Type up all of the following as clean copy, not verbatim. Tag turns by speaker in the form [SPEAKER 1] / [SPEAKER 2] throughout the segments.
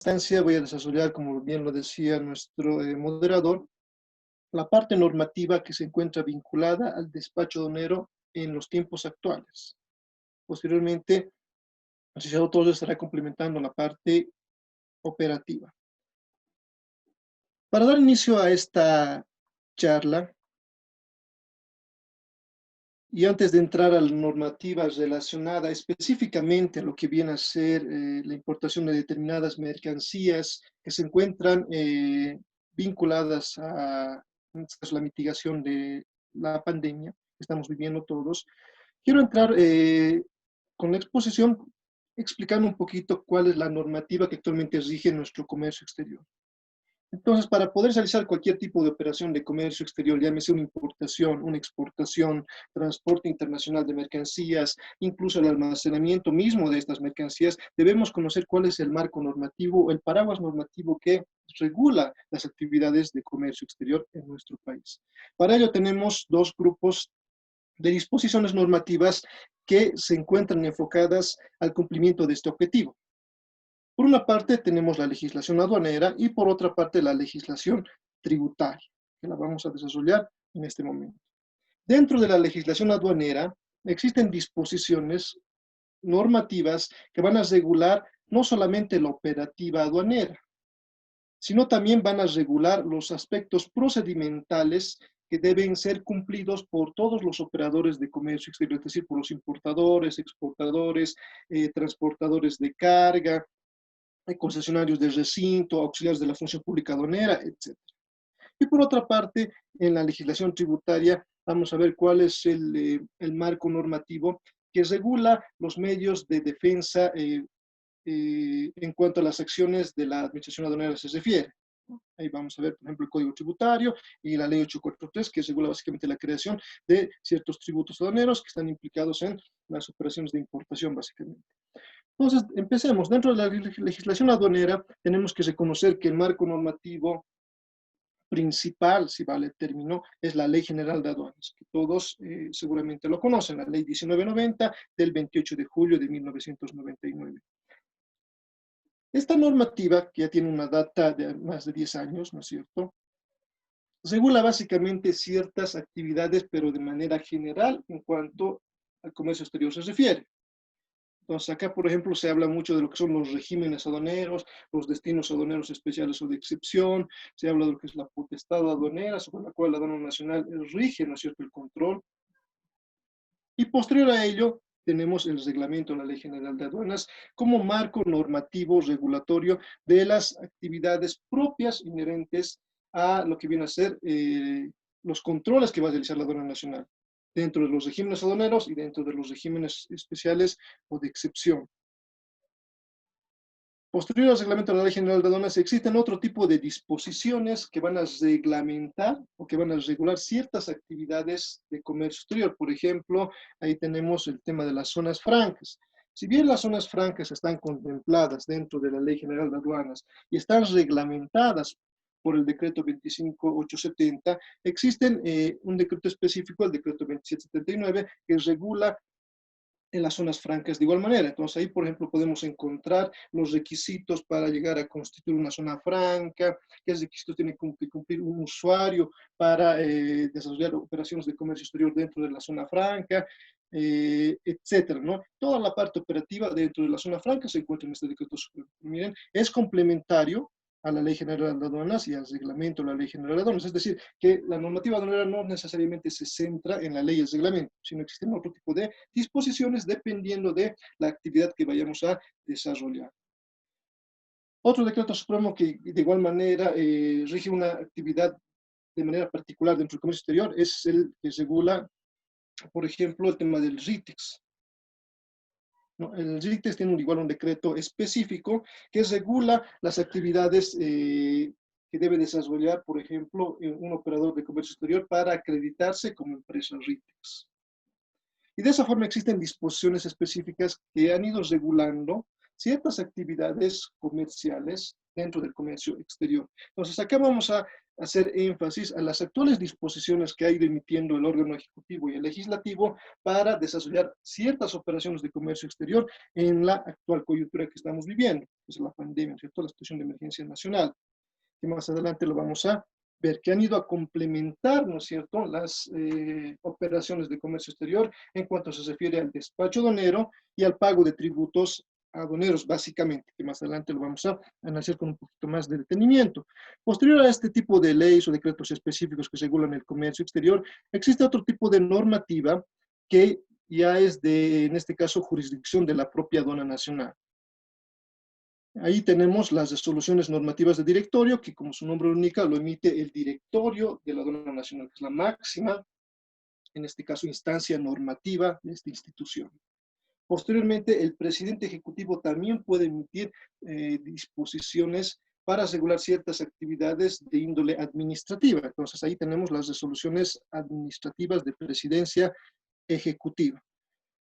[SPEAKER 1] Instancia voy a desarrollar, como bien lo decía nuestro moderador, la parte normativa que se encuentra vinculada al despacho aduanero en los tiempos actuales. Posteriormente, el licenciado Torres estará complementando la parte operativa. Para dar inicio a esta charla, y antes de entrar a la normativa relacionada específicamente a lo que viene a ser la importación de determinadas mercancías que se encuentran vinculadas a, en este caso, la mitigación de la pandemia que estamos viviendo todos, quiero entrar con la exposición explicando un poquito cuál es la normativa que actualmente rige nuestro comercio exterior. Entonces, para poder realizar cualquier tipo de operación de comercio exterior, llámese una importación, una exportación, transporte internacional de mercancías, incluso el almacenamiento mismo de estas mercancías, debemos conocer cuál es el marco normativo, el paraguas normativo que regula las actividades de comercio exterior en nuestro país. Para ello tenemos dos grupos de disposiciones normativas que se encuentran enfocadas al cumplimiento de este objetivo. Por una parte tenemos la legislación aduanera y por otra parte la legislación tributaria, que la vamos a desarrollar en este momento. Dentro de la legislación aduanera existen disposiciones normativas que van a regular no solamente la operativa aduanera, sino también van a regular los aspectos procedimentales que deben ser cumplidos por todos los operadores de comercio exterior, es decir, por los importadores, exportadores, transportadores de carga, concesionarios de recinto, auxiliares de la función pública aduanera, etc. Y por otra parte, en la legislación tributaria, vamos a ver cuál es el marco normativo que regula los medios de defensa en cuanto a las acciones de la administración aduanera se refiere. Ahí vamos a ver, por ejemplo, el Código Tributario y la Ley 843, que regula básicamente la creación de ciertos tributos aduaneros que están implicados en las operaciones de importación, básicamente. Entonces, empecemos. Dentro de la legislación aduanera, tenemos que reconocer que el marco normativo principal, si vale el término, es la Ley General de Aduanas, que todos seguramente lo conocen, la Ley 1990 del 28 de julio de 1999. Esta normativa, que ya tiene una data de más de 10 años, ¿no es cierto?, regula básicamente ciertas actividades, pero de manera general en cuanto al comercio exterior se refiere. Entonces, acá, por ejemplo, se habla mucho de lo que son los regímenes aduaneros, los destinos aduaneros especiales o de excepción, se habla de lo que es la potestad aduanera, sobre la cual la aduana nacional rige, ¿no es cierto?, el control. Y posterior a ello, tenemos el reglamento de la Ley General de Aduanas como marco normativo regulatorio de las actividades propias inherentes a lo que viene a ser los controles que va a realizar la aduana nacional dentro de los regímenes aduaneros y dentro de los regímenes especiales o de excepción. Posterior al reglamento de la Ley General de Aduanas, existen otro tipo de disposiciones que van a reglamentar o que van a regular ciertas actividades de comercio exterior. Por ejemplo, ahí tenemos el tema de las zonas francas. Si bien las zonas francas están contempladas dentro de la Ley General de Aduanas y están reglamentadas por el decreto 25870, existen un decreto específico, el decreto 2779, que regula en las zonas francas de igual manera. Entonces ahí, por ejemplo, podemos encontrar los requisitos para llegar a constituir una zona franca, qué requisitos tiene que cumplir un usuario para desarrollar operaciones de comercio exterior dentro de la zona franca, etcétera, ¿no? Toda la parte operativa dentro de la zona franca se encuentra en este decreto supremo. Miren, es complementario a la Ley General de Aduanas y al reglamento de la Ley General de Aduanas. Es decir, que la normativa aduanera no necesariamente se centra en la ley y el reglamento, sino existen otro tipo de disposiciones dependiendo de la actividad que vayamos a desarrollar. Otro decreto supremo que de igual manera rige una actividad de manera particular dentro del comercio exterior es el que regula, por ejemplo, el tema del RITEX. ¿No? El RITEX tiene igual un decreto específico que regula las actividades que debe desarrollar, por ejemplo, un operador de comercio exterior para acreditarse como empresa RITEX. Y de esa forma existen disposiciones específicas que han ido regulando ciertas actividades comerciales dentro del comercio exterior. Entonces, acá vamos a hacer énfasis a las actuales disposiciones que ha ido emitiendo el órgano ejecutivo y el legislativo para desarrollar ciertas operaciones de comercio exterior en la actual coyuntura que estamos viviendo, que es la pandemia, ¿cierto? La situación de emergencia nacional, que más adelante lo vamos a ver, que han ido a complementar, ¿no es cierto?, las operaciones de comercio exterior en cuanto se refiere al despacho aduanero y al pago de tributos aduaneros, básicamente, que más adelante lo vamos a analizar con un poquito más de detenimiento. Posterior a este tipo de leyes o decretos específicos que regulan el comercio exterior, existe otro tipo de normativa que ya es de, en este caso, jurisdicción de la propia aduana nacional. Ahí tenemos las resoluciones normativas de directorio, que como su nombre lo indica, lo emite el directorio de la aduana nacional, que es la máxima, en este caso, instancia normativa de esta institución. Posteriormente, el presidente ejecutivo también puede emitir disposiciones para regular ciertas actividades de índole administrativa. Entonces, ahí tenemos las resoluciones administrativas de presidencia ejecutiva.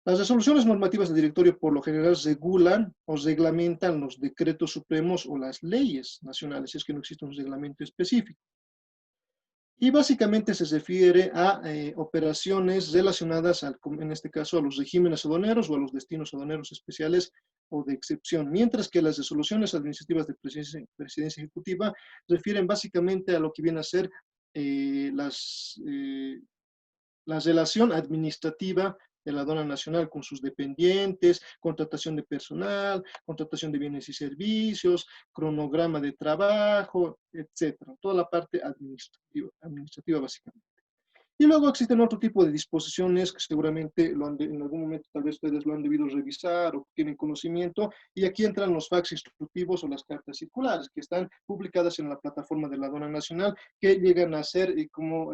[SPEAKER 1] Las resoluciones normativas de directorio por lo general regulan o reglamentan los decretos supremos o las leyes nacionales, si es que no existe un reglamento específico. Y básicamente se refiere a operaciones relacionadas, en este caso, a los regímenes aduaneros o a los destinos aduaneros especiales o de excepción, mientras que las resoluciones administrativas de presidencia ejecutiva refieren básicamente a lo que viene a ser la relación administrativa de la aduana nacional con sus dependientes, contratación de personal, contratación de bienes y servicios, cronograma de trabajo, etcétera. Toda la parte administrativa básicamente. Y luego existen otro tipo de disposiciones que seguramente en algún momento tal vez ustedes lo han debido revisar o tienen conocimiento, y aquí entran los fax instructivos o las cartas circulares que están publicadas en la plataforma de la aduana nacional, que llegan a ser como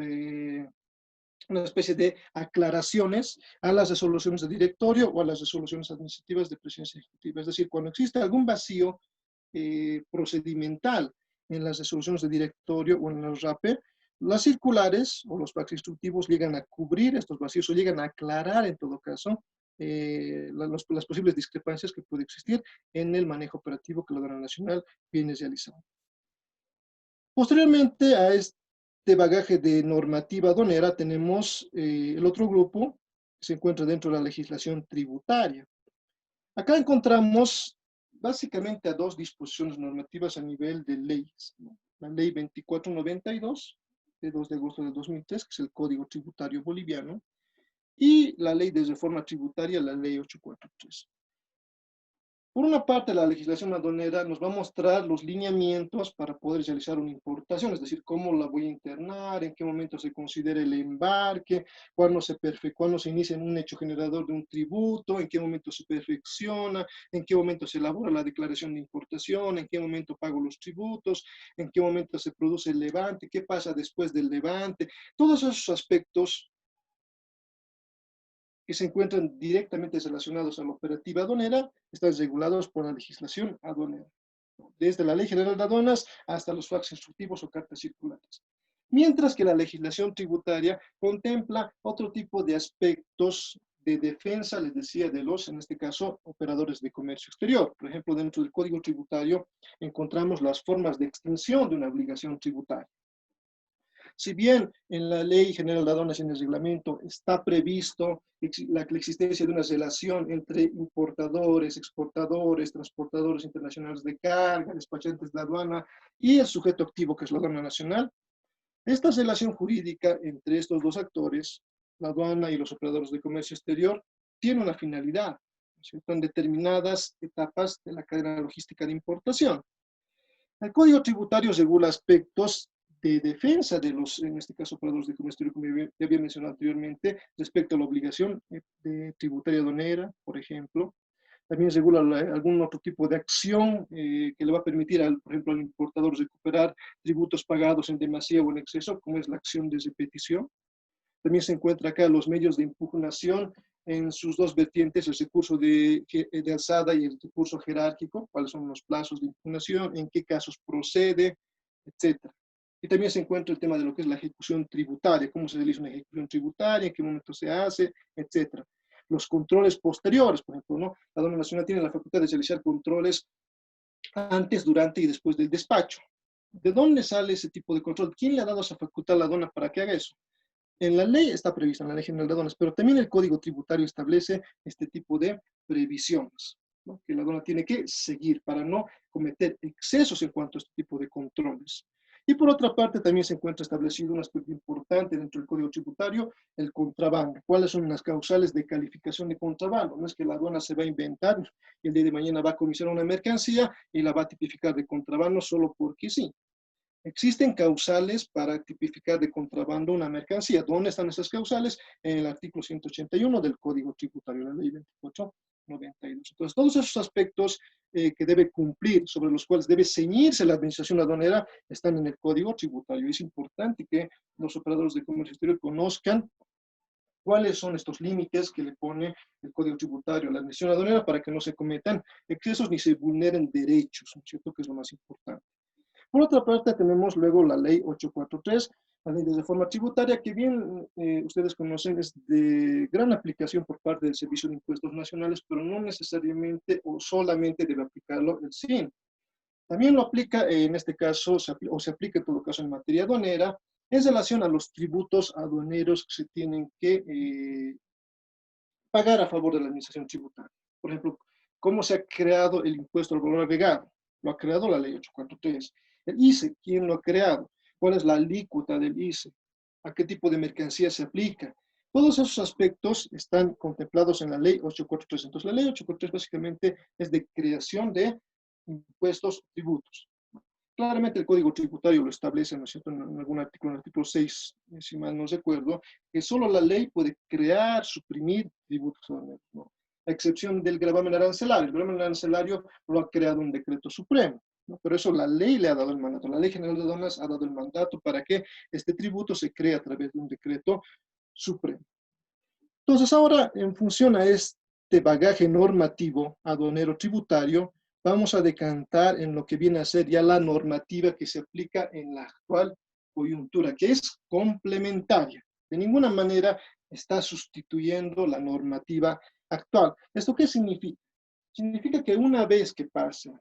[SPEAKER 1] una especie de aclaraciones a las resoluciones de directorio o a las resoluciones administrativas de presidencia ejecutiva. Es decir, cuando existe algún vacío procedimental en las resoluciones de directorio o en los RAPE, las circulares o los pactos instructivos llegan a cubrir estos vacíos o llegan a aclarar, en todo caso, las posibles discrepancias que puede existir en el manejo operativo que la aduana nacional viene realizando. Posteriormente a este bagaje de normativa aduanera tenemos el otro grupo que se encuentra dentro de la legislación tributaria. Acá encontramos básicamente a dos disposiciones normativas a nivel de leyes, ¿no? La ley 2492, de 2 de agosto de 2003, que es el Código Tributario Boliviano, y la ley de reforma tributaria, la ley 843. Por una parte, la legislación aduanera nos va a mostrar los lineamientos para poder realizar una importación, es decir, cómo la voy a internar, en qué momento se considera el embarque, cuándo se inicia en un hecho generador de un tributo, en qué momento se perfecciona, en qué momento se elabora la declaración de importación, en qué momento pago los tributos, en qué momento se produce el levante, qué pasa después del levante. Todos esos aspectos que se encuentran directamente relacionados a la operativa aduanera están regulados por la legislación aduanera, desde la Ley General de Aduanas hasta los fax instructivos o cartas circulares. Mientras que la legislación tributaria contempla otro tipo de aspectos de defensa, les decía, de los, en este caso, operadores de comercio exterior. Por ejemplo, dentro del Código Tributario encontramos las formas de extinción de una obligación tributaria. Si bien en la Ley General de Aduanas y en el reglamento está previsto la existencia de una relación entre importadores, exportadores, transportadores internacionales de carga, despachantes de aduana y el sujeto activo que es la aduana nacional, esta relación jurídica entre estos dos actores, la aduana y los operadores de comercio exterior, tiene una finalidad, ¿cierto?, en determinadas etapas de la cadena logística de importación. El Código Tributario regula aspectos de defensa de los, en este caso, operadores de comercio exterior, como ya había mencionado anteriormente, respecto a la obligación de tributaria aduanera, por ejemplo. También regula algún otro tipo de acción que le va a permitir, por ejemplo, al importador recuperar tributos pagados en demasía o en exceso, como es la acción de repetición. También se encuentra acá los medios de impugnación en sus dos vertientes, el recurso de alzada y el recurso jerárquico, cuáles son los plazos de impugnación, en qué casos procede, etcétera. Y también se encuentra el tema de lo que es la ejecución tributaria, cómo se realiza una ejecución tributaria, en qué momento se hace, etcétera. Los controles posteriores, por ejemplo, ¿no? La aduana nacional tiene la facultad de realizar controles antes, durante y después del despacho. ¿De dónde sale ese tipo de control? ¿Quién le ha dado esa facultad a la aduana para que haga eso? En la ley está previsto, en la Ley General de Aduanas, pero también el Código Tributario establece este tipo de previsiones, ¿no? Que la aduana tiene que seguir para no cometer excesos en cuanto a este tipo de controles. Y por otra parte, también se encuentra establecido un aspecto importante dentro del Código Tributario, el contrabando. ¿Cuáles son las causales de calificación de contrabando? No es que la aduana se va a inventar y el día de mañana va a comisionar una mercancía y la va a tipificar de contrabando solo porque sí. Existen causales para tipificar de contrabando una mercancía. ¿Dónde están esas causales? En el artículo 181 del Código Tributario, la ley 2492. Entonces, todos esos aspectos que debe cumplir, sobre los cuales debe ceñirse la administración aduanera, están en el Código Tributario. Es importante que los operadores de comercio exterior conozcan cuáles son estos límites que le pone el Código Tributario a la administración aduanera para que no se cometan excesos ni se vulneren derechos, ¿no es cierto? Que es lo más importante. Por otra parte, tenemos luego la ley 843, la ley de reforma tributaria, que bien ustedes conocen, es de gran aplicación por parte del Servicio de Impuestos Nacionales, pero no necesariamente o solamente debe aplicarlo el SIN. También lo aplica, en este caso, o se aplica en todo caso en materia aduanera, en relación a los tributos aduaneros que se tienen que pagar a favor de la administración tributaria. Por ejemplo, ¿cómo se ha creado el impuesto al valor agregado? Lo ha creado la ley 843. El ICE, ¿quién lo ha creado? ¿Cuál es la alícuota del ICE? ¿A qué tipo de mercancía se aplica? Todos esos aspectos están contemplados en la ley 843. Entonces, la ley 843 básicamente es de creación de impuestos, tributos. Claramente el Código Tributario lo establece, ¿no es cierto?, en algún artículo, en el artículo 6, si mal no recuerdo, que solo la ley puede crear, suprimir tributos aduaneros, ¿no? A excepción del gravamen arancelario. El gravamen arancelario lo ha creado un decreto supremo, ¿no? Pero eso la ley le ha dado el mandato. La Ley General de Aduanas ha dado el mandato para que este tributo se cree a través de un decreto supremo. Entonces, ahora, en función a este bagaje normativo aduanero tributario, vamos a decantar en lo que viene a ser ya la normativa que se aplica en la actual coyuntura, que es complementaria. De ninguna manera está sustituyendo la normativa actual. ¿Esto qué significa? Significa que una vez que pase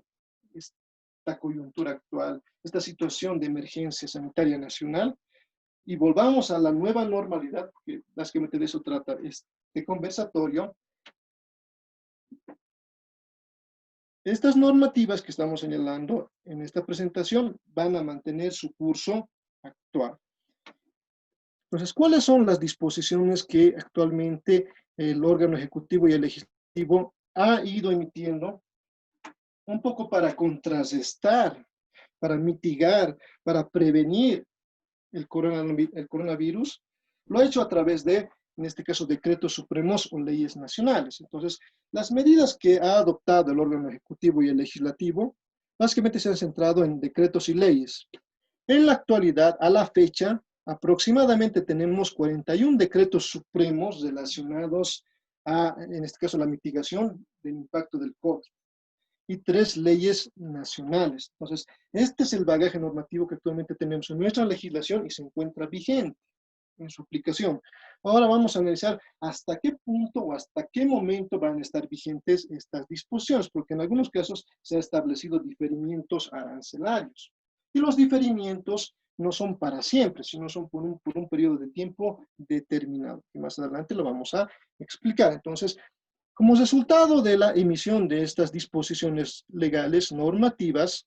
[SPEAKER 1] esta coyuntura actual, esta situación de emergencia sanitaria nacional, y volvamos a la nueva normalidad, porque básicamente de eso trata este conversatorio. Estas normativas que estamos señalando en esta presentación van a mantener su curso actual. Entonces, ¿cuáles son las disposiciones que actualmente el órgano ejecutivo y el legislativo ha ido emitiendo un poco para contrarrestar, para mitigar, para prevenir el coronavirus? Lo ha hecho a través de, en este caso, decretos supremos o leyes nacionales. Entonces, las medidas que ha adoptado el órgano ejecutivo y el legislativo básicamente se han centrado en decretos y leyes. En la actualidad, a la fecha, aproximadamente tenemos 41 decretos supremos relacionados a, en este caso, la mitigación del impacto del COVID y 3 leyes nacionales. Entonces, este es el bagaje normativo que actualmente tenemos en nuestra legislación y se encuentra vigente en su aplicación. Ahora vamos a analizar hasta qué punto o hasta qué momento van a estar vigentes estas disposiciones, porque en algunos casos se han establecido diferimientos arancelarios. Y los diferimientos no son para siempre, sino son por un periodo de tiempo determinado, que más adelante lo vamos a explicar. Entonces, como resultado de la emisión de estas disposiciones legales normativas,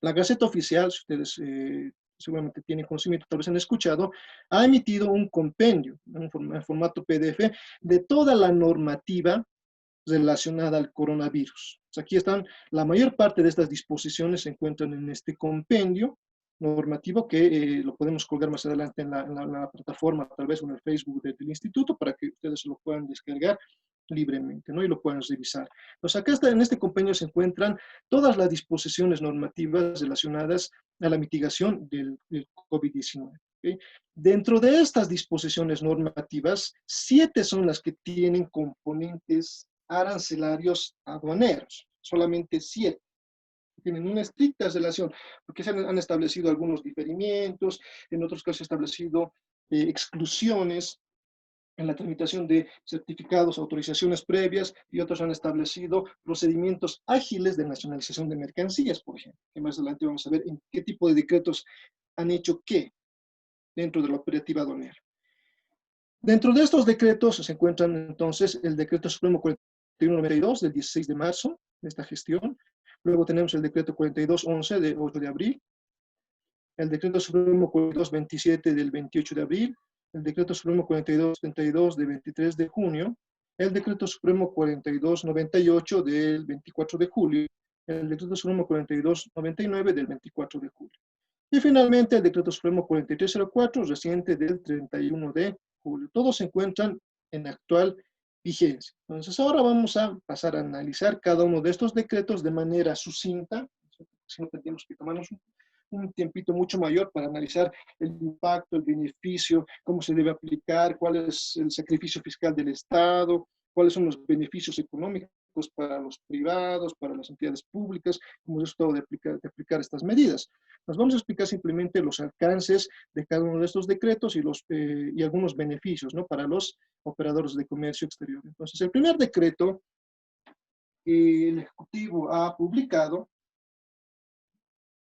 [SPEAKER 1] la Gaceta Oficial, si ustedes seguramente tienen conocimiento, tal vez han escuchado, ha emitido un compendio en formato PDF de toda la normativa relacionada al coronavirus. Pues aquí están, la mayor parte de estas disposiciones se encuentran en este compendio normativo que lo podemos colgar más adelante en la plataforma, tal vez en el Facebook del instituto, para que ustedes lo puedan descargar libremente, ¿no? Y lo puedan revisar. Entonces, acá está, en este compendio se encuentran todas las disposiciones normativas relacionadas a la mitigación del COVID-19. ¿Okay? Dentro de estas disposiciones normativas, 7 son las que tienen componentes arancelarios aduaneros, solamente 7 tienen una estricta relación, porque se han establecido algunos diferimientos, en otros casos se han establecido exclusiones, en la tramitación de certificados, autorizaciones previas, y otros han establecido procedimientos ágiles de nacionalización de mercancías, por ejemplo, que más adelante vamos a ver en qué tipo de decretos han hecho qué dentro de la operativa aduanera. Dentro de estos decretos se encuentran entonces el Decreto Supremo 4192 del 16 de marzo de esta gestión. Luego tenemos el Decreto 4211 de 8 de abril, el Decreto Supremo 4227 del 28 de abril, el Decreto Supremo 4272 del 23 de junio, el Decreto Supremo 4298 del 24 de julio, el Decreto Supremo 4299 del 24 de julio. Y finalmente el Decreto Supremo 4304, reciente del 31 de julio. Todos se encuentran en actual vigencia. Entonces ahora vamos a pasar a analizar cada uno de estos decretos de manera sucinta, si no tendríamos que tomarnos un tiempito mucho mayor para analizar el impacto, el beneficio, cómo se debe aplicar, cuál es el sacrificio fiscal del Estado, cuáles son los beneficios económicos para los privados, para las entidades públicas, como resultado de aplicar estas medidas. Nos vamos a explicar simplemente los alcances de cada uno de estos decretos y algunos beneficios, ¿no?, para los operadores de comercio exterior. Entonces, el primer decreto que el Ejecutivo ha publicado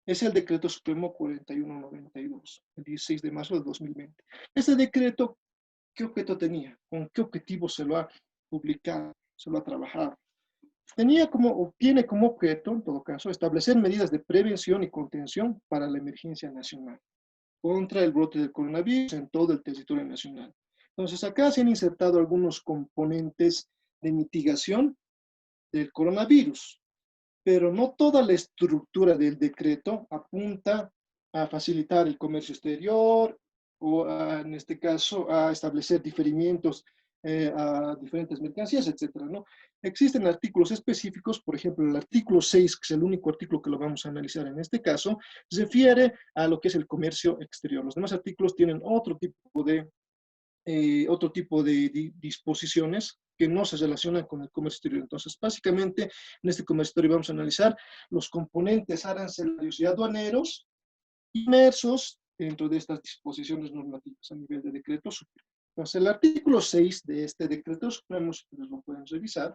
[SPEAKER 1] es el Decreto Supremo 4192, el 16 de marzo de 2020. Este decreto, ¿qué objeto tenía? ¿Con qué objetivo se lo ha publicado, se lo ha trabajado? Tiene como objeto, en todo caso, establecer medidas de prevención y contención para la emergencia nacional contra el brote del coronavirus en todo el territorio nacional. Entonces, acá se han insertado algunos componentes de mitigación del coronavirus, pero no toda la estructura del decreto apunta a facilitar el comercio exterior o en este caso a establecer diferimientos a diferentes mercancías, etcétera, ¿no? Existen artículos específicos, por ejemplo, el artículo 6, que es el único artículo que lo vamos a analizar en este caso, se refiere a lo que es el comercio exterior. Los demás artículos tienen otro tipo de disposiciones que no se relacionan con el comercio exterior. Entonces, básicamente, en este comercio exterior vamos a analizar los componentes arancelarios y aduaneros inmersos dentro de estas disposiciones normativas a nivel de decreto supremo. Entonces, el artículo 6 de este decreto supremo, si ustedes lo pueden revisar,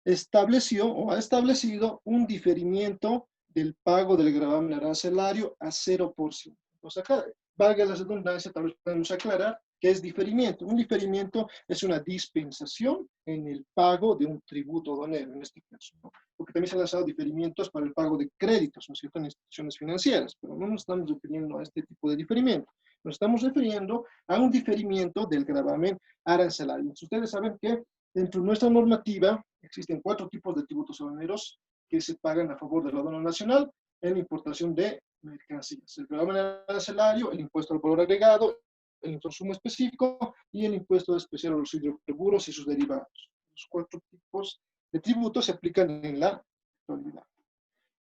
[SPEAKER 1] estableció o ha establecido un diferimiento del pago del gravamen arancelario a 0%. Entonces, acá, valga la redundancia, tal vez podemos aclarar qué es diferimiento. Un diferimiento es una dispensación en el pago de un tributo aduanero, en este caso, ¿no? Porque también se han lanzado diferimientos para el pago de créditos, ¿no es cierto?, en instituciones financieras, pero no nos estamos refiriendo a este tipo de diferimiento. Nos estamos refiriendo a un diferimiento del gravamen arancelario. Entonces, ustedes saben que dentro de nuestra normativa existen 4 tipos de tributos aduaneros que se pagan a favor de la aduana nacional en la importación de mercancías: el gravamen arancelario, el impuesto al valor agregado, el consumo específico y el impuesto especial a los hidrocarburos y sus derivados. Los 4 tipos de tributos se aplican en la actualidad.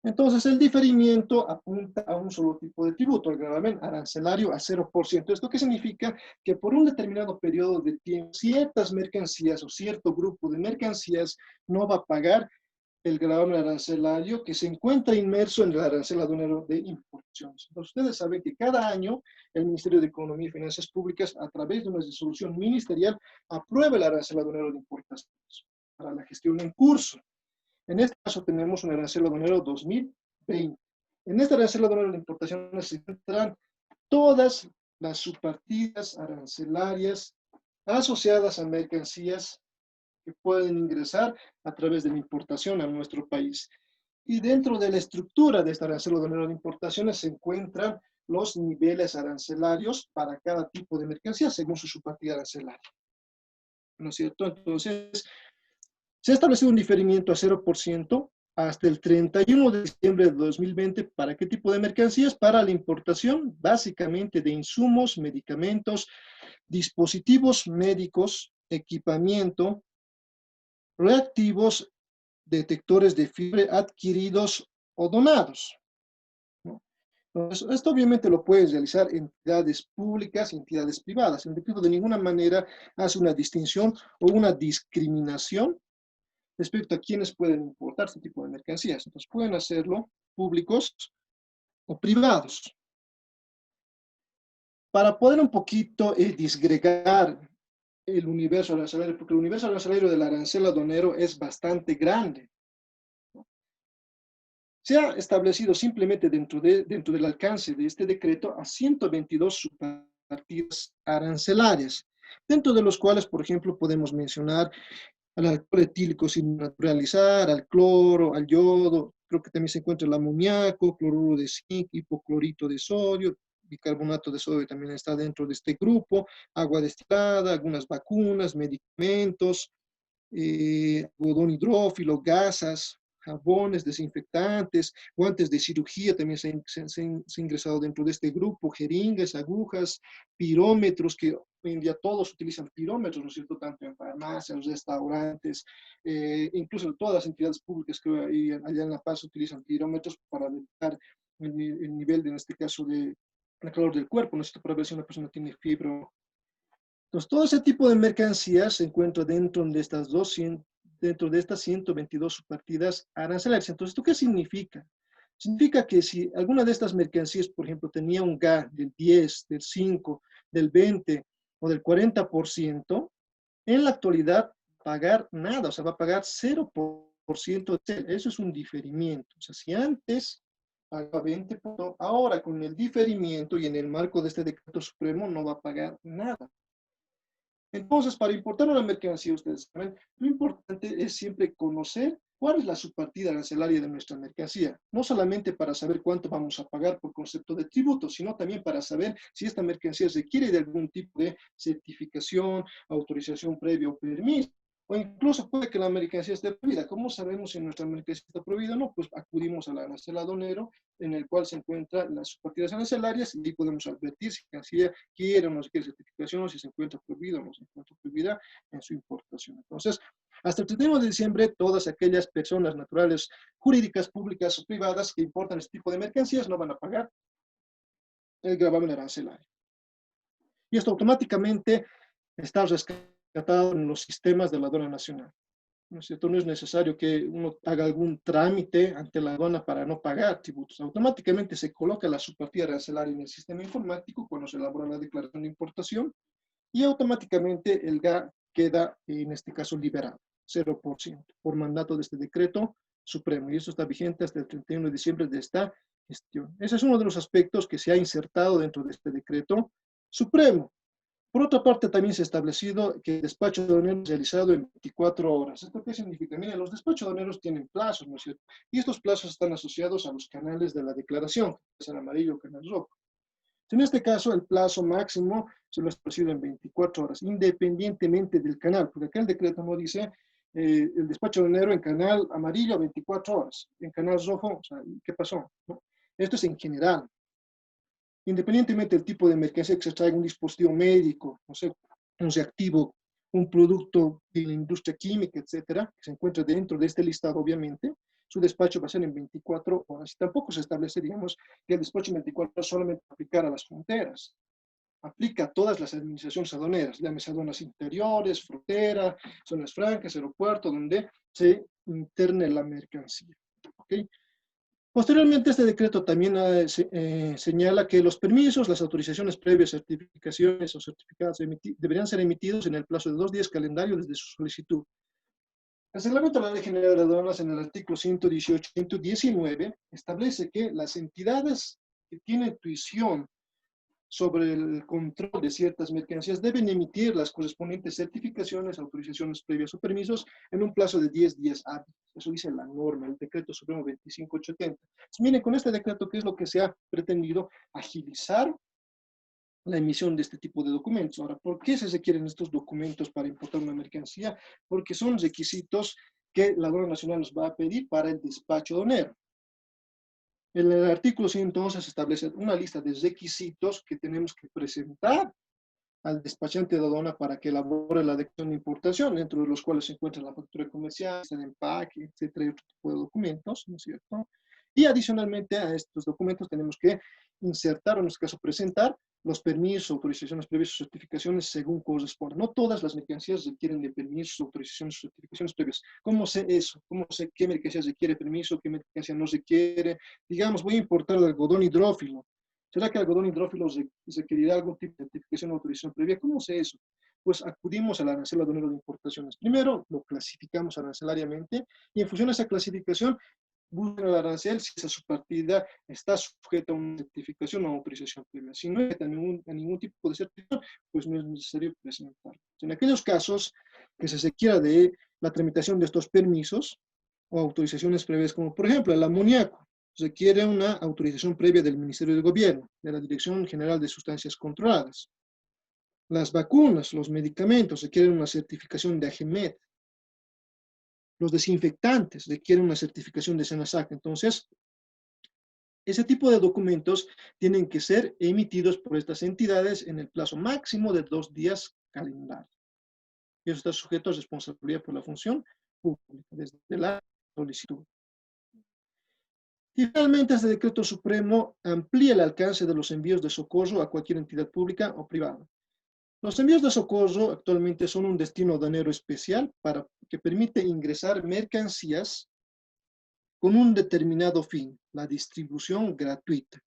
[SPEAKER 1] Entonces, el diferimiento apunta a un solo tipo de tributo, el gravamen arancelario a 0%. ¿Esto qué significa? Que por un determinado periodo de tiempo, ciertas mercancías o cierto grupo de mercancías no va a pagar el gravamen arancelario que se encuentra inmerso en el arancel aduanero de importaciones. Entonces, ustedes saben que cada año el Ministerio de Economía y Finanzas Públicas, a través de una resolución ministerial, aprueba el arancel aduanero de importaciones para la gestión en curso. En este caso tenemos un arancel aduanero 2020. En este arancel aduanero de importaciones se encuentran todas las subpartidas arancelarias asociadas a mercancías que pueden ingresar a través de la importación a nuestro país. Y dentro de la estructura de este arancel aduanero de importaciones se encuentran los niveles arancelarios para cada tipo de mercancía según su subpartida arancelaria, ¿no es cierto? Entonces, se ha establecido un diferimiento a 0% hasta el 31 de diciembre de 2020. ¿Para qué tipo de mercancías? Para la importación, básicamente, de insumos, medicamentos, dispositivos médicos, equipamiento, reactivos, detectores de fiebre adquiridos o donados, ¿no? Entonces, esto obviamente lo pueden realizar entidades públicas y entidades privadas. El decreto de ninguna manera hace una distinción o una discriminación respecto a quienes pueden importar este tipo de mercancías. Entonces, pueden hacerlo públicos o privados. Para poder un poquito disgregar el universo arancelario, porque el universo arancelario del arancel aduanero es bastante grande. Se ha establecido simplemente dentro del alcance de este decreto a 122 subpartidas arancelarias, dentro de los cuales, por ejemplo, podemos mencionar al alcohol etílico sin naturalizar, al cloro, al yodo, creo que también se encuentra el amoníaco, cloruro de zinc, hipoclorito de sodio, bicarbonato de sodio también está dentro de este grupo, agua destilada, algunas vacunas, medicamentos, algodón hidrófilo, gasas, jabones, desinfectantes, guantes de cirugía también se ha ingresado dentro de este grupo, jeringas, agujas, pirómetros, que hoy en día todos utilizan pirómetros, ¿no es cierto?, tanto en farmacias, restaurantes, incluso todas las entidades públicas que allá en La Paz utilizan pirómetros para detectar el nivel, de, en este caso, de la calor del cuerpo, ¿no es cierto?, para ver si una persona tiene fiebre. Entonces, todo ese tipo de mercancías se encuentra dentro de estas 122 subpartidas arancelarias. Entonces, ¿esto qué significa? Significa que si alguna de estas mercancías, por ejemplo, tenía un GA del 10, del 5, del 20 o del 40%, en la actualidad pagar nada, o sea, va a pagar 0% de CEL. Eso es un diferimiento. O sea, si antes pagaba 20%, ahora con el diferimiento y en el marco de este decreto supremo no va a pagar nada. Entonces, para importar una mercancía, ustedes saben, lo importante es siempre conocer cuál es la subpartida arancelaria de nuestra mercancía. No solamente para saber cuánto vamos a pagar por concepto de tributo, sino también para saber si esta mercancía requiere de algún tipo de certificación, autorización previa o permiso. O incluso puede que la mercancía esté prohibida. ¿Cómo sabemos si nuestra mercancía está prohibida? No, pues acudimos al arancel aduanero, en el cual se encuentran las subpartidas arancelarias, y ahí podemos advertir si la mercancía quiere o no quiere certificación, o si se encuentra prohibido o no se encuentra prohibida en su importación. Entonces, hasta el 31 de diciembre, todas aquellas personas naturales, jurídicas, públicas o privadas que importan este tipo de mercancías no van a pagar el gravamen arancelario. Y esto automáticamente está rescatado en los sistemas de la aduana nacional. ¿No es cierto? No es necesario que uno haga algún trámite ante la aduana para no pagar tributos. Automáticamente se coloca la subpartida arancelaria en el sistema informático cuando se elabora la declaración de importación, y automáticamente el GA queda, en este caso, liberado, 0%, por mandato de este decreto supremo. Y eso está vigente hasta el 31 de diciembre de esta gestión. Ese es uno de los aspectos que se ha insertado dentro de este decreto supremo. Por otra parte, también se ha establecido que el despacho de aduaneros es realizado en 24 horas. ¿Esto qué significa? Mira, los despachos aduaneros tienen plazos, ¿no es cierto? Y estos plazos están asociados a los canales de la declaración, que es el amarillo o canal rojo. En este caso, el plazo máximo se lo ha establecido en 24 horas, independientemente del canal, porque acá el decreto no dice el despacho aduanero en canal amarillo 24 horas, en canal rojo, o sea, ¿qué pasó? ¿No? Esto es en general. Independientemente del tipo de mercancía que se traiga, un dispositivo médico, no sé, un reactivo, un producto de la industria química, etcétera, que se encuentra dentro de este listado, obviamente, su despacho va a ser en 24 horas. Y tampoco se establece, digamos, que el despacho en 24 horas solamente aplicar a las fronteras. Aplica a todas las administraciones aduaneras, llámese aduanas interiores, frontera, zonas francas, aeropuerto, donde se interne la mercancía. ¿Okay? Posteriormente, este decreto también señala que los permisos, las autorizaciones previas, certificaciones o certificados deberían ser emitidos en el plazo de 2 días calendario desde su solicitud. El reglamento de la Ley General de Aduanas, en el artículo 118-119, establece que las entidades que tienen tuición sobre el control de ciertas mercancías deben emitir las correspondientes certificaciones, autorizaciones previas o permisos en un plazo de 10 días hábiles. Eso dice la norma, el decreto supremo 25870. Miren, con este decreto, ¿qué es lo que se ha pretendido? Agilizar la emisión de este tipo de documentos. Ahora, ¿por qué se requieren estos documentos para importar una mercancía? Porque son requisitos que la aduana nacional nos va a pedir para el despacho aduanero. En el artículo 111 se establece una lista de requisitos que tenemos que presentar al despachante de aduana para que elabore la declaración de importación, dentro de los cuales se encuentra la factura comercial, el empaque, etcétera, y otro tipo de documentos, ¿no es cierto? Y adicionalmente a estos documentos tenemos que insertar, o en este caso presentar, los permisos, autorizaciones previas o certificaciones según corresponda. No todas las mercancías requieren de permisos, autorizaciones o certificaciones previas. ¿Cómo sé eso? ¿Cómo sé qué mercancía requiere permiso, qué mercancía no requiere? Digamos, voy a importar el algodón hidrófilo. ¿Será que el algodón hidrófilo requerirá algún tipo de certificación o autorización previa? ¿Cómo sé eso? pues acudimos al arancel aduanero de importaciones. Primero lo clasificamos arancelariamente y en función de esa clasificación buscan el arancel si esa subpartida está sujeta a una certificación o autorización previa. Si no está a ningún tipo de certificación, pues no es necesario presentarlo. En aquellos casos que se requiera de la tramitación de estos permisos o autorizaciones previas, como por ejemplo el amoníaco, requiere una autorización previa del Ministerio de Gobierno, de la Dirección General de Sustancias Controladas. Las vacunas, los medicamentos requieren una certificación de AGMED. Los desinfectantes requieren una certificación de SENASAC. Entonces, ese tipo de documentos tienen que ser emitidos por estas entidades en el plazo máximo de 2 días calendario. Y eso está sujeto a responsabilidad por la función pública desde la solicitud. Y finalmente, este decreto supremo amplía el alcance de los envíos de socorro a cualquier entidad pública o privada. Los envíos de socorro actualmente son un destino aduanero especial que permite ingresar mercancías con un determinado fin, la distribución gratuita.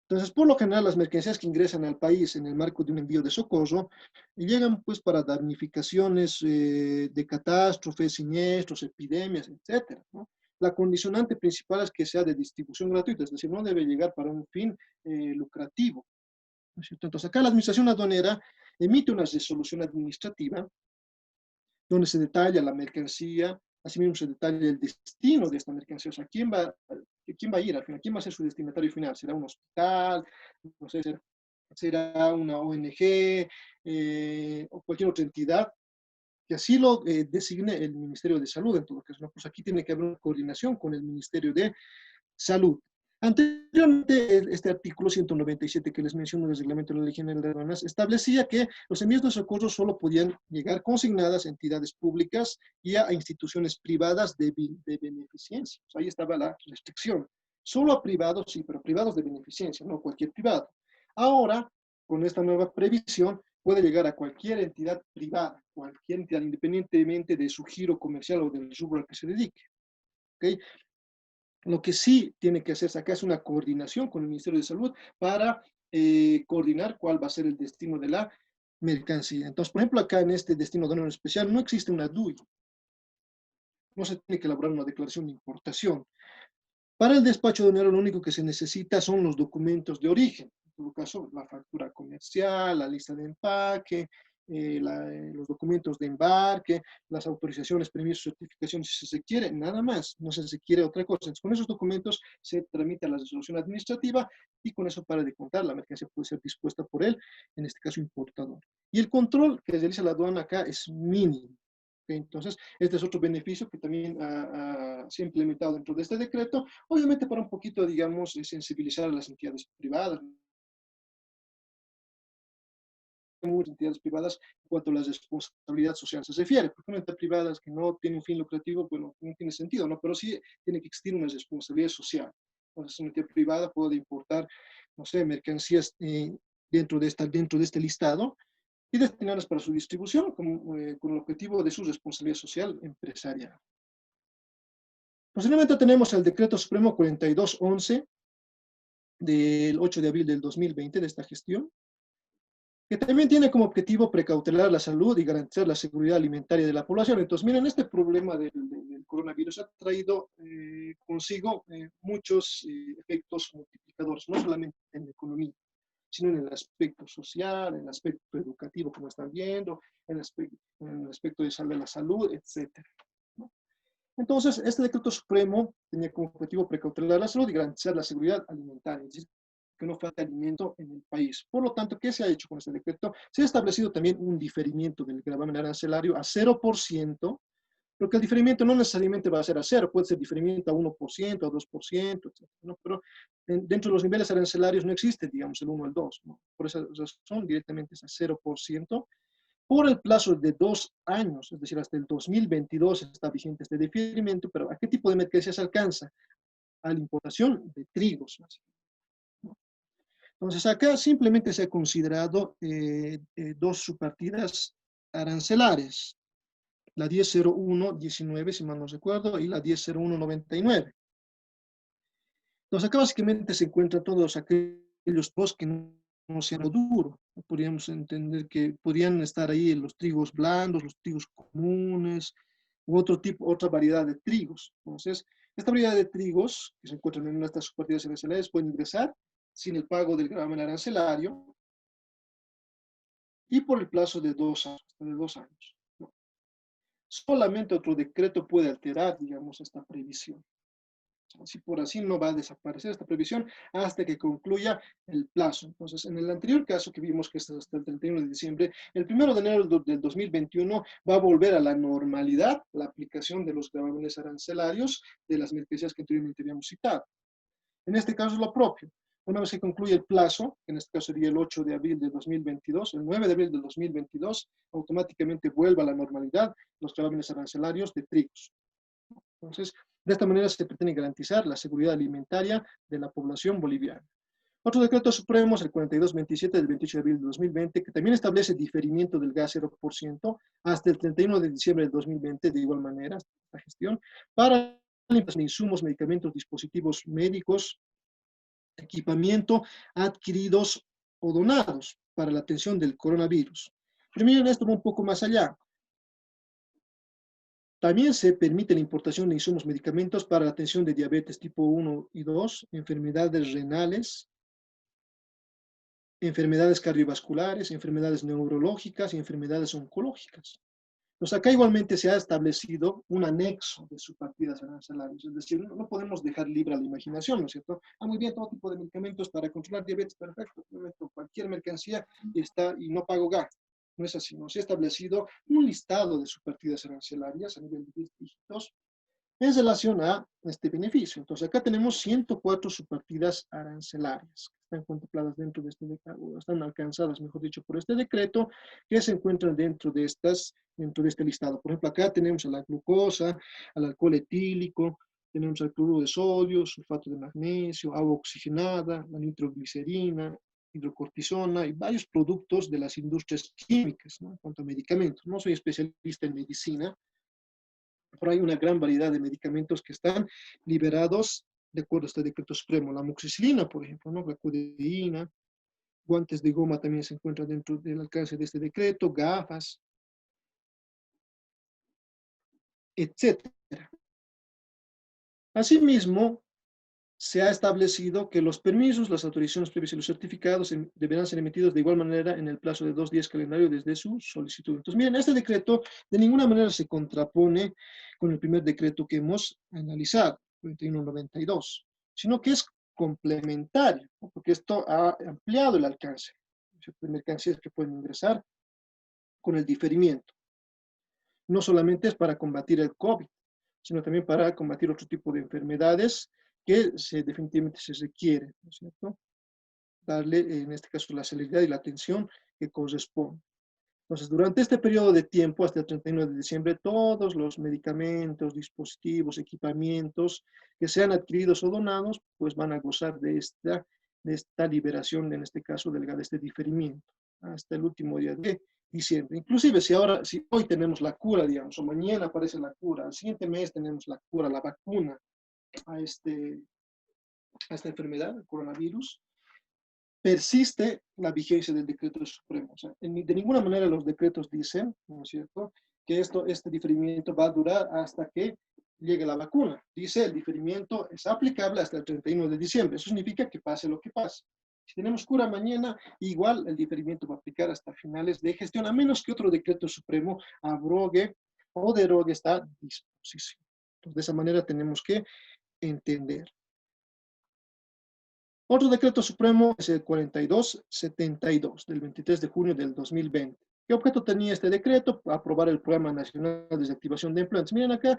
[SPEAKER 1] Entonces, por lo general, las mercancías que ingresan al país en el marco de un envío de socorro llegan pues para damnificaciones de catástrofes, siniestros, epidemias, etcétera, ¿no? La condicionante principal es que sea de distribución gratuita, es decir, no debe llegar para un fin lucrativo, ¿no es cierto? Entonces, acá la Administración Aduanera emite una resolución administrativa donde se detalla la mercancía, asimismo se detalla el destino de esta mercancía, o sea, quién va a ir al final, quién va a ser su destinatario final, será un hospital, no sé, será una ONG o cualquier otra entidad que así lo designe el Ministerio de Salud, en todo caso, ¿no? Pues aquí tiene que haber una coordinación con el Ministerio de Salud. Anteriormente, este artículo 197 que les menciono del reglamento de la Ley General de Aduanas establecía que los envíos de socorro solo podían llegar consignadas a entidades públicas y a instituciones privadas de beneficencia. O sea, ahí estaba la restricción. Solo a privados, sí, pero privados de beneficencia, no cualquier privado. Ahora, con esta nueva previsión, puede llegar a cualquier entidad privada, cualquier entidad, independientemente de su giro comercial o del rubro al que se dedique. ¿Okay? Lo que sí tiene que hacerse acá es una coordinación con el Ministerio de Salud para coordinar cuál va a ser el destino de la mercancía. Entonces, por ejemplo, acá en este destino aduanero especial no existe una DUI, no se tiene que elaborar una declaración de importación. Para el despacho aduanero lo único que se necesita son los documentos de origen, en todo caso la factura comercial, la lista de empaque, los documentos de embarque, las autorizaciones, permisos, certificaciones, si se quiere, nada más, no se requiere otra cosa. Entonces, con esos documentos se tramita la resolución administrativa y con eso para de contar, la mercancía puede ser dispuesta por él, en este caso importador. Y el control que realiza la aduana acá es mínimo. Entonces, este es otro beneficio que también se ha implementado dentro de este decreto, obviamente para un poquito, digamos, sensibilizar a las entidades privadas, muchas entidades privadas en cuanto a la responsabilidad social se refiere, porque una entidad privada que no tiene un fin lucrativo, bueno, no tiene sentido, ¿no? Pero sí tiene que existir una responsabilidad social. Entonces, una entidad privada puede importar, no sé, mercancías dentro de este listado y destinarlas para su distribución con el objetivo de su responsabilidad social empresarial. Posteriormente tenemos el Decreto Supremo 4211 del 8 de abril del 2020 de esta gestión, que también tiene como objetivo precautelar la salud y garantizar la seguridad alimentaria de la población. Entonces, miren, este problema del coronavirus ha traído consigo muchos efectos multiplicadores, no solamente en la economía, sino en el aspecto social, en el aspecto educativo, como están viendo, en el aspecto de la salud, etcétera, ¿no? Entonces, este decreto supremo tenía como objetivo precautelar la salud y garantizar la seguridad alimentaria, es decir, que no falte alimento en el país. Por lo tanto, ¿qué se ha hecho con este decreto? Se ha establecido también un diferimiento del gravamen arancelario a 0%, porque el diferimiento no necesariamente va a ser a 0, puede ser diferimiento a 1%, a 2%, etc., ¿no? Pero dentro de los niveles arancelarios no existe, digamos, el 1 o el 2, ¿no? Por esa razón, directamente es a 0%. Por el plazo de 2 años, es decir, hasta el 2022 está vigente este diferimiento, pero ¿a qué tipo de mercancías alcanza? A la importación de trigos, ¿no? Entonces, acá simplemente se ha considerado dos subpartidas arancelares, la 10.01.19, si mal no recuerdo, y la 10.01.99. Entonces, acá básicamente se encuentran todos aquellos posts que no océano duro. Podríamos entender que podrían estar ahí los trigos blandos, los trigos comunes, u otro tipo, otra variedad de trigos. Entonces, esta variedad de trigos que se encuentran en estas subpartidas arancelarias pueden ingresar sin el pago del gravamen arancelario y por el plazo de 2 años, hasta de 2 años. ¿No? Solamente otro decreto puede alterar, digamos, esta previsión. Así por así no va a desaparecer esta previsión hasta que concluya el plazo. Entonces, en el anterior caso que vimos que es hasta el 31 de diciembre, el 1 de enero del 2021 va a volver a la normalidad la aplicación de los gravámenes arancelarios de las mercancías que anteriormente habíamos citado. En este caso es lo propio. Una vez que concluye el plazo, que en este caso sería el 8 de abril de 2022, el 9 de abril de 2022, automáticamente vuelva a la normalidad los gravámenes arancelarios de trigos. Entonces, de esta manera se pretende garantizar la seguridad alimentaria de la población boliviana. Otro decreto supremo es el 4227 del 28 de abril de 2020, que también establece diferimiento del gas 0% hasta el 31 de diciembre de 2020, de igual manera, la gestión, para insumos, medicamentos, dispositivos médicos, equipamiento adquiridos o donados para la atención del coronavirus. Pero miren, esto va un poco más allá. También se permite la importación de insumos medicamentos para la atención de diabetes tipo 1 y 2, enfermedades renales, enfermedades cardiovasculares, enfermedades neurológicas y enfermedades oncológicas. Pues acá igualmente se ha establecido un anexo de subpartidas arancelarias, es decir, no podemos dejar libre a la imaginación, ¿no es cierto? Muy bien, todo tipo de medicamentos para controlar diabetes, perfecto, cualquier mercancía y no pago GA. No es así, no se ha establecido un listado de subpartidas arancelarias a nivel de 10 dígitos en relación a este beneficio. Entonces, acá tenemos 104 subpartidas arancelarias que están contempladas dentro de este decreto, están alcanzadas, mejor dicho, por este decreto, que se encuentran dentro de este listado. Por ejemplo, acá tenemos a la glucosa, al alcohol etílico, tenemos al cloruro de sodio, sulfato de magnesio, agua oxigenada, la nitroglicerina, hidrocortisona y varios productos de las industrias químicas, ¿no? En cuanto a medicamentos. No soy especialista en medicina, pero hay una gran variedad de medicamentos que están liberados de acuerdo a este decreto supremo. La amoxicilina, por ejemplo, ¿no? La codeína, guantes de goma también se encuentran dentro del alcance de este decreto, gafas, etc. Asimismo, se ha establecido que los permisos, las autorizaciones previas y los certificados deberán ser emitidos de igual manera en el plazo de 2 días calendario desde su solicitud. Entonces, miren, este decreto de ninguna manera se contrapone con el primer decreto que hemos analizado, 2192, sino que es complementario, ¿no? Porque esto ha ampliado el alcance de mercancías que pueden ingresar con el diferimiento. No solamente es para combatir el COVID, sino también para combatir otro tipo de enfermedades que definitivamente se requiere, ¿no es cierto? Darle, en este caso, la celeridad y la atención que corresponde. Entonces, durante este periodo de tiempo, hasta el 31 de diciembre, todos los medicamentos, dispositivos, equipamientos que sean adquiridos o donados, pues van a gozar de esta liberación, en este caso, de este diferimiento, hasta el último día de diciembre. Inclusive, si hoy tenemos la cura, digamos, o mañana aparece la cura, al siguiente mes tenemos la cura, la vacuna a esta enfermedad, el coronavirus, persiste la vigencia del decreto supremo. O sea, de ninguna manera los decretos dicen, ¿no es cierto?, que este diferimiento va a durar hasta que llegue la vacuna. Dice, el diferimiento es aplicable hasta el 31 de diciembre. Eso significa que pase lo que pase. Si tenemos cura mañana, igual el diferimiento va a aplicar hasta finales de gestión, a menos que otro decreto supremo abrogue o derogue esta disposición. Entonces, de esa manera tenemos que entender. Otro decreto supremo es el 4272 del 23 de junio del 2020. ¿Qué objeto tenía este decreto? Aprobar el Programa Nacional de Desactivación de Empleos. Miren acá,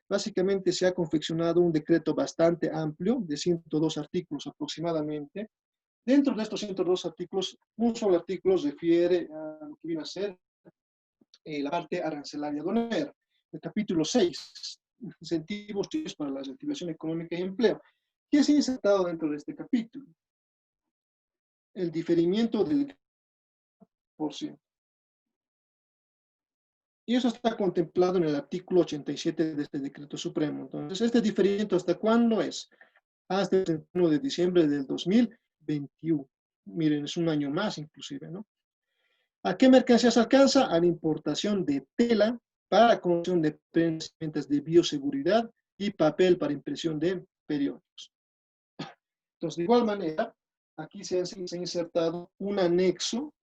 [SPEAKER 1] básicamente se ha confeccionado un decreto bastante amplio, de 102 artículos aproximadamente. Dentro de estos 102 artículos, un solo artículo refiere a lo que viene a ser la parte arancelaria aduanera. El capítulo 6, incentivos para la reactivación económica y empleo. ¿Qué es insertado dentro de este capítulo? El diferimiento del %. Y eso está contemplado en el artículo 87 de este decreto supremo. Entonces, este diferimiento, ¿hasta cuándo es? Hasta el 31 de diciembre del 2021. Miren, es un año más inclusive, ¿no? ¿A qué mercancías alcanza? A la importación de tela para construcción de prendas de bioseguridad y papel para impresión de periódicos. Entonces, de igual manera, aquí se ha insertado un anexo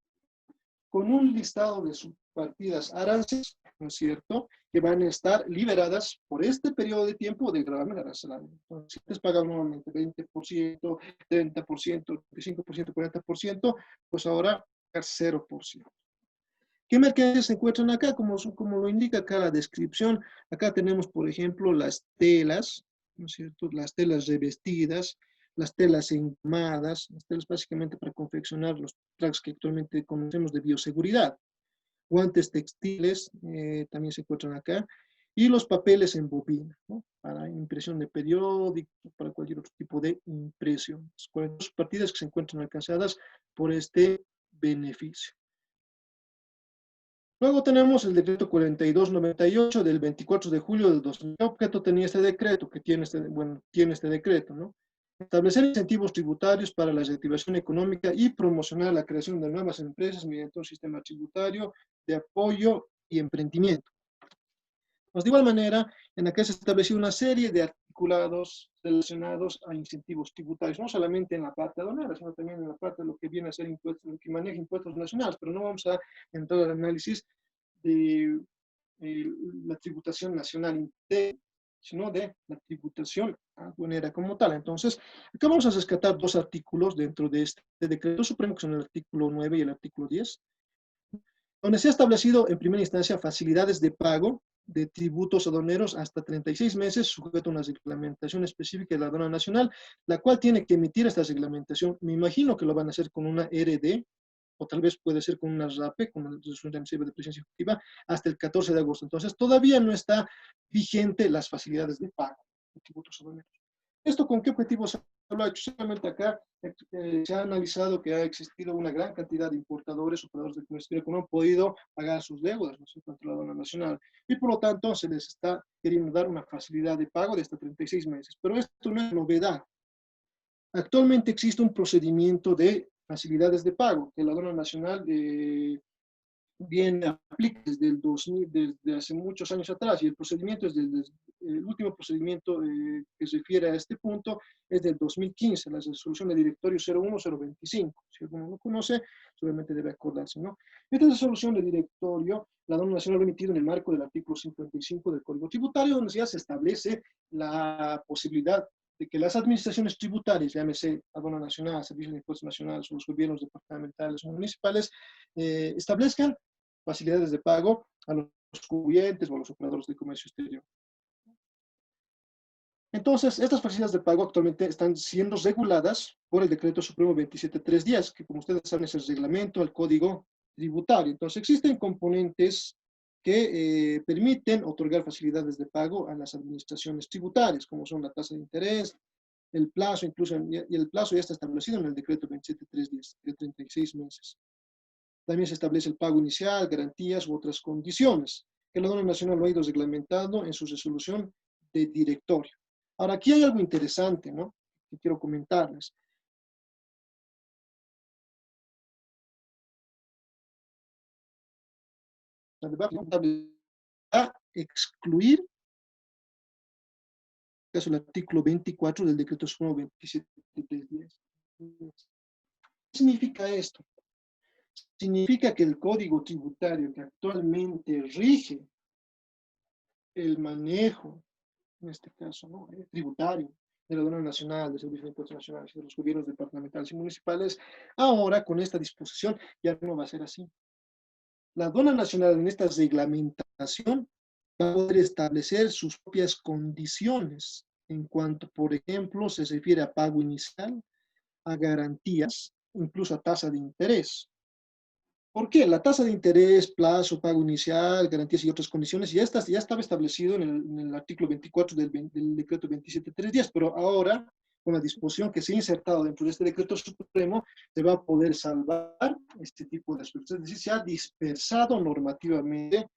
[SPEAKER 1] con un listado de sus partidas aranceles, ¿no es cierto?, que van a estar liberadas por este periodo de tiempo de gravamen arancelario. Entonces, si ustedes pagan nuevamente 20%, 30%, 25%, 40%, pues ahora 0%. ¿Qué mercancías se encuentran acá? Como lo indica acá la descripción, acá tenemos, por ejemplo, las telas, ¿no es cierto? Las telas revestidas, las telas encamadas, las telas básicamente para confeccionar los trajes que actualmente conocemos de bioseguridad. Guantes textiles también se encuentran acá. Y los papeles en bobina, ¿no? Para impresión de periódicos, para cualquier otro tipo de impresión. 42 partidas que se encuentran alcanzadas por este beneficio. Luego tenemos el decreto 4298 del 24 de julio del 2000. ¿Qué objeto tenía este decreto? Que tiene tiene este decreto, ¿no? Establecer incentivos tributarios para la reactivación económica y promocionar la creación de nuevas empresas mediante un sistema tributario de apoyo y emprendimiento. Pues de igual manera, en la que se estableció una serie de articulados relacionados a incentivos tributarios, no solamente en la parte aduanera, sino también en la parte de lo que viene a ser impuestos, lo que maneja impuestos nacionales, pero no vamos a entrar al análisis de la tributación nacional interna, sino de la tributación aduanera como tal. Entonces, acá vamos a rescatar dos artículos dentro de este decreto supremo, que son el artículo 9 y el artículo 10, donde se ha establecido en primera instancia facilidades de pago de tributos aduaneros hasta 36 meses, sujeto a una reglamentación específica de la aduana nacional, la cual tiene que emitir esta reglamentación. Me imagino que lo van a hacer con una RD, o tal vez puede ser con una RAPE, con una resolución remisiva de presencia ejecutiva, hasta el 14 de agosto. Entonces, todavía no está vigente las facilidades de pago de tributos aduaneros. ¿Esto con qué objetivo se lo ha hecho? Solamente acá se ha analizado que ha existido una gran cantidad de importadores, operadores de comercio que no han podido pagar sus deudas, ¿no es cierto?, ante la aduana nacional. Y por lo tanto, se les está queriendo dar una facilidad de pago de hasta 36 meses. Pero esto no es novedad. Actualmente existe un procedimiento de facilidades de pago que la aduana nacional viene a aplicar desde el 2000, desde hace muchos años atrás, y el procedimiento es el último procedimiento que se refiere a este punto es del 2015, la resolución de directorio 01025. Si alguno lo conoce, seguramente debe acordarse, ¿no? Esta resolución de directorio, la aduana nacional lo ha emitido en el marco del artículo 55 del Código Tributario, donde ya se establece la posibilidad de que las administraciones tributarias, llámese aduana nacional, servicios de impuestos nacionales o los gobiernos departamentales o municipales, establezcan facilidades de pago a los clientes o a los operadores de comercio exterior. Entonces, estas facilidades de pago actualmente están siendo reguladas por el Decreto Supremo 27310, que como ustedes saben es el reglamento al Código Tributario. Entonces, existen componentes que permiten otorgar facilidades de pago a las administraciones tributarias, como son la tasa de interés, el plazo, incluso, y el plazo ya está establecido en el Decreto 27310, de 36 meses. También se establece el pago inicial, garantías u otras condiciones, que la aduana nacional lo ha ido reglamentando en su resolución de directorio. Ahora, aquí hay algo interesante, ¿no?, que quiero comentarles. A excluir, caso el artículo 24 del decreto supremo 27310. ¿Qué significa esto? Significa que el código tributario que actualmente rige el manejo, en este caso, ¿no?, tributario, de la aduana nacional, del Servicio de Impuestos Nacionales, de los gobiernos departamentales y municipales, ahora con esta disposición ya no va a ser así. La aduana nacional en esta reglamentación va a poder establecer sus propias condiciones en cuanto, por ejemplo, se refiere a pago inicial, a garantías, incluso a tasa de interés. ¿Por qué? La tasa de interés, plazo, pago inicial, garantías y otras condiciones ya estaba establecido en el artículo 24 del decreto 27310, pero ahora, con la disposición que se ha insertado dentro de este decreto supremo, se va a poder salvar este tipo de aspectos. Es decir, se ha dispersado normativamente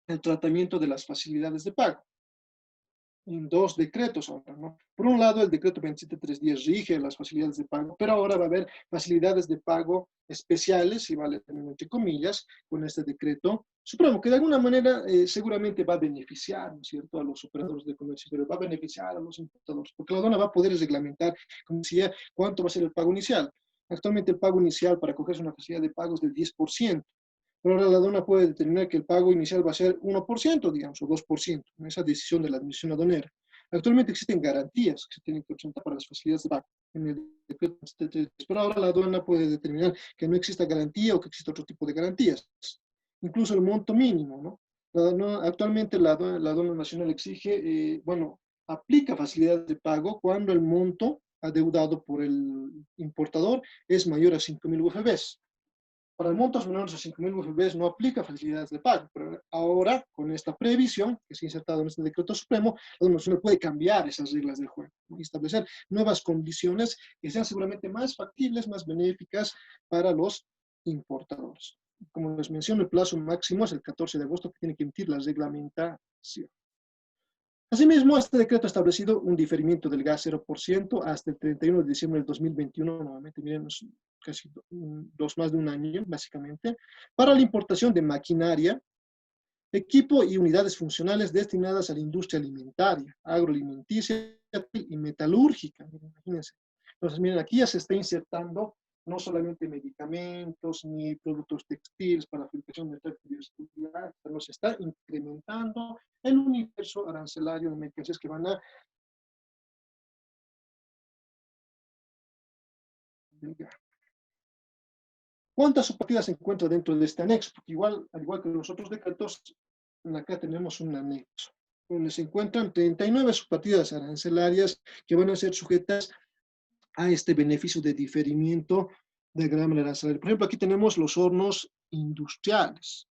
[SPEAKER 1] el tratamiento de las facilidades de pago. en dos decretos ahora, ¿no? Por un lado, el decreto 27.310 rige las facilidades de pago, pero ahora va a haber facilidades de pago especiales, y vale también entre comillas, con este decreto supremo, que de alguna manera seguramente va a beneficiar, ¿no es cierto?, a los operadores de comercio, pero va a beneficiar a los importadores, porque la aduana va a poder reglamentar, como decía, cuánto va a ser el pago inicial. Actualmente el pago inicial para cogerse una facilidad de pago es del 10%. Pero ahora la aduana puede determinar que el pago inicial va a ser 1%, digamos, o 2%, en esa decisión de la admisión aduanera. Actualmente existen garantías que se tienen que presentar para las facilidades de pago en el decreto, pero ahora la aduana puede determinar que no exista garantía o que exista otro tipo de garantías, incluso el monto mínimo, ¿no? Actualmente la aduana nacional exige, bueno, aplica facilidades de pago cuando el monto adeudado por el importador es mayor a 5.000 UFBs. Para montos menores a 5.000 UFBs no aplica facilidades de pago, pero ahora, con esta previsión que se ha insertado en este decreto supremo, la Nacional puede cambiar esas reglas del juego y establecer nuevas condiciones que sean seguramente más factibles, más benéficas para los importadores. Como les menciono, el plazo máximo es el 14 de agosto que tiene que emitir la reglamentación. Asimismo, este decreto ha establecido un diferimiento del gas 0% hasta el 31 de diciembre del 2021, nuevamente, miren, casi más de un año, básicamente, para la importación de maquinaria, equipo y unidades funcionales destinadas a la industria alimentaria, agroalimenticia y metalúrgica. Imagínense. Entonces, miren, aquí ya se está insertando no solamente medicamentos ni productos textiles para fabricación de biosecuridad, pero se está incrementando el universo arancelario de mercancías que van a llegar. ¿Cuántas subpartidas se encuentran dentro de este anexo? Porque igual, al igual que los otros decretos, acá tenemos un anexo, donde se encuentran 39 subpartidas arancelarias que van a ser sujetas a este beneficio de diferimiento del gravamen arancelario. Por ejemplo, aquí tenemos los hornos industriales,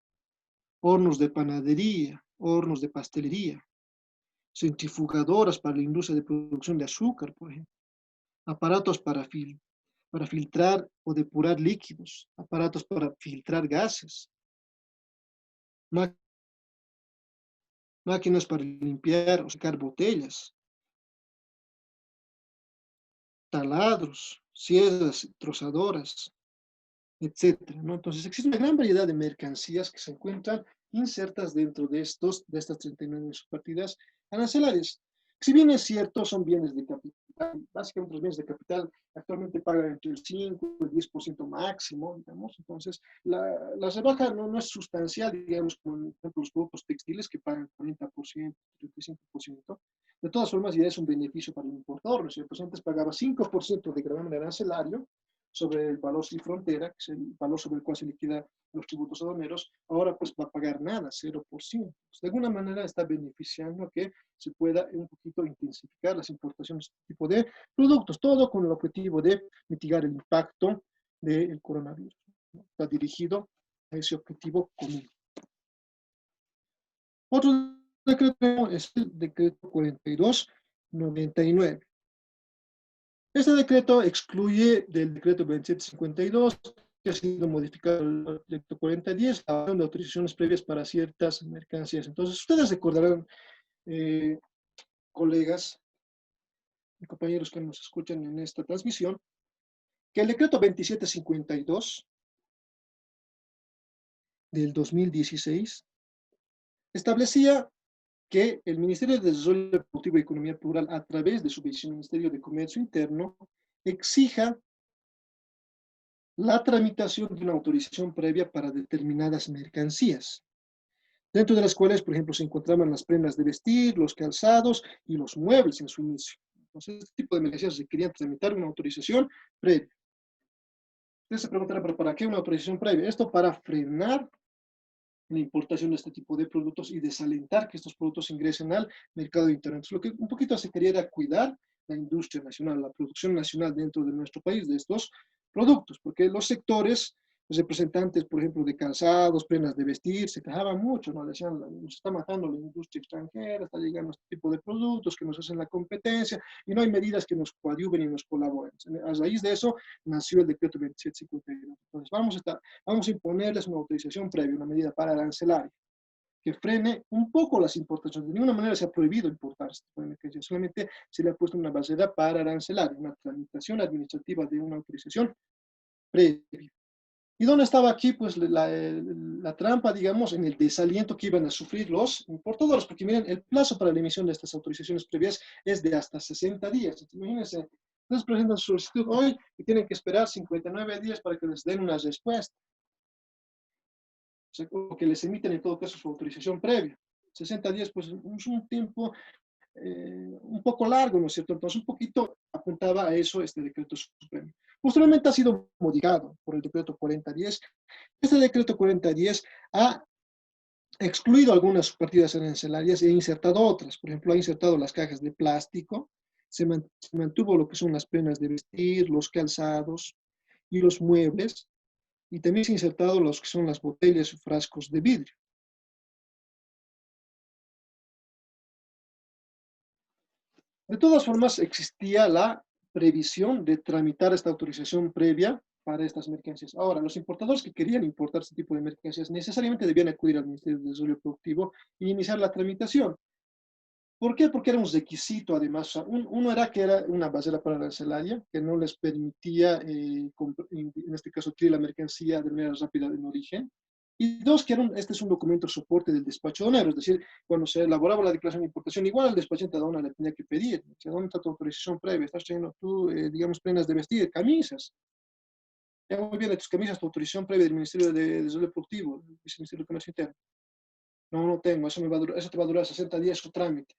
[SPEAKER 1] hornos de panadería, hornos de pastelería, centrifugadoras para la industria de producción de azúcar, por ejemplo, aparatos para filtrar o depurar líquidos, aparatos para filtrar gases, máquinas para limpiar o secar botellas, taladros, sierras, trozadoras, etcétera, ¿no? Entonces existe una gran variedad de mercancías que se encuentran insertas dentro de estas 39 subpartidas arancelarias. Si bien es cierto, son bienes de capital, básicamente los bienes de capital actualmente pagan entre el 5 y el 10% máximo, digamos, entonces la rebaja no es sustancial, digamos, como por ejemplo los productos textiles que pagan 40%, 35%. De todas formas, ya es un beneficio para el importador, ¿no es cierto? Pues antes pagaba 5% de gravamen arancelario sobre el valor sin frontera, que es el valor sobre el cual se liquida los tributos aduaneros, ahora pues va a pagar nada, 0%. Pues de alguna manera está beneficiando a que se pueda un poquito intensificar las importaciones de este tipo de productos, todo con el objetivo de mitigar el impacto del coronavirus. Está dirigido a ese objetivo común. Otro decreto es el decreto 4299. Este decreto excluye del decreto 2752, que ha sido modificado el decreto 4010, la de autorizaciones previas para ciertas mercancías. Entonces, ustedes recordarán, eh, colegas y compañeros que nos escuchan en esta transmisión, que el decreto 2752 del 2016 establecía que el Ministerio de Desarrollo Productivo y Economía Plural, a través de su Viceministerio de Comercio Interno, exija la tramitación de una autorización previa para determinadas mercancías, dentro de las cuales, por ejemplo, se encontraban las prendas de vestir, los calzados y los muebles en su inicio. Entonces, este tipo de mercancías requerían tramitar una autorización previa. Ustedes se preguntarán, ¿pero para qué una autorización previa? Esto para frenar la importación de este tipo de productos y desalentar que estos productos ingresen al mercado interno. Entonces, lo que un poquito se quería era cuidar la industria nacional, la producción nacional dentro de nuestro país de estos productos, porque los sectores, los representantes, por ejemplo, de calzados, prendas de vestir, se quejaban mucho, ¿no? Decían, nos está matando la industria extranjera, está llegando este tipo de productos que nos hacen la competencia y no hay medidas que nos coadyuven y nos colaboren. A raíz de eso nació el decreto 2752. Entonces, vamos a imponerles una autorización previa, una medida para arancelaria, que frene un poco las importaciones. De ninguna manera se ha prohibido importar este tipo de mercancías, solamente se le ha puesto una barrera para arancelar, una tramitación administrativa de una autorización previa. ¿Y dónde estaba aquí? Pues la trampa, digamos, en el desaliento que iban a sufrir los importadores, porque miren, el plazo para la emisión de estas autorizaciones previas es de hasta 60 días. Entonces, imagínense, ustedes presentan su solicitud hoy y tienen que esperar 59 días para que les den una respuesta, o sea, o que les emiten en todo caso su autorización previa. 60 días, pues es un tiempo un poco largo, ¿no es cierto? Entonces, un poquito apuntaba a eso este decreto supremo. Posteriormente ha sido modificado por el decreto 4010. Este decreto 4010 ha excluido algunas partidas arancelarias e insertado otras. Por ejemplo, ha insertado las cajas de plástico, se mantuvo lo que son las prendas de vestir, los calzados y los muebles, y también se ha insertado los que son las botellas y frascos de vidrio. De todas formas, existía la previsión de tramitar esta autorización previa para estas mercancías. Ahora, los importadores que querían importar este tipo de mercancías necesariamente debían acudir al Ministerio de Desarrollo Productivo e iniciar la tramitación. ¿Por qué? Porque era un requisito, además. O sea, uno era que era una barrera para la arancelaria, que no les permitía, en este caso, adquirir la mercancía de manera rápida en origen. Y dos, que este es un documento de soporte del despacho aduanero, es decir, cuando se elaboraba la declaración de importación, igual al despachante de aduana le tenía que pedir, o sea, ¿dónde está tu autorización previa? Estás trayendo tú, digamos, prendas de vestir, camisas. Ya muy bien, de tus camisas, tu autorización previa del Ministerio de Desarrollo Deportivo, del Ministerio de Comercio Interno. No, no tengo, eso te va a durar 60 días su trámite.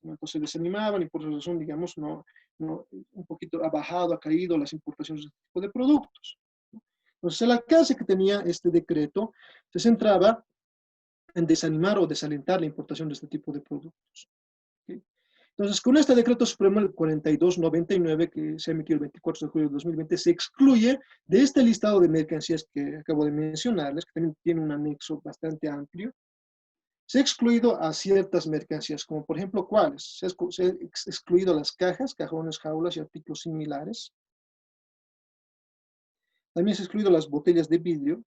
[SPEAKER 1] Entonces se desanimaban y por esa razón, digamos, un poquito ha bajado, ha caído las importaciones de este tipo de productos. Entonces el alcance que tenía este decreto se centraba en desanimar o desalentar la importación de este tipo de productos. ¿Sí? Entonces, con este decreto supremo, el 4299, que se ha emitido el 24 de julio de 2020, se excluye de este listado de mercancías que acabo de mencionarles, que también tiene un anexo bastante amplio. Se ha excluido a ciertas mercancías, como por ejemplo, ¿cuáles? Se ha excluido las cajas, cajones, jaulas y artículos similares. También se ha excluido las botellas de vidrio,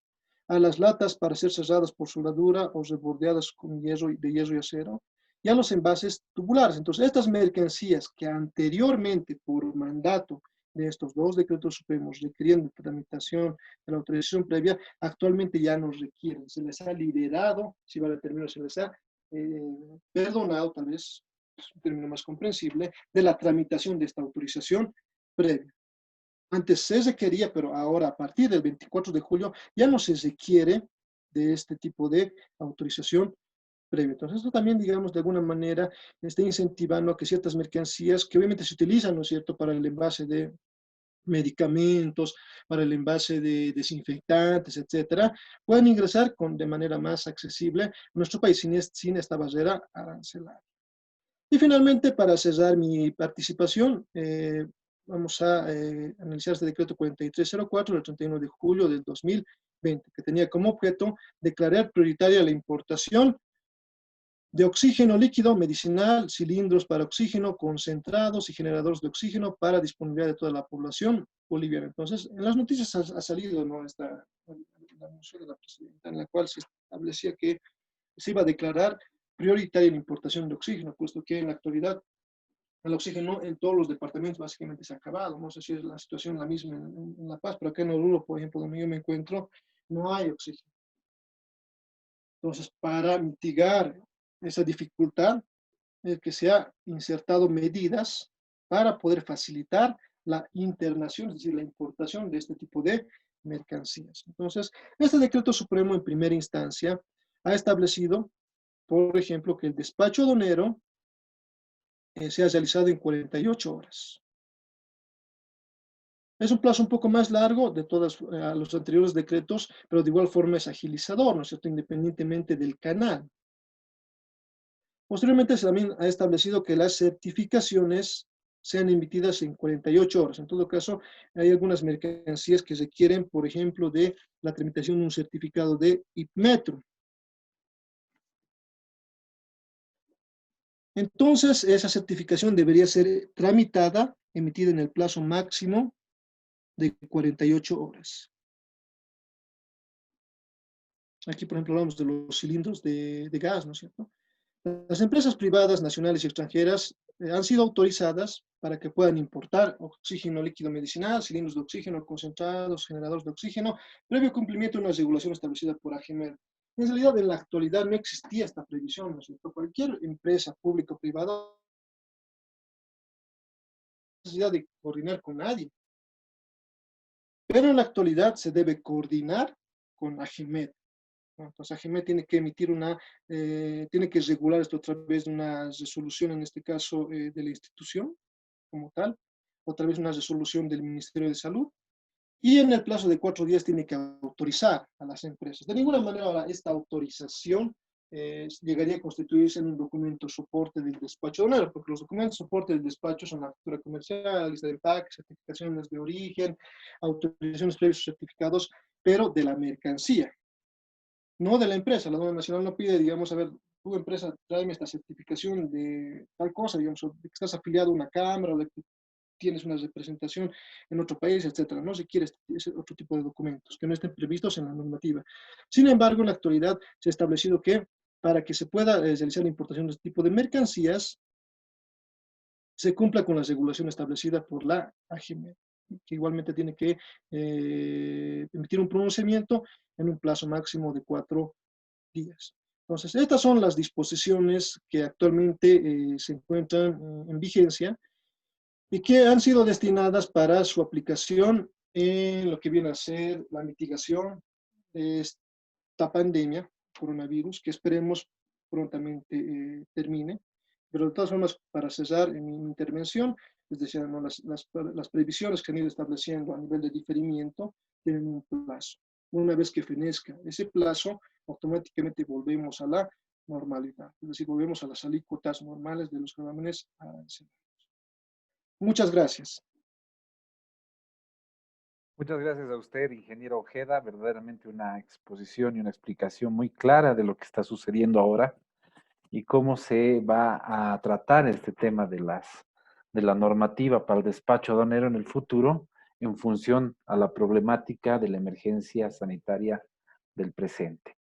[SPEAKER 1] a las latas para ser cerradas por soldadura o rebordeadas con hierro, de hierro y acero, y a los envases tubulares. Entonces, estas mercancías que anteriormente, por mandato de estos dos decretos supremos, requerían de tramitación de la autorización previa, actualmente ya no requieren. Se les ha liberado, si vale el término, se les ha perdonado, tal vez es un término más comprensible, de la tramitación de esta autorización previa. Antes se requería, pero ahora a partir del 24 de julio ya no se requiere de este tipo de autorización previa. Entonces, esto también, digamos, de alguna manera está incentivando a que ciertas mercancías que obviamente se utilizan, ¿no es cierto?, para el envase de medicamentos, para el envase de desinfectantes, etcétera, puedan ingresar de manera más accesible a nuestro país sin esta barrera arancelaria. Y finalmente, para cerrar mi participación, vamos a analizar este decreto 4304 del 31 de julio del 2020, que tenía como objeto declarar prioritaria la importación de oxígeno líquido medicinal, cilindros para oxígeno, concentrados y generadores de oxígeno para disponibilidad de toda la población boliviana. Entonces, en las noticias ha salido, ¿no?, la anuncio de la presidenta, en la cual se establecía que se iba a declarar prioritaria la importación de oxígeno, puesto que en la actualidad el oxígeno en todos los departamentos básicamente se ha acabado. No sé si es la situación la misma en La Paz, pero acá en Oruro, por ejemplo, donde yo me encuentro, no hay oxígeno. Entonces, para mitigar esa dificultad, es que se ha insertado medidas para poder facilitar la internación, es decir, la importación de este tipo de mercancías. Entonces, este decreto supremo en primera instancia ha establecido, por ejemplo, que el despacho aduanero se ha realizado en 48 horas. Es un plazo un poco más largo de todos los anteriores decretos, pero de igual forma es agilizador, ¿no es cierto?, independientemente del canal. Posteriormente se también ha establecido que las certificaciones sean emitidas en 48 horas. En todo caso, hay algunas mercancías que requieren, por ejemplo, de la tramitación de un certificado de IPMETRO. Entonces, esa certificación debería ser tramitada, emitida en el plazo máximo de 48 horas. Aquí, por ejemplo, hablamos de los cilindros de gas, ¿no es cierto? Las empresas privadas, nacionales y extranjeras han sido autorizadas para que puedan importar oxígeno líquido medicinal, cilindros de oxígeno concentrados, generadores de oxígeno, previo cumplimiento de una regulación establecida por AGMER. En realidad, en la actualidad no existía esta previsión, ¿no es cierto? Cualquier empresa pública o privada no tiene necesidad de coordinar con nadie, pero en la actualidad se debe coordinar con AGMER. ¿No? Entonces, AGMER tiene que emitir tiene que regular esto a través de una resolución, en este caso de la institución como tal, o a través de una resolución del Ministerio de Salud, y en el plazo de 4 días tiene que autorizar a las empresas. De ninguna manera ahora esta autorización llegaría a constituirse en un documento soporte del despacho aduanero, porque los documentos soporte del despacho son la factura comercial, lista de empaque, certificaciones de origen, autorizaciones previos certificados, pero de la mercancía, no de la empresa. La aduana nacional no pide, digamos, a ver, tu empresa, tráeme esta certificación de tal cosa, digamos, de que estás afiliado a una cámara o de que tienes una representación en otro país, etcétera. No se quiere ese otro tipo de documentos que no estén previstos en la normativa. Sin embargo, en la actualidad se ha establecido que para que se pueda realizar la importación de este tipo de mercancías, se cumpla con la regulación establecida por la AGM, que igualmente tiene que emitir un pronunciamiento en un plazo máximo de 4 días. Entonces, estas son las disposiciones que actualmente se encuentran en vigencia y que han sido destinadas para su aplicación en lo que viene a ser la mitigación de esta pandemia, coronavirus, que esperemos prontamente termine. Pero de todas formas, para cesar en mi intervención, es decir, ¿no? Las previsiones que han ido estableciendo a nivel de diferimiento tienen un plazo. Una vez que fenezca ese plazo, automáticamente volvemos a la normalidad, es decir, volvemos a las alícuotas normales de los gravámenes arancelados. Muchas gracias.
[SPEAKER 2] Muchas gracias a usted, ingeniero Ojeda. Verdaderamente una exposición y una explicación muy clara de lo que está sucediendo ahora y cómo se va a tratar este tema de la normativa para el despacho aduanero en el futuro en función a la problemática de la emergencia sanitaria del presente.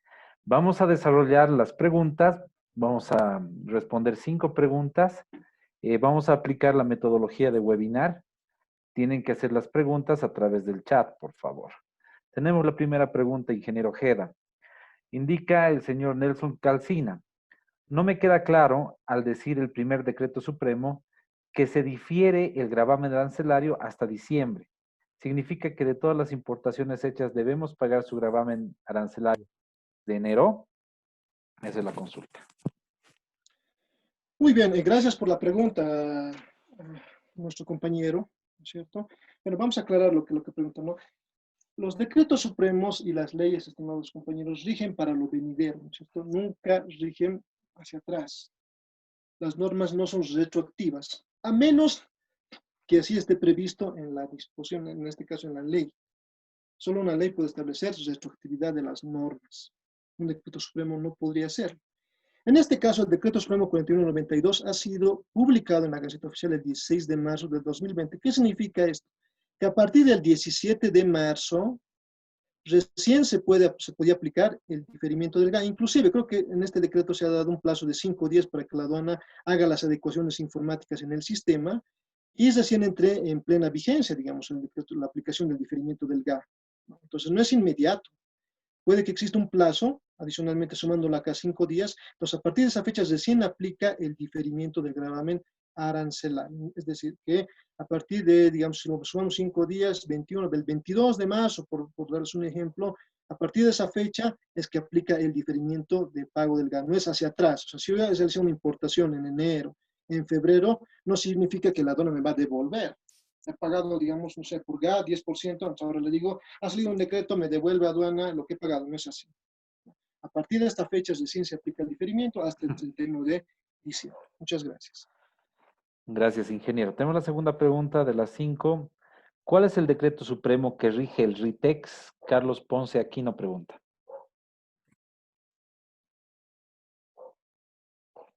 [SPEAKER 2] Vamos a desarrollar las preguntas, vamos a responder 5 preguntas, vamos a aplicar la metodología de webinar. Tienen que hacer las preguntas a través del chat, por favor. Tenemos la primera pregunta, ingeniero Ojeda. Indica el señor Nelson Calcina. No me queda claro, al decir el primer decreto supremo, que se difiere el gravamen arancelario hasta diciembre. ¿Significa que de todas las importaciones hechas debemos pagar su gravamen arancelario de enero? Esa es la consulta.
[SPEAKER 1] Muy bien, gracias por la pregunta, nuestro compañero, ¿no es cierto? Pero vamos a aclarar lo que preguntan, ¿no? Los decretos supremos y las leyes, estimados compañeros, rigen para lo venidero, ¿no es cierto? Nunca rigen hacia atrás. Las normas no son retroactivas, a menos que así esté previsto en la disposición, en este caso en la ley. Solo una ley puede establecer retroactividad de las normas. Un decreto supremo no podría hacerlo. En este caso, el decreto supremo 4192 ha sido publicado en la Gaceta Oficial el 16 de marzo del 2020. ¿Qué significa esto? Que a partir del 17 de marzo recién se podía aplicar el diferimiento del GA. Inclusive, creo que en este decreto se ha dado un plazo de 5 días para que la aduana haga las adecuaciones informáticas en el sistema y recién entré en plena vigencia, digamos, el decreto, la aplicación del diferimiento del GA. Entonces, no es inmediato. Puede que exista un plazo, adicionalmente sumándola acá 5 días, entonces a partir de esa fecha recién aplica el diferimiento del gravamen arancelario. Es decir, que a partir de, digamos, si lo sumamos 5 días, 21, del 22 de marzo, por darles un ejemplo, a partir de esa fecha es que aplica el diferimiento de pago del GAN, no es hacia atrás. O sea, si yo voy a realizar una importación en enero, en febrero, no significa que la aduana me va a devolver. He pagado, digamos, no sé, por GA 10%, entonces ahora le digo, ha salido un decreto, me devuelve a aduana lo que he pagado, no es así. A partir de esta fecha recién se aplica el diferimiento hasta el 31 de diciembre. Muchas gracias.
[SPEAKER 2] Gracias, ingeniero. Tenemos la segunda pregunta de las 5. ¿Cuál es el decreto supremo que rige el RITEX? Carlos Ponce Aquino pregunta.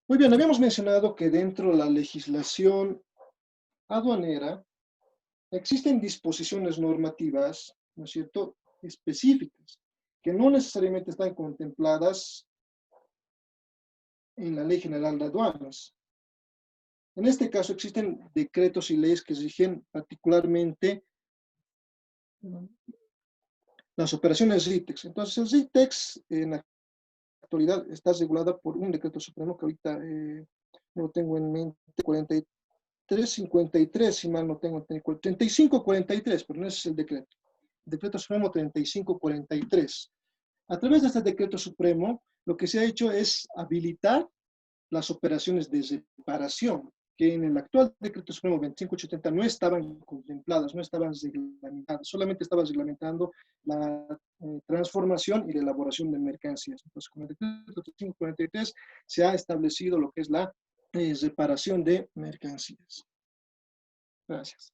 [SPEAKER 1] Muy bien, habíamos mencionado que dentro de la legislación aduanera existen disposiciones normativas, ¿no es cierto?, específicas que no necesariamente están contempladas en la Ley General de Aduanas. En este caso existen decretos y leyes que rigen particularmente las operaciones RITEX. Entonces, el RITEX en la actualidad está regulada por un decreto supremo que ahorita no lo tengo en mente, 4353, si mal no tengo, 3543, pero no ese es el decreto. Decreto Supremo 3543. A través de este decreto supremo, lo que se ha hecho es habilitar las operaciones de reparación, que en el actual decreto supremo 2580 no estaban contempladas, no estaban reglamentadas, solamente estaba reglamentando la transformación y la elaboración de mercancías. Entonces, con el decreto 2543 se ha establecido lo que es la reparación de mercancías. Gracias.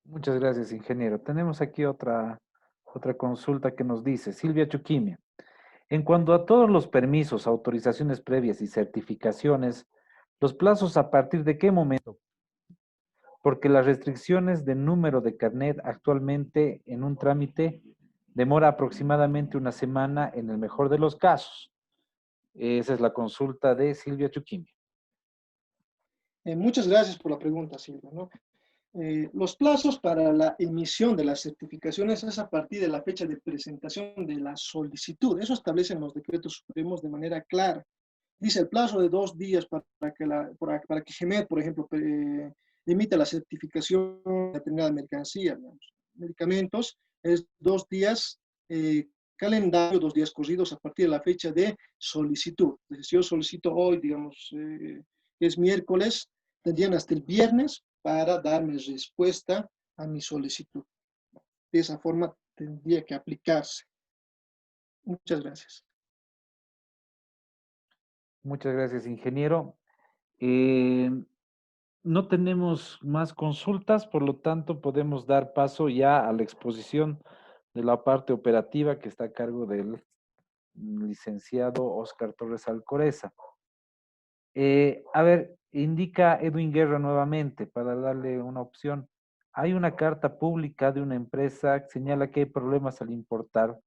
[SPEAKER 2] Muchas gracias, ingeniero. Tenemos aquí otra consulta que nos dice, Silvia Chuquimia. En cuanto a todos los permisos, autorizaciones previas y certificaciones, los plazos a partir de qué momento, porque las restricciones de número de carnet actualmente en un trámite demora aproximadamente una semana en el mejor de los casos. Esa es la consulta de Silvia Chuquimia.
[SPEAKER 1] Muchas gracias por la pregunta, Silvia, ¿no? Los plazos para la emisión de las certificaciones es a partir de la fecha de presentación de la solicitud. Eso establecen los decretos supremos de manera clara. Dice el plazo de 2 días para que GEMET, por ejemplo, emita la certificación de determinada mercancía, digamos. Medicamentos es 2 días calendario, 2 días corridos a partir de la fecha de solicitud. Entonces, si yo solicito hoy, digamos, es miércoles, tendrían hasta el viernes para darme respuesta a mi solicitud. De esa forma tendría que aplicarse. Muchas gracias.
[SPEAKER 2] Muchas gracias, ingeniero. Eh, no tenemos más consultas, por lo tanto podemos dar paso ya a la exposición de la parte operativa que está a cargo del licenciado Oscar Torres Alcoreza. A ver, indica Edwin Guerra nuevamente para darle una opción. Hay una carta pública de una empresa que señala que hay problemas al importar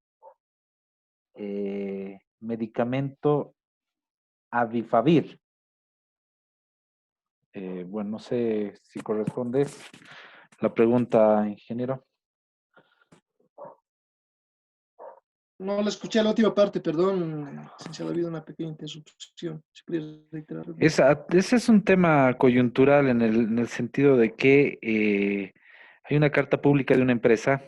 [SPEAKER 2] medicamento Avifavir. Bueno, no sé si corresponde la pregunta, ingeniero.
[SPEAKER 1] No la escuché la última parte, perdón, si ha habido una pequeña interrupción. Si pudieras reiterarlo.
[SPEAKER 2] Ese es un tema coyuntural en el sentido de que hay una carta pública de una empresa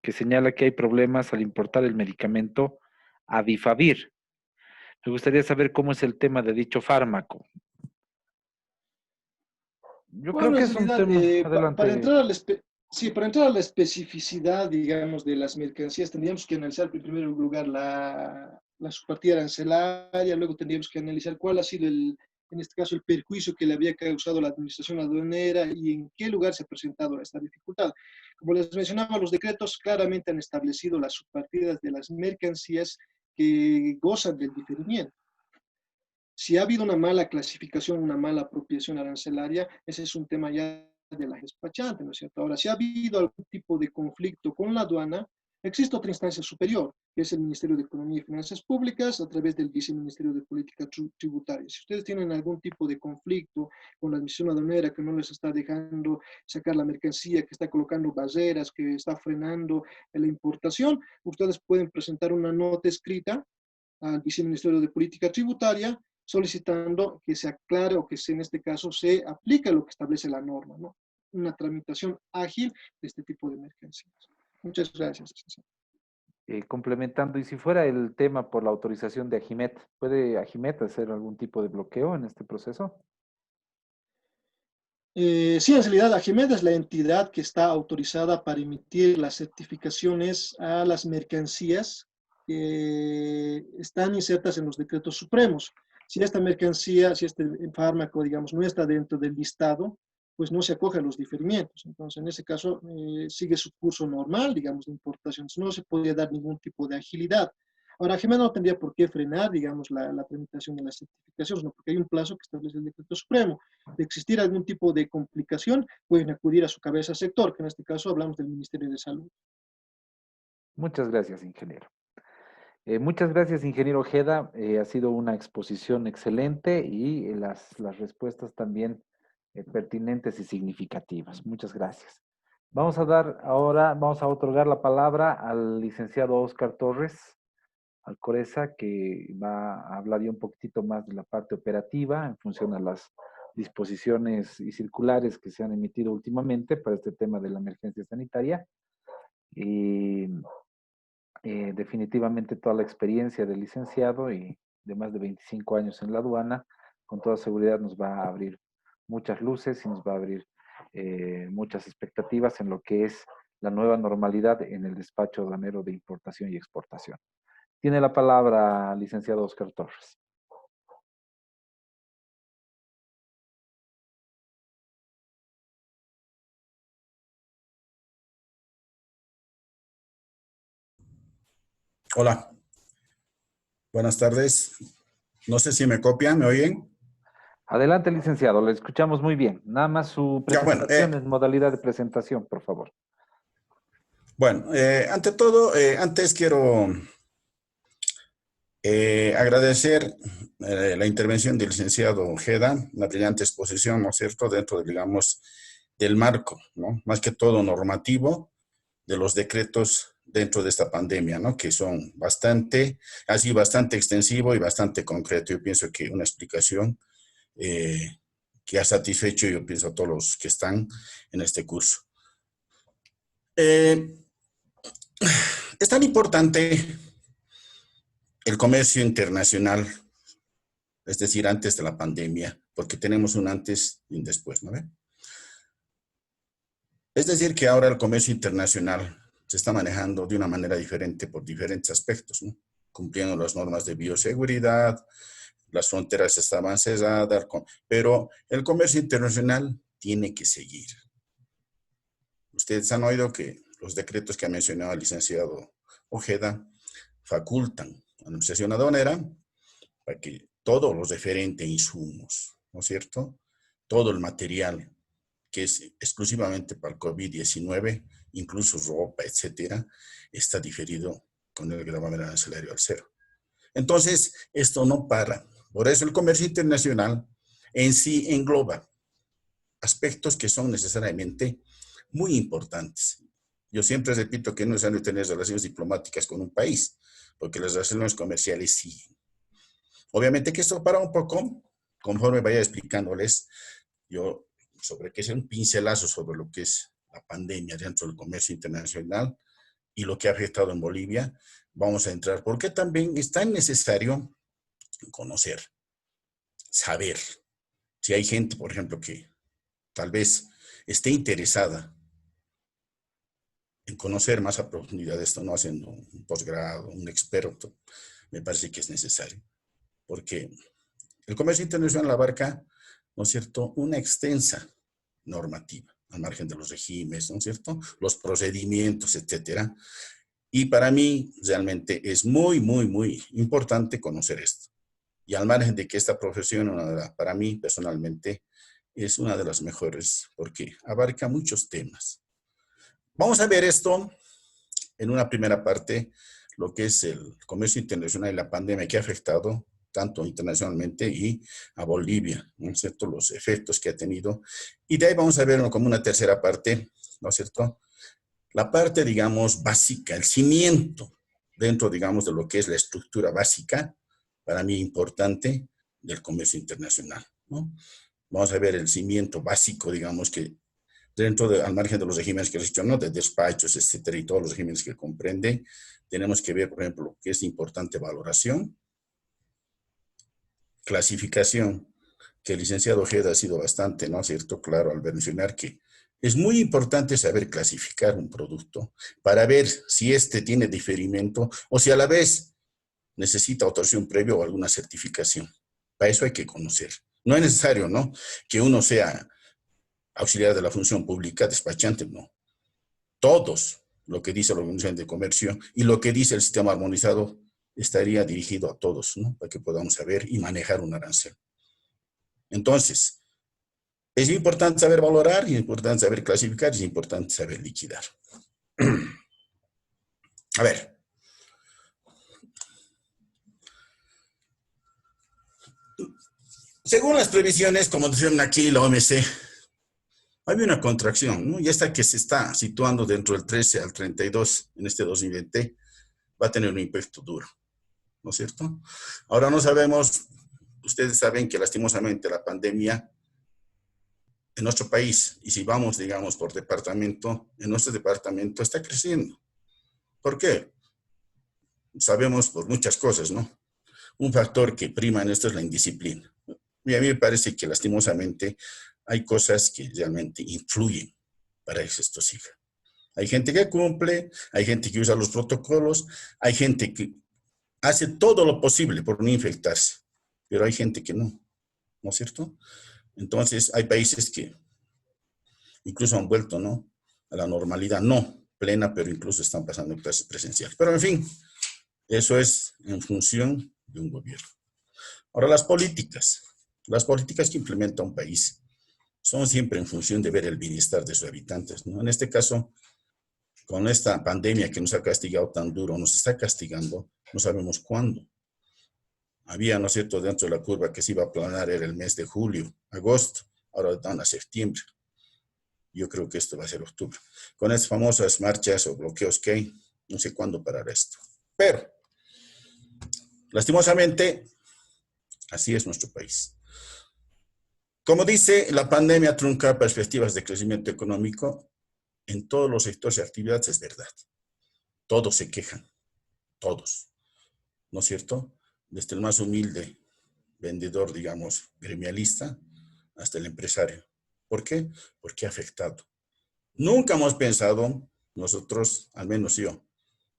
[SPEAKER 2] que señala que hay problemas al importar el medicamento Avifavir. Me gustaría saber cómo es el tema de dicho fármaco. Yo creo
[SPEAKER 1] Bueno,
[SPEAKER 2] que
[SPEAKER 1] en
[SPEAKER 2] es un
[SPEAKER 1] realidad,
[SPEAKER 2] tema,
[SPEAKER 1] para
[SPEAKER 2] adelante.
[SPEAKER 1] entrar a sí, para entrar a la especificidad, digamos, de las mercancías, tendríamos que analizar en primer lugar la subpartida arancelaria, luego tendríamos que analizar cuál ha sido en este caso, el perjuicio que le había causado la administración aduanera y en qué lugar se ha presentado esta dificultad. Como les mencionaba, los decretos claramente han establecido las subpartidas de las mercancías que gozan del diferimiento. Si ha habido una mala clasificación, una mala apropiación arancelaria, ese es un tema ya de la despachante, ¿no es cierto? Ahora, si ha habido algún tipo de conflicto con la aduana, existe otra instancia superior, que es el Ministerio de Economía y Finanzas Públicas, a través del Viceministerio de Política Tributaria. Si ustedes tienen algún tipo de conflicto con la administración aduanera que no les está dejando sacar la mercancía, que está colocando barreras, que está frenando la importación, ustedes pueden presentar una nota escrita al Viceministerio de Política Tributaria solicitando que se aclare o que se, en este caso se aplique lo que establece la norma, ¿no? Una tramitación ágil de este tipo de mercancías. Muchas gracias.
[SPEAKER 2] Complementando, y si fuera el tema por la autorización de Agimet, ¿puede Agimet hacer algún tipo de bloqueo en este proceso?
[SPEAKER 1] Sí, en realidad, AGMED es la entidad que está autorizada para emitir las certificaciones a las mercancías que están insertas en los decretos supremos. Si esta mercancía, si este fármaco, digamos, no está dentro del listado, pues no se acoge a los diferimientos. Entonces, en ese caso, sigue su curso normal, digamos, de importaciones. No se podría dar ningún tipo de agilidad. Ahora, GEMA no tendría por qué frenar, digamos, la tramitación de las certificaciones, ¿no? Porque hay un plazo que establece el decreto supremo. De existir algún tipo de complicación, pueden acudir a su cabeza sector, que en este caso hablamos del Ministerio de Salud.
[SPEAKER 2] Muchas gracias, ingeniero. Muchas gracias, ingeniero Ojeda. Ha sido una exposición excelente y las respuestas también pertinentes y significativas. Muchas gracias. Vamos a otorgar la palabra al licenciado Oscar Torres Alcoreza, que va a hablar ya un poquitito más de la parte operativa en función a las disposiciones y circulares que se han emitido últimamente para este tema de la emergencia sanitaria. Y definitivamente toda la experiencia del licenciado y de más de 25 años en la aduana, con toda seguridad nos va a abrir muchas luces y nos va a abrir muchas expectativas en lo que es la nueva normalidad en el despacho aduanero de importación y exportación. Tiene la palabra, licenciado Oscar Torres.
[SPEAKER 3] Hola, buenas tardes. No sé si me copian, ¿me oyen?
[SPEAKER 2] Adelante, licenciado, le escuchamos muy bien. Nada más su
[SPEAKER 3] Ya, bueno,
[SPEAKER 2] presentación es modalidad de presentación, por favor.
[SPEAKER 3] ante todo, antes quiero agradecer la intervención del licenciado Ojeda, una brillante exposición, ¿no es cierto?, dentro, digamos, del marco, ¿no?, más que todo normativo de los decretos dentro de esta pandemia, ¿no?, que son bastante extensivo y bastante concreto. Yo pienso que una explicación eh, que ha satisfecho, yo pienso, a todos los que están en este curso. Eh, es tan importante el comercio internacional, es decir, antes de la pandemia, porque tenemos un antes y un después, ¿no ve? Es decir, que ahora el comercio internacional se está manejando de una manera diferente por diferentes aspectos, ¿no?, cumpliendo las normas de bioseguridad, las fronteras estaban cerradas, pero el comercio internacional tiene que seguir. Ustedes han oído que los decretos que ha mencionado el licenciado Ojeda facultan a la administración aduanera para que todos los referentes insumos, ¿no es cierto?, todo el material que es exclusivamente para el COVID-19, incluso ropa, etcétera, está diferido con el gravamen arancelario al cero. Entonces, esto no para. Por eso el comercio internacional en sí engloba aspectos que son necesariamente muy importantes. Yo siempre repito que no es necesario tener relaciones diplomáticas con un país, porque las relaciones comerciales siguen. Obviamente que esto para un poco, conforme vaya explicándoles, yo sobre qué es un pincelazo sobre lo que es la pandemia dentro del comercio internacional y lo que ha afectado en Bolivia, vamos a entrar, porque también es tan necesario conocer, saber. Si hay gente, por ejemplo, que tal vez esté interesada en conocer más a profundidad esto, no haciendo un posgrado, un experto, me parece que es necesario, porque el comercio internacional abarca, ¿no es cierto?, una extensa normativa, al margen de los regímenes, ¿no es cierto?, los procedimientos, etcétera. Y para mí realmente es muy importante conocer esto. Y al margen de que esta profesión, para mí personalmente, es una de las mejores porque abarca muchos temas. Vamos a ver esto en una primera parte, lo que es el comercio internacional y la pandemia que ha afectado tanto internacionalmente y a Bolivia, ¿no es cierto?, los efectos que ha tenido. Y de ahí vamos a ver como una tercera parte, ¿no es cierto?, la parte, digamos, básica, el cimiento dentro, digamos, de lo que es la estructura básica, para mí importante, del comercio internacional, ¿no? Vamos a ver el cimiento básico, digamos, que dentro al margen de los regímenes que les he dicho, ¿no?, de despachos, etcétera, y todos los regímenes que comprende, tenemos que ver, por ejemplo, lo que es importante valoración, clasificación, que el licenciado Ojeda ha sido bastante, ¿no es cierto?, claro al mencionar que es muy importante saber clasificar un producto para ver si este tiene diferimiento o si a la vez necesita autorización previa o alguna certificación. Para eso hay que conocer. No es necesario, ¿no?, que uno sea auxiliar de la función pública, despachante, no. Todos, lo que dice la Organización de Comercio y lo que dice el sistema armonizado, estaría dirigido a todos, ¿no?, para que podamos saber y manejar un arancel. Entonces, es importante saber valorar, es importante saber clasificar, es importante saber liquidar. A ver. Según las previsiones, como dicen aquí la OMC, hay una contracción, ¿no? Y esta que se está situando dentro del 13 al 32 en este 2020 va a tener un impacto duro, ¿no es cierto? Ahora no sabemos, ustedes saben que lastimosamente la pandemia en nuestro país, y si vamos, digamos, por departamento, en nuestro departamento está creciendo. ¿Por qué? Sabemos por muchas cosas, ¿no? Un factor que prima en esto es la indisciplina. Y a mí me parece que lastimosamente hay cosas que realmente influyen para que esto siga. Hay gente que cumple, hay gente que usa los protocolos, hay gente que hace todo lo posible por no infectarse, pero hay gente que no, ¿no es cierto? Entonces hay países que incluso han vuelto, ¿no?, a la normalidad, no plena, pero incluso están pasando en clases presenciales. Pero en fin, eso es en función de un gobierno. Ahora las políticas que implementa un país son siempre en función de ver el bienestar de sus habitantes, ¿no? En este caso, con esta pandemia que nos ha castigado tan duro, nos está castigando, no sabemos cuándo. Había, ¿no es cierto?, dentro de la curva que se iba a aplanar era el mes de julio, agosto, ahora están a septiembre. Yo creo que esto va a ser octubre. Con estas famosas marchas o bloqueos que hay, no sé cuándo parará esto. Pero, lastimosamente, así es nuestro país. Como dice, la pandemia trunca perspectivas de crecimiento económico en todos los sectores y actividades, es verdad. Todos se quejan, todos, ¿no es cierto? Desde el más humilde vendedor, digamos, gremialista, hasta el empresario. ¿Por qué? Porque ha afectado. Nunca hemos pensado, nosotros, al menos yo,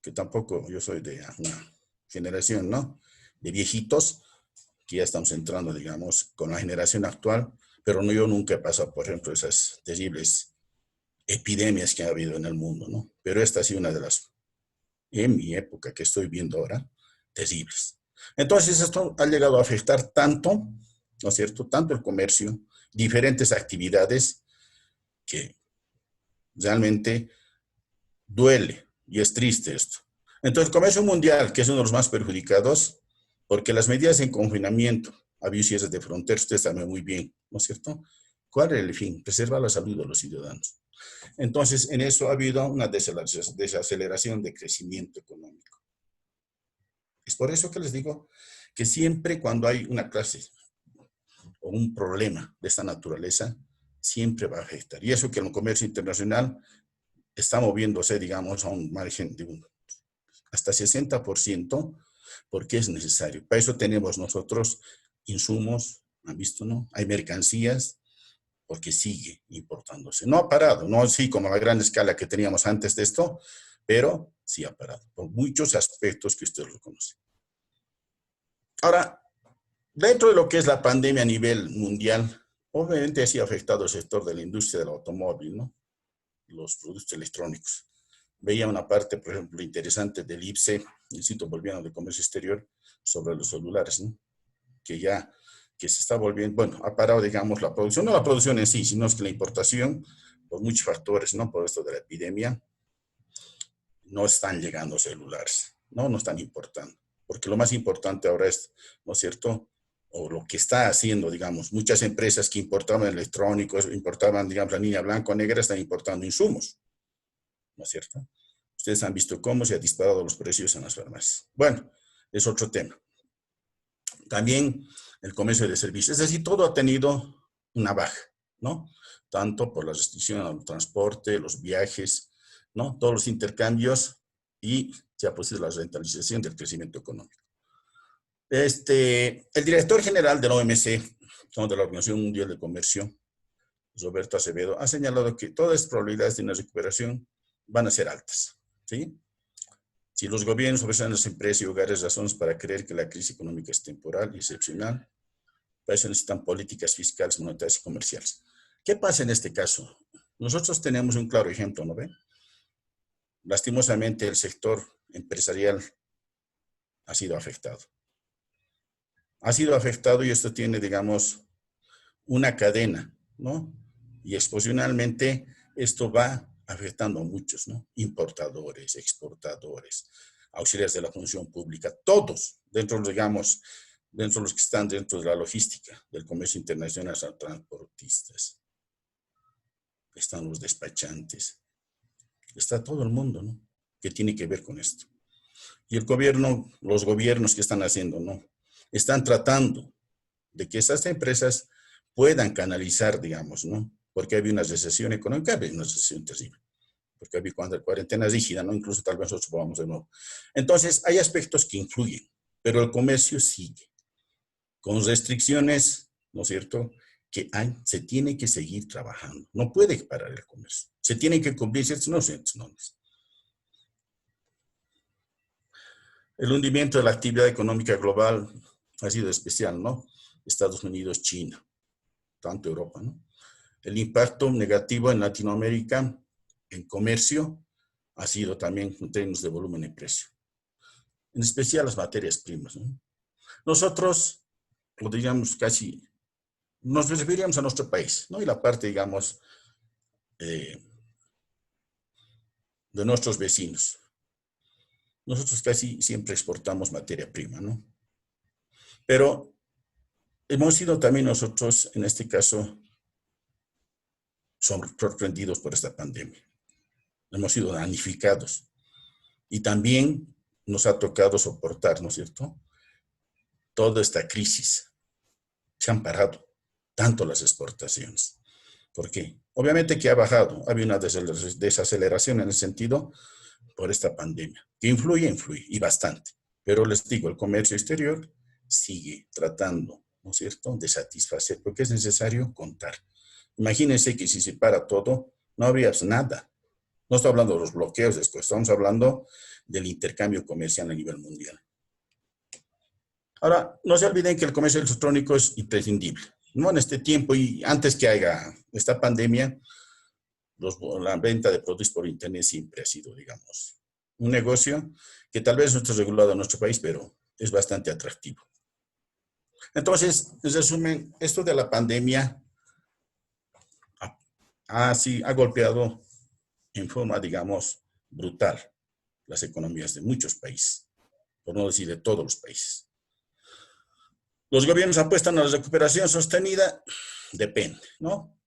[SPEAKER 3] que tampoco yo soy de una generación, ¿no?, de viejitos, que ya estamos entrando, digamos, con la generación actual, pero no, yo nunca he pasado, por ejemplo, esas terribles epidemias que ha habido en el mundo, ¿no? Pero esta ha sido una de las, en mi época que estoy viendo ahora, terribles. Entonces, esto ha llegado a afectar tanto, ¿no es cierto?, tanto el comercio, diferentes actividades, que realmente duele y es triste esto. Entonces, el comercio mundial, que es uno de los más perjudicados, porque las medidas en confinamiento, había cierres de fronteras, ustedes saben muy bien, ¿no es cierto? ¿Cuál es el fin? Preservar la salud de los ciudadanos. Entonces, en eso ha habido una desaceleración de crecimiento económico. Es por eso que les digo que siempre cuando hay una clase o un problema de esta naturaleza, siempre va a afectar. Y eso que el comercio internacional está moviéndose, digamos, a un margen de hasta 60%, porque es necesario. Para eso tenemos nosotros insumos, ¿han visto, no? Hay mercancías, porque sigue importándose. No ha parado, no así como a la gran escala que teníamos antes de esto, pero sí ha parado, por muchos aspectos que ustedes lo conocen. Ahora, dentro de lo que es la pandemia a nivel mundial, obviamente sí ha afectado el sector de la industria del automóvil, ¿no?, los productos electrónicos. Veía una parte, por ejemplo, interesante del IPSE, el Instituto Boliviano de Comercio Exterior, sobre los celulares, ¿no?, que se está volviendo, bueno, ha parado, digamos, la producción, no la producción en sí, sino es que la importación, por muchos factores, ¿no?, por esto de la epidemia, no están llegando celulares, ¿no? No están importando. Porque lo más importante ahora es, ¿no es cierto?, o lo que está haciendo, digamos, muchas empresas que importaban electrónicos, importaban, digamos, la línea blanco-negra, están importando insumos, ¿no es cierto? Ustedes han visto cómo se han disparado los precios en las farmacias. Bueno, es otro tema. También el comercio de servicios, es decir, todo ha tenido una baja, ¿no? Tanto por la restricción al transporte, los viajes, ¿no?, todos los intercambios, y se ha producido la rentabilización del crecimiento económico. El director general de la OMC, de la Organización Mundial de Comercio, Roberto Acevedo, ha señalado que todas las probabilidades de una recuperación van a ser altas, ¿sí? Si los gobiernos ofrecen a las empresas y hogares razones para creer que la crisis económica es temporal y excepcional, para eso necesitan políticas fiscales, monetarias y comerciales. ¿Qué pasa en este caso? Nosotros tenemos un claro ejemplo, ¿no ve? Lastimosamente, el sector empresarial ha sido afectado. Ha sido afectado y esto tiene, digamos, una cadena, ¿no? Y exponencialmente esto va afectando a muchos, ¿no? Importadores, exportadores, auxiliares de la función pública, todos, dentro, digamos, dentro de los que están dentro de la logística del comercio internacional, son transportistas, están los despachantes, está todo el mundo, ¿no? Que tiene que ver con esto. Y el gobierno, los gobiernos que están haciendo, ¿no? Están tratando de que esas empresas puedan canalizar, digamos, ¿no? Porque había una recesión económica, había una recesión terrible. Porque había cuarentena rígida, ¿no? Incluso tal vez nosotros podamos de nuevo. Entonces, hay aspectos que influyen, pero el comercio sigue. Con restricciones, ¿no es cierto?, que hay, se tiene que seguir trabajando. No puede parar el comercio. Se tienen que cumplir ciertos normas. El hundimiento de la actividad económica global ha sido especial, ¿no? Estados Unidos, China, tanto Europa, ¿no? El impacto negativo en Latinoamérica en comercio ha sido también en términos de volumen y precio. En especial las materias primas, ¿no? Nosotros, podríamos casi, nos referiríamos a nuestro país, ¿no? Y la parte, digamos, de nuestros vecinos. Nosotros casi siempre exportamos materia prima, ¿no? Pero hemos sido también nosotros, en este caso, sorprendidos por esta pandemia. Hemos sido damnificados. Y también nos ha tocado soportar, ¿no es cierto?, toda esta crisis. Se han parado tanto las exportaciones. ¿Por qué? Obviamente que ha bajado, ha habido una desaceleración en el sentido por esta pandemia, que influye, y bastante. Pero les digo, el comercio exterior sigue tratando, ¿no es cierto?, de satisfacer, porque es necesario contar. Imagínense que si se para todo, no habría nada. No estoy hablando de los bloqueos después, estamos hablando del intercambio comercial a nivel mundial. Ahora, no se olviden que el comercio electrónico es imprescindible, ¿no? En este tiempo y antes que haya esta pandemia, la venta de productos por internet siempre ha sido, digamos, un negocio que tal vez no está regulado en nuestro país, pero es bastante atractivo. Entonces, en resumen, esto de la pandemia ha golpeado en forma, digamos, brutal las economías de muchos países, por no decir de todos los países. Los gobiernos apuestan a la recuperación sostenida, depende, ¿no?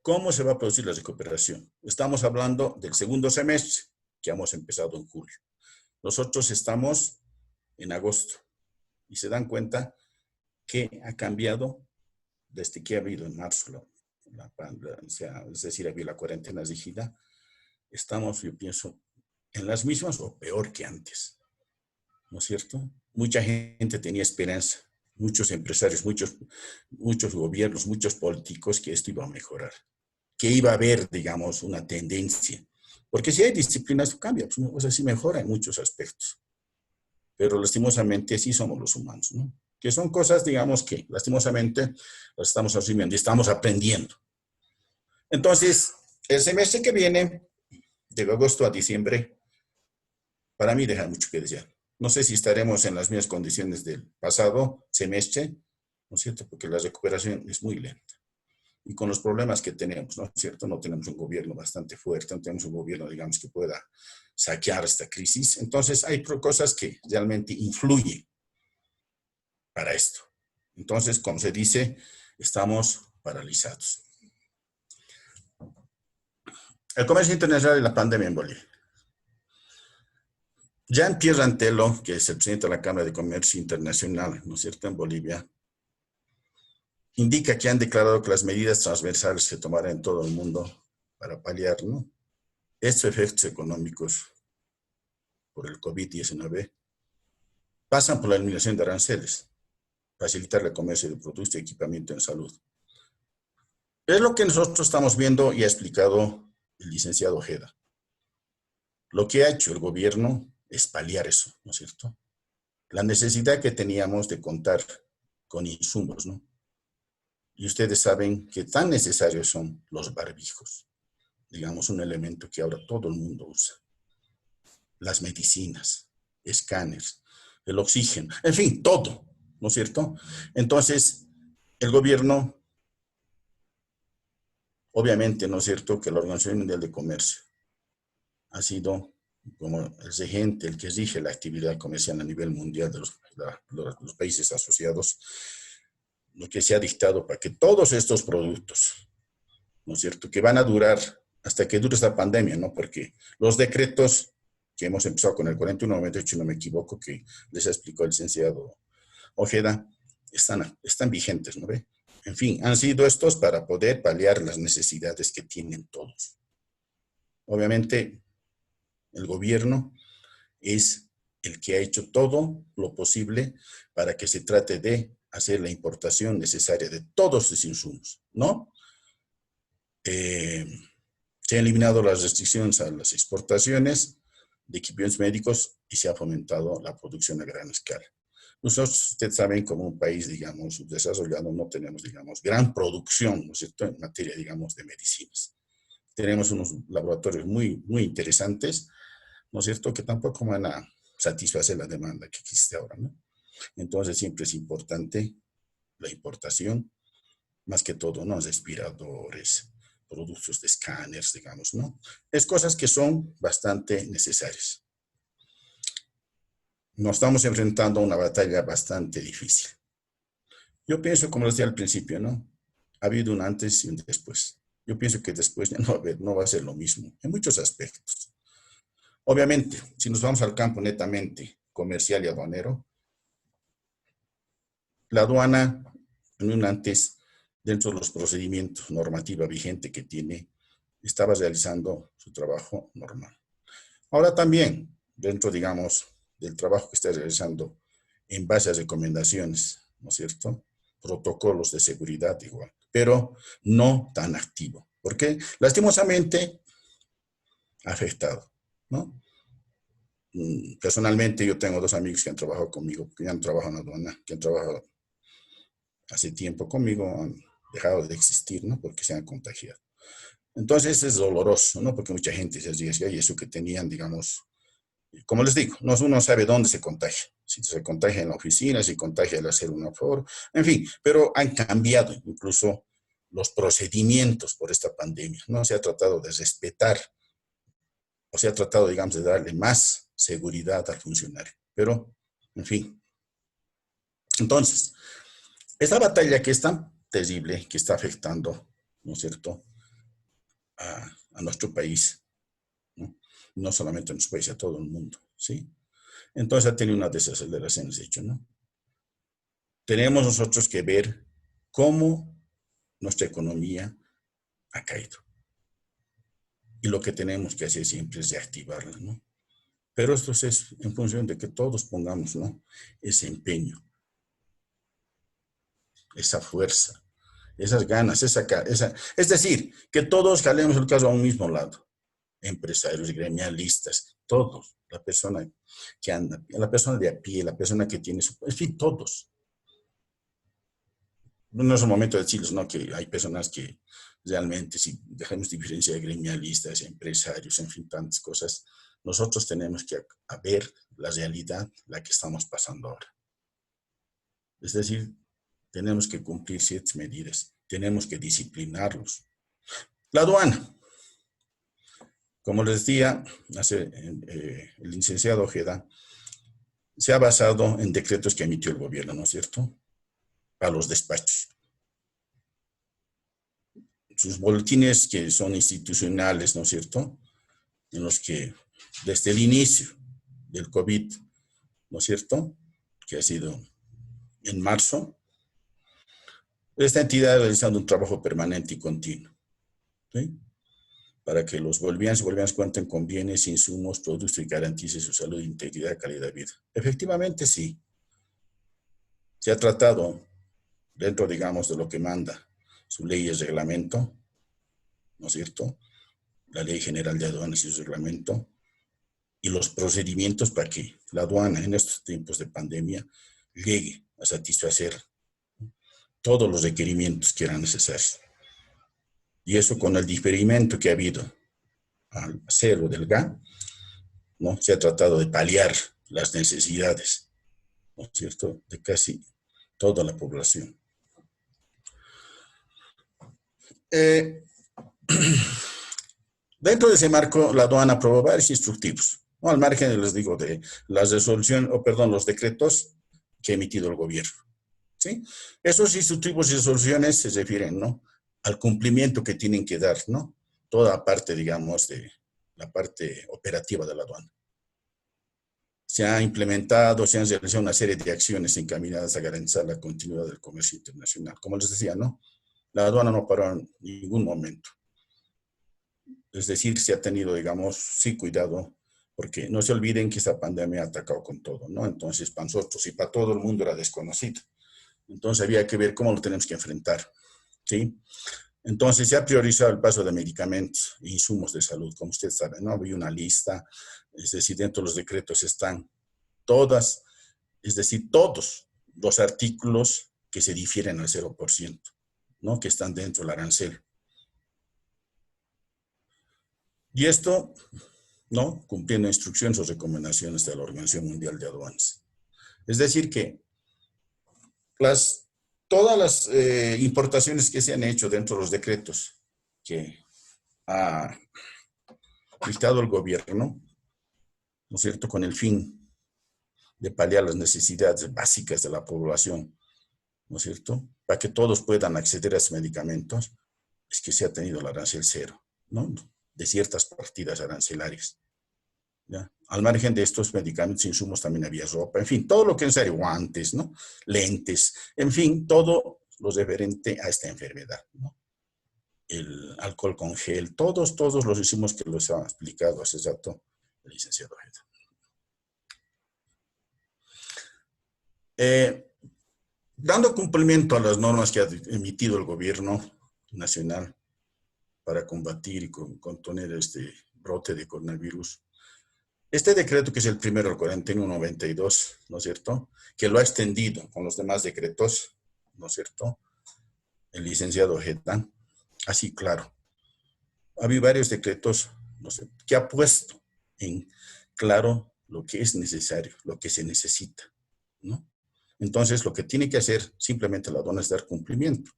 [SPEAKER 3] ¿Cómo se va a producir la recuperación? Estamos hablando del segundo semestre, que hemos empezado en julio. Nosotros estamos en agosto y se dan cuenta que ha cambiado desde que ha habido en marzo, es decir, había la cuarentena rígida. Estamos, yo pienso, en las mismas o peor que antes, ¿no es cierto? Mucha gente tenía esperanza, muchos empresarios, muchos gobiernos, muchos políticos que esto iba a mejorar, que iba a haber, digamos, una tendencia. Porque si hay disciplina, esto cambia, pues, o sea, sí mejora en muchos aspectos. Pero lastimosamente sí somos los humanos, ¿no? Que son cosas, digamos, que lastimosamente las estamos asumiendo y estamos aprendiendo. Entonces, el semestre que viene, de agosto a diciembre, para mí deja mucho que desear. No sé si estaremos en las mismas condiciones del pasado semestre, ¿no es cierto? Porque la recuperación es muy lenta. Y con los problemas que tenemos, ¿no es cierto? No tenemos un gobierno bastante fuerte, no tenemos un gobierno, digamos, que pueda saquear esta crisis. Entonces, hay cosas que realmente influyen para esto. Entonces, como se dice, estamos paralizados. El comercio internacional y la pandemia en Bolivia. Jean-Pierre Rantelo, que es el presidente de la Cámara de Comercio Internacional, ¿no es cierto?, en Bolivia, indica que han declarado que las medidas transversales que tomarán en todo el mundo para paliar, ¿no?, estos efectos económicos por el COVID-19 pasan por la eliminación de aranceles, facilitar el comercio de productos y equipamiento en salud. Es lo que nosotros estamos viendo y ha explicado el licenciado Ojeda. Lo que ha hecho el gobierno es paliar eso, ¿no es cierto? La necesidad que teníamos de contar con insumos, ¿no? Y ustedes saben que tan necesarios son los barbijos, digamos, un elemento que ahora todo el mundo usa. Las medicinas, escáneres, el oxígeno, en fin, todo, ¿no es cierto? Entonces, el gobierno Obviamente, ¿no es cierto?, que la Organización Mundial de Comercio ha sido como el regente, el que rige la actividad comercial a nivel mundial de los países asociados, lo que se ha dictado para que todos estos productos, ¿no es cierto?, que van a durar hasta que dure esta pandemia, ¿no? Porque los decretos que hemos empezado con el 4198, no me equivoco, que les explicó el licenciado Ojeda, están vigentes, ¿no ve? En fin, han sido estos para poder paliar las necesidades que tienen todos. Obviamente, el gobierno es el que ha hecho todo lo posible para que se trate de hacer la importación necesaria de todos los insumos, ¿no? Se han eliminado las restricciones a las exportaciones de equipamientos médicos y se ha fomentado la producción a gran escala. Nosotros, ustedes saben, como un país, digamos, desarrollado, no tenemos, digamos, gran producción, ¿no es cierto?, en materia, digamos, de medicinas. Tenemos unos laboratorios muy interesantes, ¿no es cierto?, que tampoco van a satisfacer la demanda que existe ahora, ¿no? Entonces, siempre es importante la importación, más que todo, ¿no?, respiradores, productos de escáneres, digamos, ¿no? Es cosas que son bastante necesarias. Nos estamos enfrentando a una batalla bastante difícil. Yo pienso, como decía al principio, ¿no?, ha habido un antes y un después. Yo pienso que después ya no va a ser lo mismo, en muchos aspectos. Obviamente, si nos vamos al campo netamente comercial y aduanero, la aduana, en un antes, dentro de los procedimientos, normativa vigente que tiene, estaba realizando su trabajo normal. Ahora también, dentro, digamos, del trabajo que está realizando en base a recomendaciones, ¿no es cierto?, protocolos de seguridad igual, pero no tan activo. ¿Por qué? Lastimosamente ha afectado, ¿no? Personalmente, yo tengo dos amigos que han trabajado conmigo, que ya han trabajado en la aduana, que han trabajado hace tiempo conmigo, han dejado de existir, ¿no?, porque se han contagiado. Entonces es doloroso, ¿no?, porque mucha gente se dice, y eso que tenían, digamos, como les digo, uno sabe dónde se contagia. Si se contagia en la oficina, si contagia al hacer un aforo, en fin, pero han cambiado incluso los procedimientos por esta pandemia. No se ha tratado de respetar, o se ha tratado, digamos, de darle más seguridad al funcionario. Pero, en fin. Entonces, esta batalla que es tan terrible, que está afectando, ¿no es cierto?, a nuestro país, ¿no? No solamente a nuestro país, a todo el mundo, ¿sí? Entonces ha tenido una desaceleración, de hecho, ¿no? Tenemos nosotros que ver cómo nuestra economía ha caído. Y lo que tenemos que hacer siempre es reactivarla, ¿no? Pero esto es en función de que todos pongamos, ¿no?, ese empeño, esa fuerza, esas ganas, es decir, que todos jalemos el caso a un mismo lado. Empresarios, gremialistas, todos, la persona que anda, la persona de a pie, la persona que tiene su, en fin, todos. No es el momento de decirles, ¿no?, que hay personas que realmente, si dejamos diferencia de gremialistas, empresarios, en fin, tantas cosas, nosotros tenemos que ver la realidad, la que estamos pasando ahora. Es decir, tenemos que cumplir ciertas medidas, tenemos que disciplinarlos. La aduana, como les decía, el licenciado Ojeda se ha basado en decretos que emitió el gobierno, ¿no es cierto?, a los despachos. Sus boletines que son institucionales, ¿no es cierto?, en los que desde el inicio del COVID, ¿no es cierto?, que ha sido en marzo, esta entidad ha realizado un trabajo permanente y continuo, ¿sí?, para que los bolivianos y bolivianas cuenten con bienes, insumos, productos y garantice su salud, integridad y calidad de vida. Efectivamente, sí. Se ha tratado, dentro, digamos, de lo que manda su ley y el reglamento, ¿no es cierto?, la Ley General de Aduanas y su reglamento, y los procedimientos para que la aduana en estos tiempos de pandemia llegue a satisfacer todos los requerimientos que eran necesarios. Y eso con el diferimiento que ha habido al cero del GA, ¿no?, se ha tratado de paliar las necesidades, ¿no es cierto?, de casi toda la población. Dentro de ese marco, la aduana aprobó varios instructivos, ¿no? Al margen, les digo, de las resoluciones, o perdón, los decretos que ha emitido el gobierno, ¿sí? Esos instructivos y resoluciones se refieren, ¿no?, al cumplimiento que tienen que dar, ¿no?, toda parte, digamos, de la parte operativa de la aduana. Se ha implementado, se han realizado una serie de acciones encaminadas a garantizar la continuidad del comercio internacional. Como les decía, ¿no?, la aduana no paró en ningún momento. Es decir, se ha tenido, digamos, sí, cuidado, porque no se olviden que esta pandemia ha atacado con todo, ¿no? Entonces, para nosotros y para todo el mundo era desconocido. Entonces, había que ver cómo lo tenemos que enfrentar, ¿sí? Entonces, se ha priorizado el paso de medicamentos e insumos de salud, como usted sabe, ¿no? Había una lista, es decir, dentro de los decretos están todas, es decir, todos los artículos que se difieren al 0%, ¿no?, que están dentro del arancel. Y esto, ¿no?, cumpliendo instrucciones o recomendaciones de la Organización Mundial de Aduanas. Es decir que todas las importaciones que se han hecho dentro de los decretos que ha dictado el gobierno, ¿no es cierto?, con el fin de paliar las necesidades básicas de la población, ¿no es cierto?, para que todos puedan acceder a esos medicamentos, es que se ha tenido el arancel cero, ¿no?, de ciertas partidas arancelarias, ¿ya? Al margen de estos medicamentos, insumos, también había ropa, en fin, todo lo que es necesario, guantes, ¿no?, lentes, en fin, todo lo referente a esta enfermedad, ¿no? El alcohol con gel, todos los insumos que los ha explicado hace rato el licenciado Ojeda. Dando cumplimiento a las normas que ha emitido el gobierno nacional para combatir y contener este brote de coronavirus, este decreto, que es el primero, el 4192, ¿no es cierto?, que lo ha extendido con los demás decretos, ¿no es cierto?, el licenciado Ojeda, así claro. Ha habido varios decretos, no sé, que ha puesto en claro lo que es necesario, lo que se necesita, ¿no? Entonces, lo que tiene que hacer simplemente la aduana es dar cumplimiento,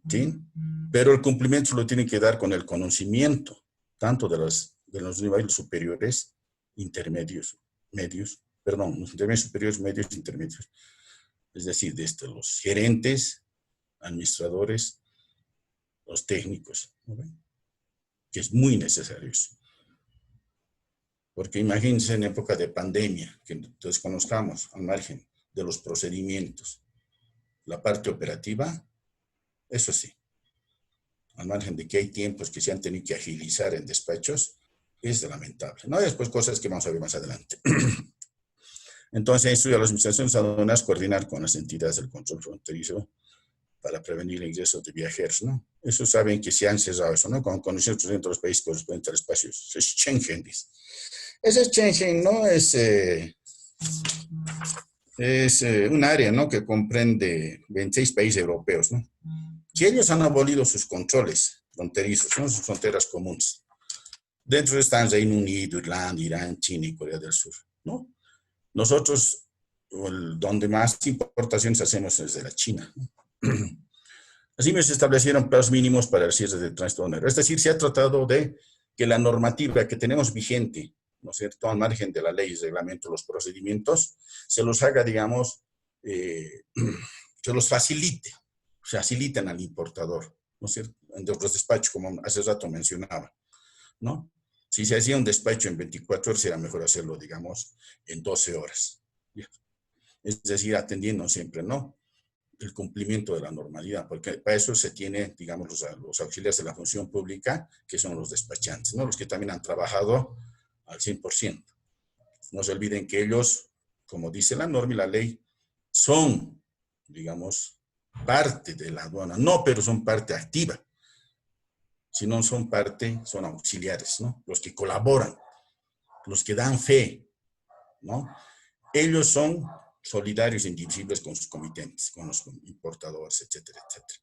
[SPEAKER 3] ¿sí? Pero el cumplimiento lo tiene que dar con el conocimiento, tanto de los niveles superiores, intermedios, medios, perdón, los intermedios superiores, medios, intermedios, es decir, desde los gerentes, administradores, los técnicos, ¿no ven?, que es muy necesario eso. Porque imagínense en época de pandemia, que desconozcamos al margen de los procedimientos, la parte operativa, eso sí, al margen de que hay tiempos que se han tenido que agilizar en despachos, es lamentable. No hay después cosas que vamos a ver más adelante. Entonces, instruye a las administraciones aduaneras coordinar con las entidades del control fronterizo para prevenir el ingreso de viajeros, ¿no? Eso saben que se han cerrado eso, ¿no? Con conocimientos dentro de los países correspondientes al espacio. Es Schengen, dice. Ese Schengen, ¿no?, es un área, ¿no?, que comprende 26 países europeos, ¿no?, que ellos han abolido sus controles fronterizos, ¿no?, sus fronteras comunes. Dentro están Reino Unido, Irlanda, Irán, China y Corea del Sur, ¿no? Nosotros, donde más importaciones hacemos es de la China, ¿no? Así se establecieron plazos mínimos para el cierre del tránsito aduanero. Es decir, se ha tratado de que la normativa que tenemos vigente, ¿no es cierto?, al margen de la ley, reglamento, los procedimientos, se los haga, digamos, se los faciliten al importador, ¿no es cierto?, en otros despachos, como hace rato mencionaba, ¿no? Si se hacía un despacho en 24 horas, era mejor hacerlo, digamos, en 12 horas. Es decir, atendiendo siempre, ¿no?, el cumplimiento de la normalidad, porque para eso se tiene, digamos, los auxiliares de la función pública, que son los despachantes, ¿no?, los que también han trabajado al 100%. No se olviden que ellos, como dice la norma y la ley, son, digamos, parte de la aduana, no, pero son parte activa. Si no son parte, son auxiliares, ¿no?, los que colaboran, los que dan fe, ¿no? Ellos son solidarios e indivisibles con sus comitentes, con los importadores, etcétera, etcétera.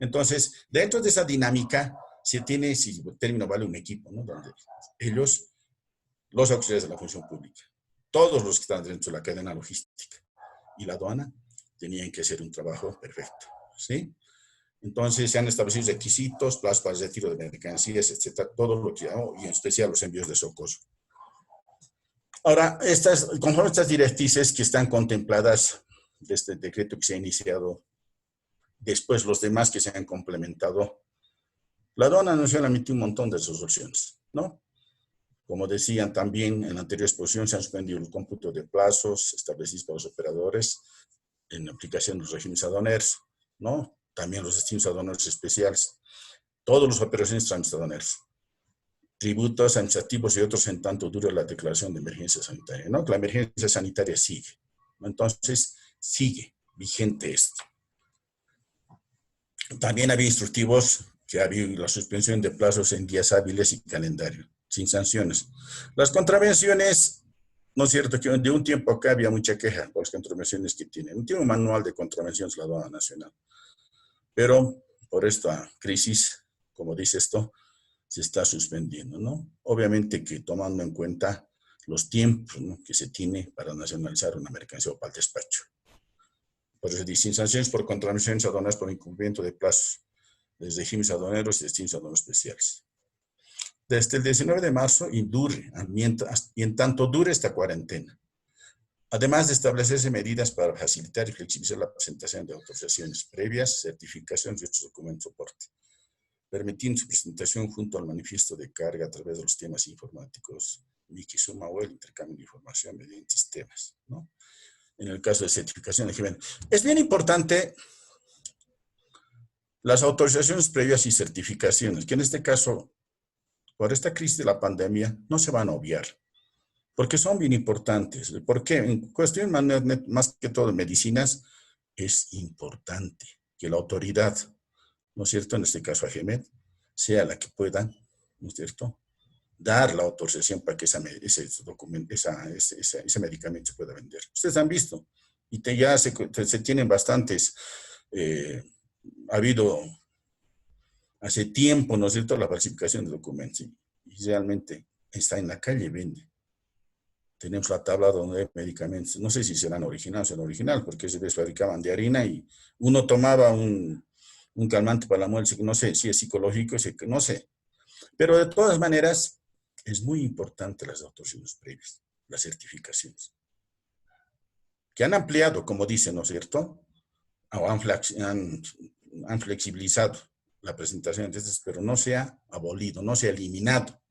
[SPEAKER 3] Entonces, dentro de esa dinámica, se tiene, si el término vale, un equipo, ¿no?, donde ellos, los auxiliares de la función pública, todos los que están dentro de la cadena logística y la aduana, tenían que hacer un trabajo perfecto, ¿sí? Entonces se han establecido requisitos, plazos para el retiro de mercancías, etcétera, todo lo que hago, y en especial los envíos de socorro. Ahora, conforme estas directrices que están contempladas de este decreto que se ha iniciado, después los demás que se han complementado, la aduana nacional ha emitido un montón de resoluciones, ¿no? Como decían también en la anterior exposición, se han suspendido el cómputo de plazos establecidos para los operadores en aplicación de los regímenes aduaneros, ¿no? También los destinos aduaneros especiales, todas las operaciones transaduaneras, tributos administrativos y otros en tanto dure la declaración de emergencia sanitaria, ¿no? La emergencia sanitaria sigue, ¿no? Entonces, sigue vigente esto. También había instructivos que había la suspensión de plazos en días hábiles y calendario, sin sanciones. Las contravenciones, ¿no es cierto? Que de un tiempo acá había mucha queja por las contravenciones que tienen. Tiene un manual de contravenciones la aduana nacional. Pero por esta crisis, como dice esto, se está suspendiendo, ¿no? Obviamente que tomando en cuenta los tiempos, ¿no?, que se tiene para nacionalizar una mercancía o para el despacho. Por eso dice, sin sanciones por contravenciones aduaneras por incumplimiento de plazos, de regímenes aduaneros y destinos aduaneros especiales. Desde el 19 de marzo y en tanto dure esta cuarentena. Además de establecerse medidas para facilitar y flexibilizar la presentación de autorizaciones previas, certificaciones y otros documentos de soporte, permitiendo su presentación junto al manifiesto de carga a través de los sistemas informáticos Wikisuma o el intercambio de información mediante sistemas, ¿no? En el caso de certificación, es bien importante las autorizaciones previas y certificaciones, que en este caso, por esta crisis de la pandemia, no se van a obviar, porque son bien importantes. ¿Por qué? En cuestión más que todo de medicinas, es importante que la autoridad, ¿no es cierto?, en este caso AGEMET, sea la que pueda, ¿no es cierto?, dar la autorización para que ese medicamento se pueda vender. Ustedes han visto, y ya se tienen bastantes, ha habido hace tiempo, ¿no es cierto?, la falsificación de documentos, y realmente está en la calle, vende. Tenemos la tabla donde hay medicamentos, no sé si serán originales o no originales, porque se fabricaban de harina y uno tomaba un calmante para la muerte, no sé si es psicológico, no sé. Pero de todas maneras, es muy importante las autorizaciones previas, las certificaciones, que han ampliado, como dicen, ¿no es cierto?, o han flexibilizado la presentación de estas, pero no se ha abolido, no se ha eliminado.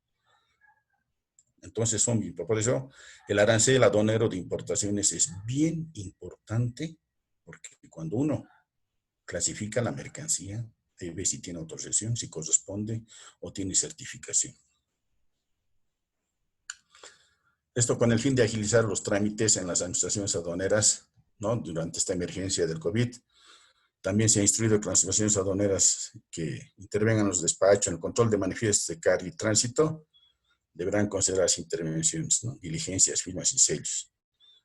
[SPEAKER 3] Entonces, por eso el arancel aduanero de importaciones es bien importante, porque cuando uno clasifica la mercancía, ahí ve si tiene autorización, si corresponde o tiene certificación. Esto con el fin de agilizar los trámites en las administraciones aduaneras, ¿no?, durante esta emergencia del COVID. También se ha instruido que las administraciones aduaneras que intervengan en los despachos en el control de manifiestos de carga y tránsito deberán considerar las intervenciones, ¿no?, diligencias, firmas y sellos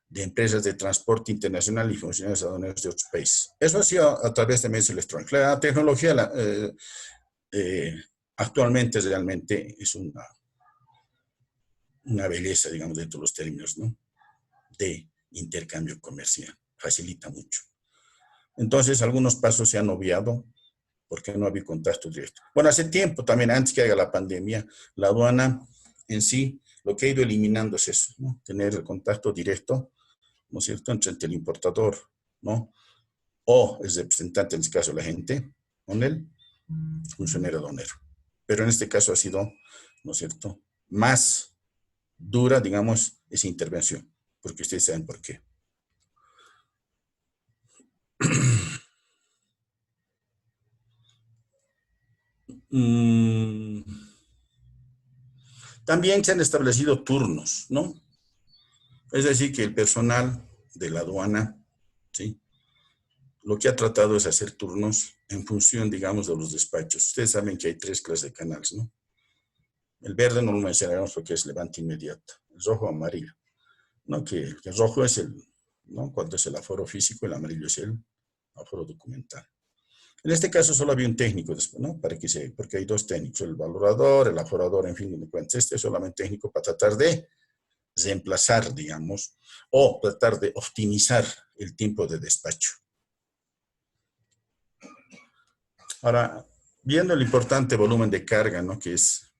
[SPEAKER 3] de empresas de transporte internacional y funcionarios aduaneros de otros países. Eso ha sido a través de medios electrónicos. La tecnología actualmente realmente es una belleza, digamos, dentro de los términos, ¿no?, de intercambio comercial. Facilita mucho. Entonces, algunos pasos se han obviado porque no había contacto directo. Bueno, hace tiempo también, antes que haya la pandemia, la aduana en sí, lo que ha ido eliminando es eso, ¿no?, tener el contacto directo, ¿no es cierto?, entre el importador, ¿no?, o el representante, en este caso la gente, con el funcionario aduanero. Pero en este caso ha sido, ¿no es cierto?, más dura, digamos, esa intervención, porque ustedes saben por qué. También se han establecido turnos, ¿no? Es decir, que el personal de la aduana, ¿sí?, lo que ha tratado es hacer turnos en función, digamos, de los despachos. Ustedes saben que hay 3 clases de canales, ¿no? El verde no lo mencionaremos porque es levante inmediato. El rojo, amarillo, ¿no? Que el rojo es ¿no?, cuando es el aforo físico, el amarillo es el aforo documental. En este caso solo había un técnico después, ¿no?, porque hay 2 técnicos, el valorador, el aforador, en fin de cuentas. Este es solamente técnico para tratar de reemplazar, digamos, o tratar de optimizar el tiempo de despacho. Ahora, viendo el importante volumen de carga, ¿no? Que es,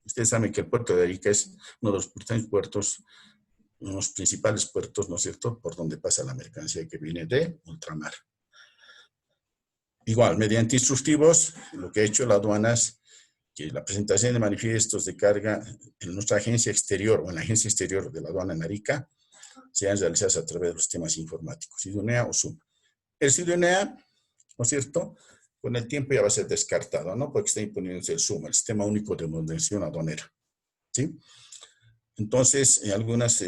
[SPEAKER 3] ustedes saben que el puerto de Arica es uno de los puertos, uno de los principales puertos, ¿no es cierto?, por donde pasa la mercancía que viene de ultramar. Igual, mediante instructivos, lo que ha hecho la aduana es que la presentación de manifiestos de carga en nuestra agencia exterior o en la agencia exterior de la aduana en Arica sean realizadas a través de los sistemas informáticos, SIDUNEA o SUM. El SIDUNEA, ¿no es cierto?, con el tiempo ya va a ser descartado, ¿no?, porque está imponiéndose el SUM, el Sistema Único de Modernización Aduanera, ¿sí? Entonces, en algunas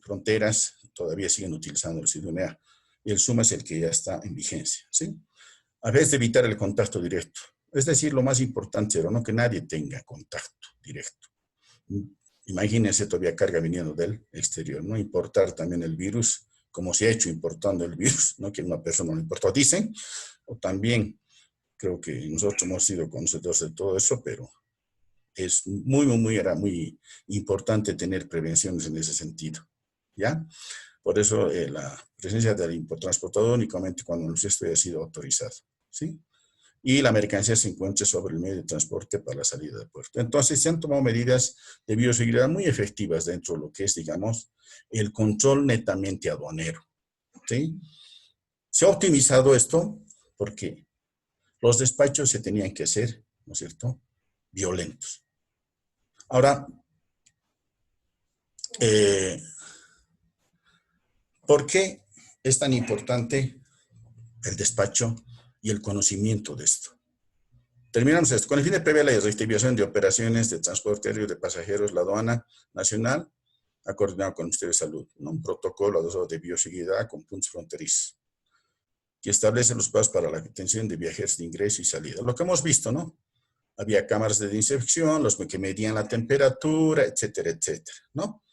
[SPEAKER 3] fronteras todavía siguen utilizando el SIDUNEA y el SUM es el que ya está en vigencia, ¿sí? A vez de evitar el contacto directo. Es decir, lo más importante, pero no que nadie tenga contacto directo. Imagínense todavía carga viniendo del exterior, ¿no? Importar también el virus, como se ha hecho importando el virus, no que una persona no le importó, dicen, o también creo que nosotros hemos sido conocedores de todo eso, pero es era muy importante tener prevenciones en ese sentido, ¿ya? Por eso la presencia del transportador únicamente cuando esto haya sido autorizado, ¿sí? Y la mercancía se encuentre sobre el medio de transporte para la salida del puerto. Entonces, se han tomado medidas de bioseguridad muy efectivas dentro de lo que es, digamos, el control netamente aduanero, ¿sí? Se ha optimizado esto porque los despachos se tenían que hacer, ¿no es cierto?, violentos. Ahora, ¿por qué es tan importante el despacho y el conocimiento de esto? Terminamos esto. Con el fin de prever la reactivación de operaciones de transporte aéreo de pasajeros, la aduana nacional ha coordinado con el Ministerio de Salud, ¿no?, un protocolo de bioseguridad con puntos fronterizos que establece los pasos para la atención de viajeros de ingreso y salida. Lo que hemos visto, ¿no? Había cámaras de desinfección, los que medían la temperatura, etcétera, etcétera, ¿no?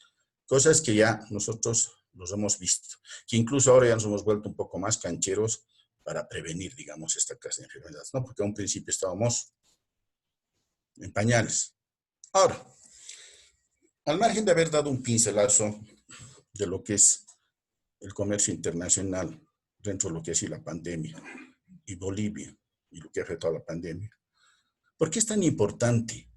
[SPEAKER 3] Cosas que ya nosotros los hemos visto, que incluso ahora ya nos hemos vuelto un poco más cancheros para prevenir, digamos, esta clase de enfermedades, ¿no? Porque a un principio estábamos en pañales. Ahora, al margen de haber dado un pincelazo de lo que es el comercio internacional dentro de lo que ha sido la pandemia y Bolivia y lo que ha afectado a la pandemia, ¿por qué es tan importante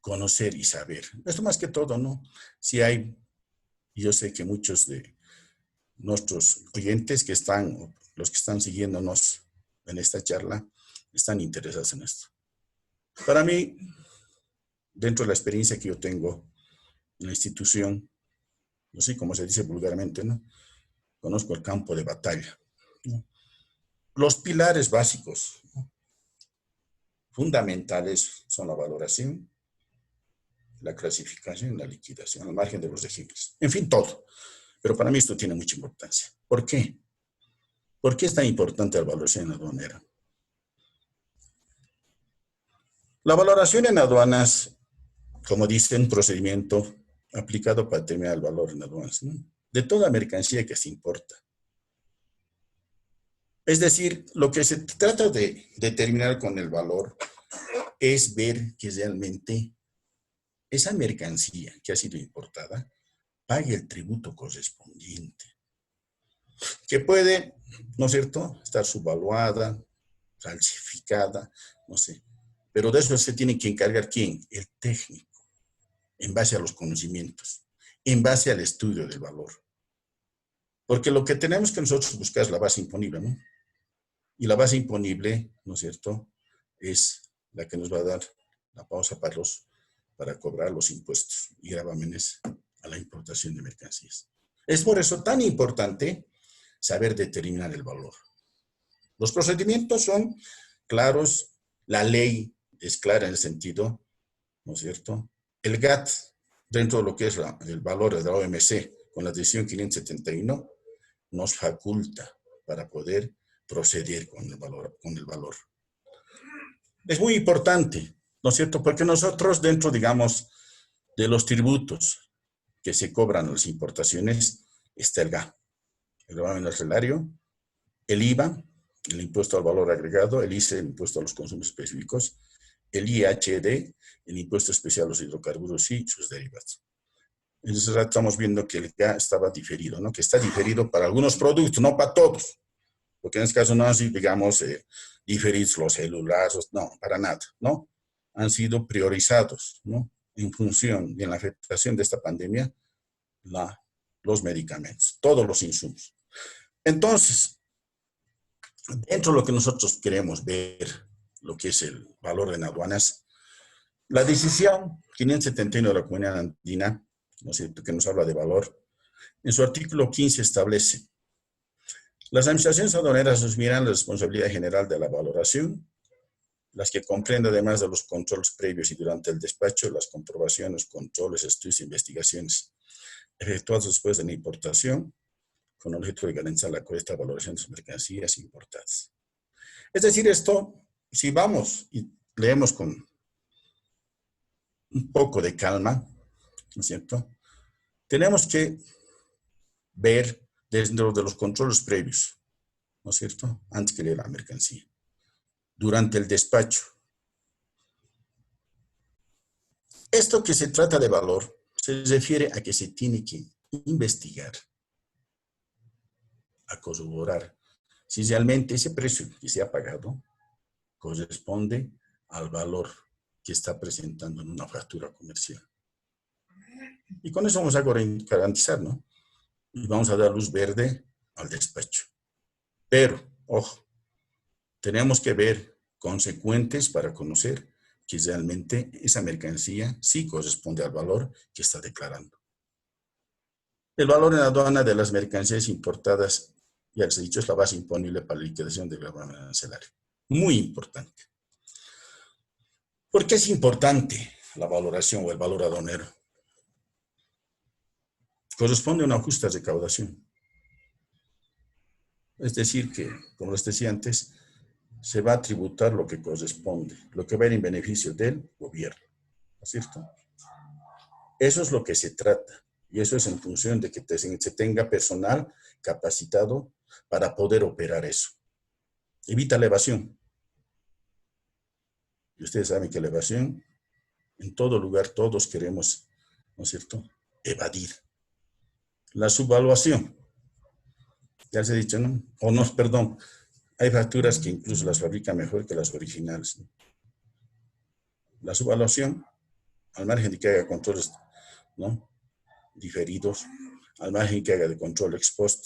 [SPEAKER 3] conocer y saber? Esto más que todo, ¿no? Si hay, yo sé que muchos de nuestros oyentes que están, los que están siguiéndonos en esta charla, están interesados en esto. Para mí, dentro de la experiencia que yo tengo en la institución, no sé cómo se dice vulgarmente, ¿no?, conozco el campo de batalla, ¿no? Los pilares básicos, ¿no?, fundamentales son la valoración, la clasificación y la liquidación, al margen de los regímenes. En fin, todo. Pero para mí esto tiene mucha importancia. ¿Por qué? ¿Por qué es tan importante la valoración aduanera? La valoración en aduanas, como dice, un procedimiento aplicado para determinar el valor en aduanas, ¿no?, de toda mercancía que se importa. Es decir, lo que se trata de determinar con el valor es ver que realmente esa mercancía que ha sido importada pague el tributo correspondiente, que puede, ¿no es cierto?, estar subvaluada, falsificada, no sé. Pero de eso se tiene que encargar ¿quién? El técnico, en base a los conocimientos, en base al estudio del valor. Porque lo que tenemos que nosotros buscar es la base imponible, ¿no? Y la base imponible, ¿no es cierto?, es la que nos va a dar la pausa para cobrar los impuestos y gravámenes a la importación de mercancías. Es por eso tan importante saber determinar el valor. Los procedimientos son claros, la ley es clara en el sentido, ¿no es cierto? El GATT, dentro de lo que es el valor de la OMC, con la decisión 571, nos faculta para poder proceder con el valor. Es muy importante, ¿no es cierto? Porque nosotros dentro, digamos, de los tributos que se cobran a las importaciones, está el GA, el gravamen arancelario, el IVA, el impuesto al valor agregado, el ICE, el impuesto a los consumos específicos, el IHD, el impuesto especial a los hidrocarburos y sus derivados. Entonces estamos viendo que el GA estaba diferido, ¿no? Que está diferido para algunos productos, no para todos. Porque en este caso no han sido, digamos, diferidos los celulares, no, para nada, ¿no? Han sido priorizados, ¿no? En función de la afectación de esta pandemia, los medicamentos, todos los insumos. Entonces, dentro de lo que nosotros queremos ver, lo que es el valor en aduanas, la decisión 571 de la Comunidad Andina, ¿no es cierto?, que nos habla de valor, en su artículo 15 establece: las administraciones aduaneras asumirán la responsabilidad general de la valoración, las que comprenden además de los controles previos y durante el despacho, las comprobaciones, controles, estudios e investigaciones efectuados después de la importación, con el objeto de garantizar la correcta valoración de las mercancías importadas. Es decir, esto, si vamos y leemos con un poco de calma, ¿no es cierto?, tenemos que ver dentro de los controles previos, ¿no es cierto?, antes que leer la mercancía, durante el despacho. Esto que se trata de valor se refiere a que se tiene que investigar, a corroborar si realmente ese precio que se ha pagado corresponde al valor que está presentando en una factura comercial. Y con eso vamos a garantizar, ¿no? Y vamos a dar luz verde al despacho. Pero, ojo, tenemos que ver consecuentes para conocer que realmente esa mercancía sí corresponde al valor que está declarando. El valor en aduana de las mercancías importadas, ya les he dicho, es la base imponible para la liquidación del gravamen arancelario. Muy importante. ¿Por qué es importante la valoración o el valor aduanero? Corresponde a una justa recaudación. Es decir que, como les decía antes, se va a tributar lo que corresponde, lo que va a ir en beneficio del gobierno, ¿no es cierto? Eso es lo que se trata, y eso es en función de que se tenga personal capacitado para poder operar eso. Evita la evasión. Y ustedes saben que la evasión, en todo lugar, todos queremos, ¿no es cierto?, evadir. La subvaluación, ya les he dicho, ¿no? O no, perdón, hay facturas que incluso las fabrican mejor que las originales, ¿no? La subvaluación, al margen de que haga controles, ¿no?, diferidos, al margen que haga de control ex post,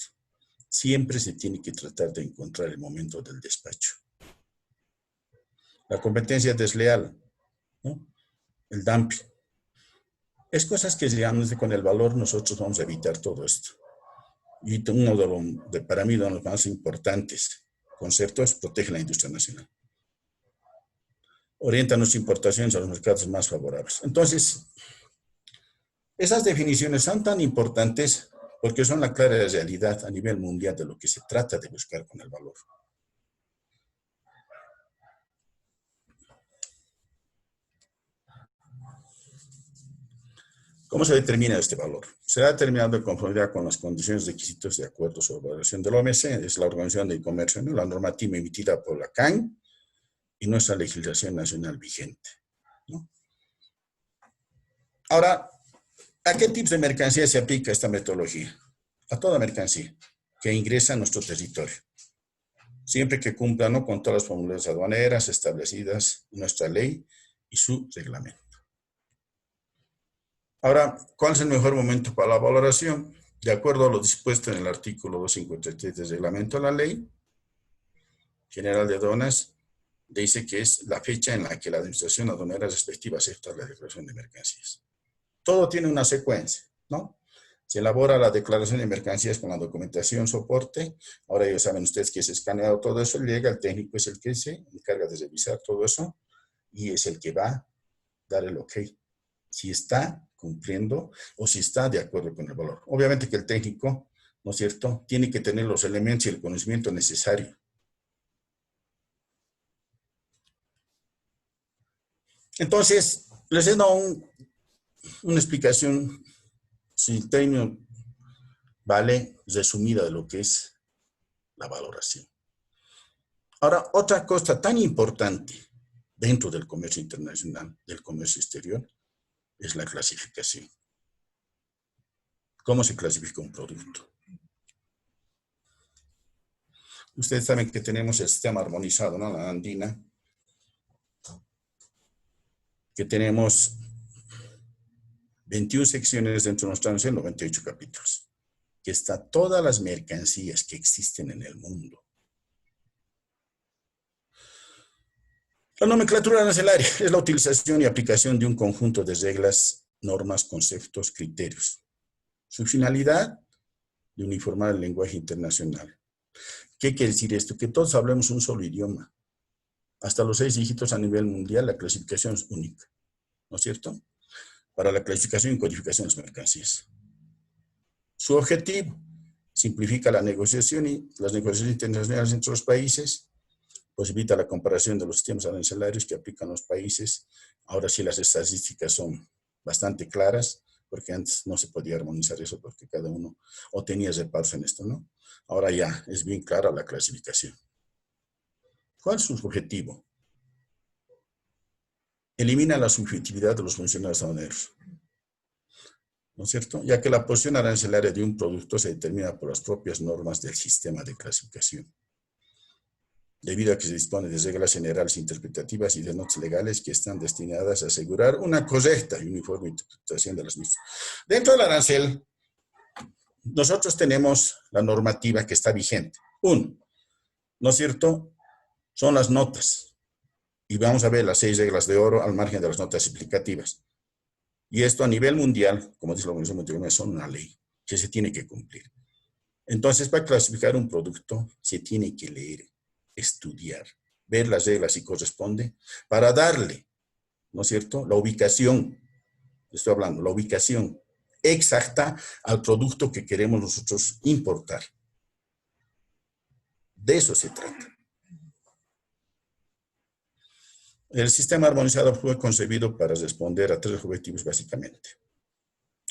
[SPEAKER 3] siempre se tiene que tratar de encontrar el momento del despacho. La competencia desleal, ¿no?, el dumping. Es cosas que, digamos, con el valor nosotros vamos a evitar todo esto. Y uno para mí, de los más importantes conceptos, protege la industria nacional. Orienta nuestras importaciones a los mercados más favorables. Entonces, esas definiciones son tan importantes porque son la clara realidad a nivel mundial de lo que se trata de buscar con el valor. ¿Cómo se determina este valor? Será determinado en conformidad con las condiciones requisitos de acuerdo sobre valoración de la OMC, es la Organización de Comercio, ¿no?, la normativa emitida por la CAN y nuestra legislación nacional vigente, ¿no? Ahora, ¿a qué tipos de mercancía se aplica esta metodología? A toda mercancía que ingresa a nuestro territorio, siempre que cumpla, ¿no?, con todas las fórmulas aduaneras establecidas en nuestra ley y su reglamento. Ahora, ¿cuál es el mejor momento para la valoración? De acuerdo a lo dispuesto en el artículo 253 del reglamento de la Ley General de Aduanas, dice que es la fecha en la que la administración aduanera respectiva acepta la declaración de mercancías. Todo tiene una secuencia, ¿no? Se elabora la declaración de mercancías con la documentación soporte. Ahora ya saben ustedes que se escaneado todo eso, llega, el técnico es el que se encarga de revisar todo eso y es el que va a dar el ok, si está cumpliendo o si está de acuerdo con el valor. Obviamente que el técnico, ¿no es cierto?, tiene que tener los elementos y el conocimiento necesario. Entonces, les he dado una explicación sin término, ¿vale?, resumida de lo que es la valoración. Ahora, otra cosa tan importante dentro del comercio internacional, del comercio exterior, es la clasificación. ¿Cómo se clasifica un producto? Ustedes saben que tenemos el sistema armonizado, ¿no? La andina, que tenemos 21 secciones dentro de nuestra nación, 98 capítulos, que está todas las mercancías que existen en el mundo. La nomenclatura arancelaria es la utilización y aplicación de un conjunto de reglas, normas, conceptos, criterios. Su finalidad, de uniformar el lenguaje internacional. ¿Qué quiere decir esto? Que todos hablemos un solo idioma. Hasta los 6 dígitos a nivel mundial, la clasificación es única, ¿no es cierto? Para la clasificación y codificación de las mercancías. Su objetivo, simplifica la negociación y las negociaciones internacionales entre los países, posibilita la comparación de los sistemas arancelarios que aplican los países. Ahora sí las estadísticas son bastante claras, porque antes no se podía armonizar eso, porque cada uno o tenía reparos en esto, ¿no? Ahora ya es bien clara la clasificación. ¿Cuál es su objetivo? Elimina la subjetividad de los funcionarios aduaneros, ¿no es cierto? Ya que la posición arancelaria de un producto se determina por las propias normas del sistema de clasificación, debido a que se dispone de reglas generales interpretativas y de notas legales que están destinadas a asegurar una correcta y uniforme interpretación de las mismas. Dentro del arancel, nosotros tenemos la normativa que está vigente. Uno, ¿no es cierto? Son las notas. Y vamos a ver las 6 reglas de oro al margen de las notas explicativas. Y esto a nivel mundial, como dice la Organización Mundial, son una ley que se tiene que cumplir. Entonces, para clasificar un producto, se tiene que leer, estudiar, ver las reglas si corresponde, para darle, ¿no es cierto?, la ubicación, estoy hablando, la ubicación exacta al producto que queremos nosotros importar. De eso se trata. El sistema armonizado fue concebido para responder a 3 objetivos básicamente,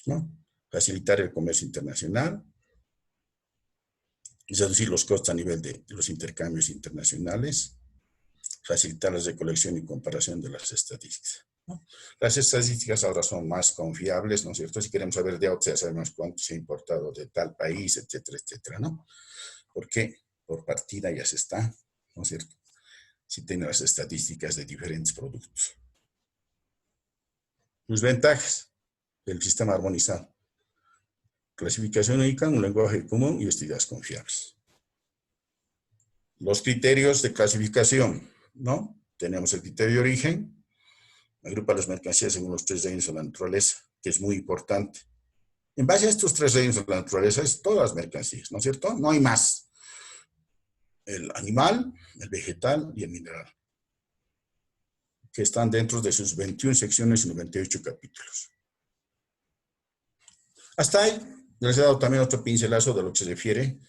[SPEAKER 3] ¿no? Facilitar el comercio internacional, reducir los costos a nivel de los intercambios internacionales, facilitar la recolección y comparación de las estadísticas, ¿no? Las estadísticas ahora son más confiables, ¿no es cierto? Si queremos saber de otros, ya sabemos cuánto se ha importado de tal país, etcétera, etcétera, ¿no? Porque por partida ya se está, ¿no es cierto? Si tiene las estadísticas de diferentes productos. Sus ventajas del sistema armonizado. Clasificación única, un lenguaje común y estudios confiables. Los criterios de clasificación, ¿no? Tenemos el criterio de origen, agrupa las mercancías según los 3 reinos de la naturaleza, que es muy importante. En base a estos 3 reinos de la naturaleza es todas las mercancías, ¿no es cierto? No hay más. El animal, el vegetal y el mineral, que están dentro de sus 21 secciones y 98 capítulos. Hasta ahí les he dado también otro pincelazo de lo que se refiere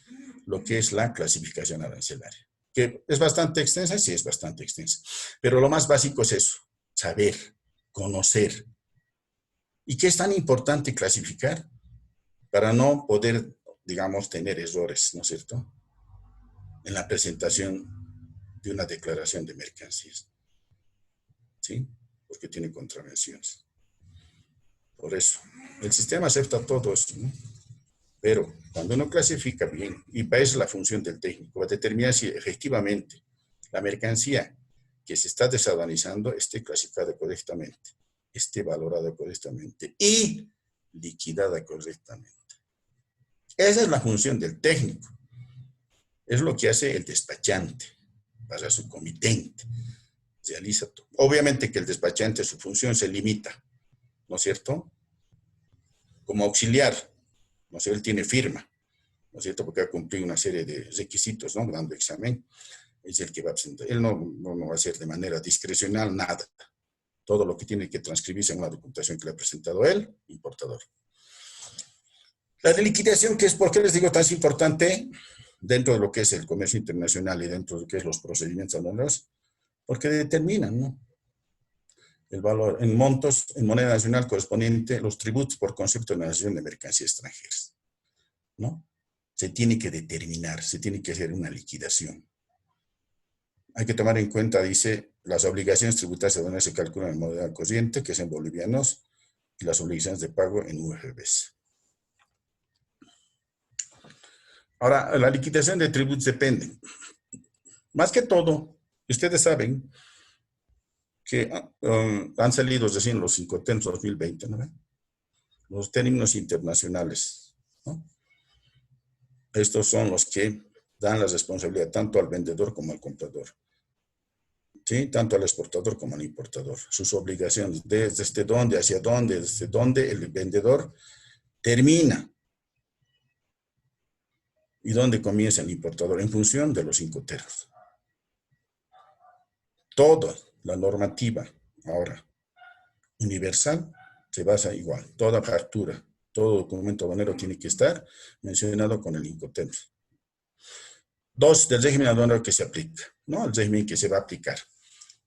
[SPEAKER 3] lo que es la clasificación arancelaria, que es bastante extensa, sí es bastante extensa, pero lo más básico es eso, saber, conocer. ¿Y qué es tan importante clasificar? Para no poder, digamos, tener errores, ¿no es cierto?, en la presentación de una declaración de mercancías, ¿sí? Porque tiene contravenciones. Por eso, el sistema acepta todo eso, ¿no? Pero cuando uno clasifica bien, y para eso es la función del técnico, va a determinar si efectivamente la mercancía que se está desaduanizando esté clasificada correctamente, esté valorada correctamente y liquidada correctamente. Esa es la función del técnico. Es lo que hace el despachante para su comitente. Realiza todo. Obviamente que el despachante, su función se limita, ¿no es cierto?, como auxiliar, ¿no es cierto?, él tiene firma, ¿no es cierto?, porque ha cumplido una serie de requisitos, ¿no?, dando examen, es el que va a presentar. Él no va a hacer de manera discrecional nada. Todo lo que tiene que transcribirse en una documentación que le ha presentado él, importador. La de liquidación, que es, ¿por qué les digo tan importante dentro de lo que es el comercio internacional y dentro de lo que es los procedimientos aduaneros? Porque determinan, ¿no?, el valor en montos, en moneda nacional correspondiente, los tributos por concepto de nación de mercancías extranjeras, ¿no? Se tiene que determinar, se tiene que hacer una liquidación. Hay que tomar en cuenta, dice, las obligaciones tributarias aduaneras se calculan en moneda corriente, que es en bolivianos, y las obligaciones de pago en UFBs. Ahora, la liquidación de tributos depende. Más que todo, ustedes saben que han salido recién los Incoterms 2020, ¿no? Los términos internacionales, ¿no? Estos son los que dan la responsabilidad tanto al vendedor como al comprador, ¿sí? Tanto al exportador como al importador. Sus obligaciones, desde dónde, hacia dónde, desde dónde el vendedor termina y dónde comienza el importador en función de los Incoterms. Toda la normativa ahora universal se basa igual. Toda factura, todo documento aduanero tiene que estar mencionado con el Incoterms. Dos, del régimen aduanero que se aplica, ¿no? El régimen que se va a aplicar.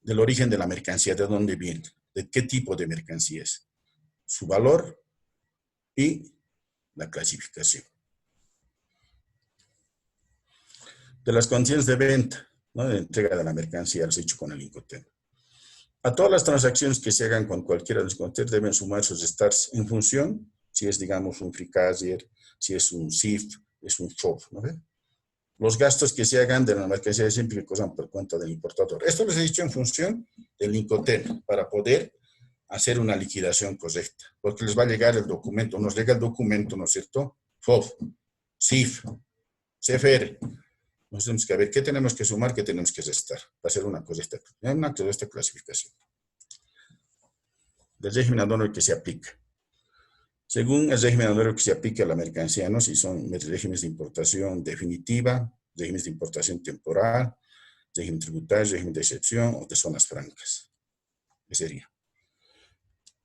[SPEAKER 3] Del origen de la mercancía, de dónde viene, de qué tipo de mercancía es, su valor y la clasificación. De las condiciones de venta, ¿no? De entrega de la mercancía, los hechos con el Incoterm. A todas las transacciones que se hagan con cualquiera de los Incoterms deben sumar sus stars en función, si es, digamos, un free carrier, si es un CIF, es un FOB, ¿no ve? Los gastos que se hagan de la mercancía siempre que corran por cuenta del importador. Esto les he dicho en función del Incoterm, para poder hacer una liquidación correcta, porque les va a llegar el documento, nos llega el documento, ¿no es cierto? FOB, CIF, CFR. Nos tenemos que ver qué tenemos que sumar, qué tenemos que restar, para hacer una correcta clasificación. Del régimen aduanero que se aplica. Según el régimen aduanero que se aplica a la mercancía, ¿no? Si son regímenes de importación definitiva, regímenes de importación temporal, régimen tributario, régimen de excepción o de zonas francas. ¿Qué sería?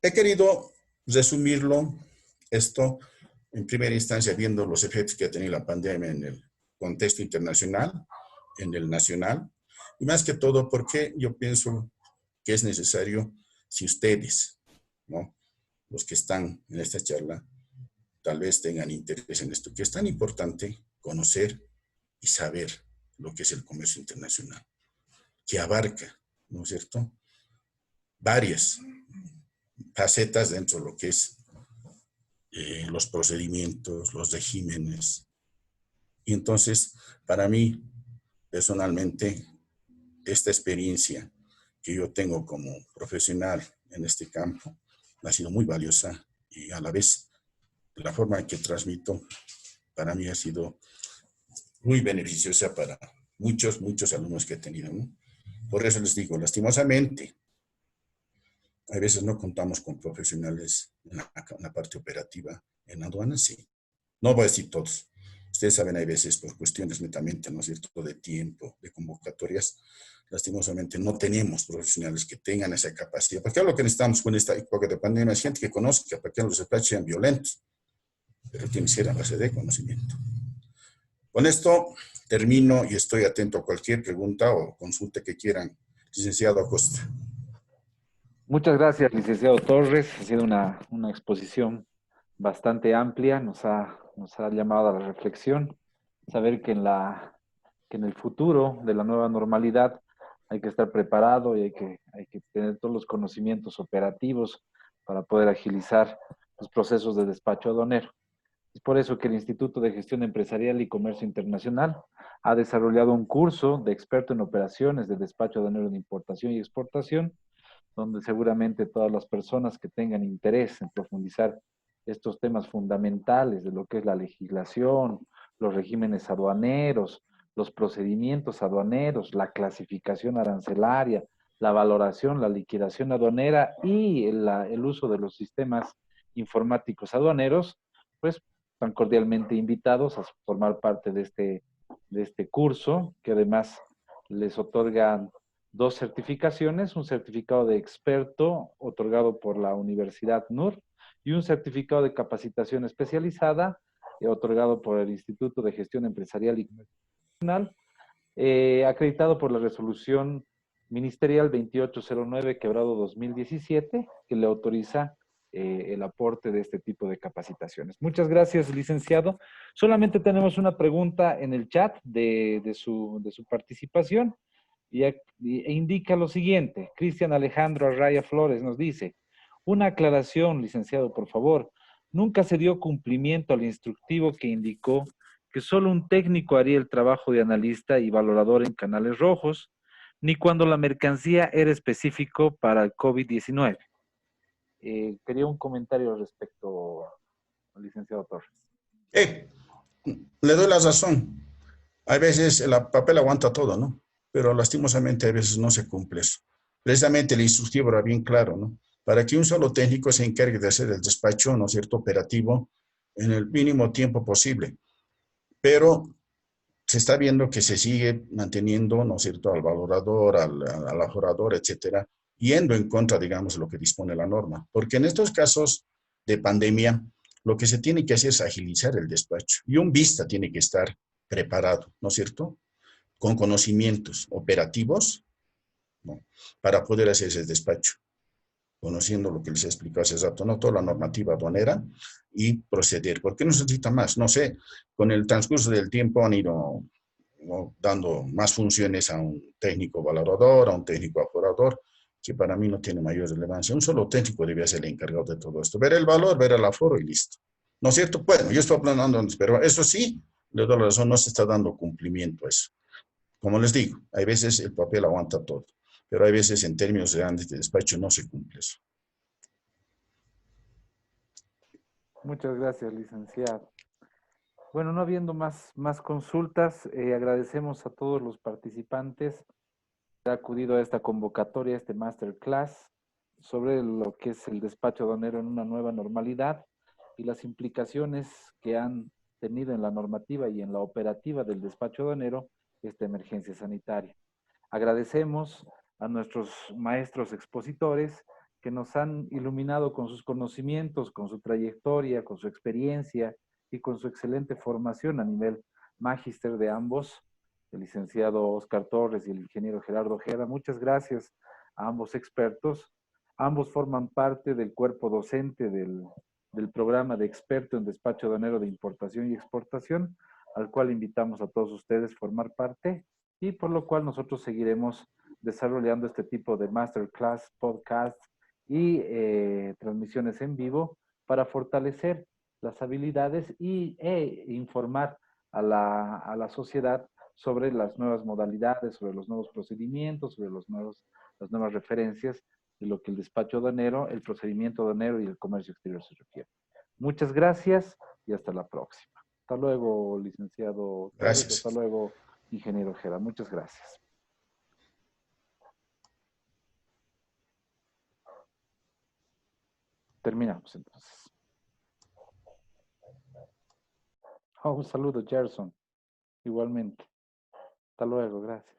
[SPEAKER 3] He querido resumirlo, esto, en primera instancia, viendo los efectos que ha tenido la pandemia en el contexto internacional, en el nacional, y más que todo porque yo pienso que es necesario, si ustedes, ¿no? Los que están en esta charla, tal vez tengan interés en esto, que es tan importante conocer y saber lo que es el comercio internacional, que abarca, ¿no es cierto?, varias facetas dentro de lo que es los procedimientos, los regímenes. Y entonces, para mí, personalmente, esta experiencia que yo tengo como profesional en este campo ha sido muy valiosa y a la vez la forma en que transmito para mí ha sido muy beneficiosa para muchos alumnos que he tenido, ¿no? Por eso les digo, lastimosamente, a veces no contamos con profesionales en la parte operativa en aduanas, sí. No voy a decir todos. Ustedes saben, hay veces por cuestiones netamente, ¿no es cierto?, de tiempo, de convocatorias, lastimosamente no tenemos profesionales que tengan esa capacidad. Porque lo que necesitamos con esta época de pandemia es gente que conozca, para que los despachos sean violentos, pero tiene que ser a base de conocimiento. Con esto termino y estoy atento a cualquier pregunta o consulta que quieran. Licenciado Acosta.
[SPEAKER 2] Muchas gracias, licenciado Torres. Ha sido una exposición bastante amplia, nos ha llamado a la reflexión. Saber que en el futuro de la nueva normalidad hay que estar preparado y hay que tener todos los conocimientos operativos para poder agilizar los procesos de despacho aduanero. Es por eso que el Instituto de Gestión Empresarial y Comercio Internacional ha desarrollado un curso de experto en operaciones de despacho aduanero de importación y exportación, donde seguramente todas las personas que tengan interés en profundizar estos temas fundamentales de lo que es la legislación, los regímenes aduaneros, los procedimientos aduaneros, la clasificación arancelaria, la valoración, la liquidación aduanera y el uso de los sistemas informáticos aduaneros, pues están cordialmente invitados a formar parte de este curso, que además les otorgan 2 certificaciones, un certificado de experto otorgado por la Universidad NUR y un certificado de capacitación especializada otorgado por el Instituto de Gestión Empresarial y Comercial, acreditado por la resolución ministerial 2809 quebrado 2017, que le autoriza el aporte de este tipo de capacitaciones. Muchas gracias, licenciado. Solamente tenemos una pregunta en el chat de su participación e indica lo siguiente. Cristian Alejandro Arraya Flores nos dice, una aclaración, licenciado, por favor. Nunca se dio cumplimiento al instructivo que indicó que solo un técnico haría el trabajo de analista y valorador en canales rojos, ni cuando la mercancía era específico para el COVID-19. Quería un comentario al respecto, licenciado Torres.
[SPEAKER 3] Le doy la razón. A veces el papel aguanta todo, ¿no? Pero lastimosamente a veces no se cumple eso. Precisamente el instructivo era bien claro, ¿no? Para que un solo técnico se encargue de hacer el despacho, ¿no es cierto?, operativo en el mínimo tiempo posible. Pero se está viendo que se sigue manteniendo, ¿no es cierto?, al valorador, al ajorador, etcétera, yendo en contra, digamos, lo que dispone la norma. Porque en estos casos de pandemia, lo que se tiene que hacer es agilizar el despacho. Y un vista tiene que estar preparado, ¿no es cierto?, con conocimientos operativos, ¿no?, para poder hacer ese despacho, conociendo lo que les he explicado hace rato, no toda la normativa aduanera y proceder. ¿Por qué no se necesita más? No sé, con el transcurso del tiempo han ido, ¿no?, dando más funciones a un técnico valorador, a un técnico aforador, que para mí no tiene mayor relevancia. Un solo técnico debe ser el encargado de todo esto. Ver el valor, ver el aforo y listo. ¿No es cierto? Bueno, yo estoy hablando, pero eso sí, le doy la razón, no se está dando cumplimiento a eso. Como les digo, hay veces el papel aguanta todo, pero hay veces en términos grandes de despacho no se cumple eso.
[SPEAKER 2] Muchas gracias, licenciado. Bueno, no habiendo más consultas, agradecemos a todos los participantes que han acudido a esta convocatoria, a este masterclass sobre lo que es el despacho aduanero en una nueva normalidad y las implicaciones que han tenido en la normativa y en la operativa del despacho aduanero esta emergencia sanitaria. Agradecemos a nuestros maestros expositores que nos han iluminado con sus conocimientos, con su trayectoria, con su experiencia y con su excelente formación a nivel magíster de ambos, el licenciado Oscar Torres y el ingeniero Gerardo Ojeda. Muchas gracias a ambos expertos. Ambos forman parte del cuerpo docente del programa de experto en despacho aduanero de importación y exportación, al cual invitamos a todos ustedes a formar parte y por lo cual nosotros seguiremos desarrollando este tipo de masterclass, podcast y transmisiones en vivo para fortalecer las habilidades e informar a la sociedad sobre las nuevas modalidades, sobre los nuevos procedimientos, sobre las nuevas referencias de lo que el despacho aduanero, el procedimiento aduanero y el comercio exterior se refiere. Muchas gracias y hasta la próxima. Hasta luego, licenciado Torres.
[SPEAKER 3] Gracias.
[SPEAKER 2] Hasta luego, ingeniero Ojeda. Muchas gracias. Terminamos entonces. Un saludo, Gerson. Igualmente. Hasta luego, gracias.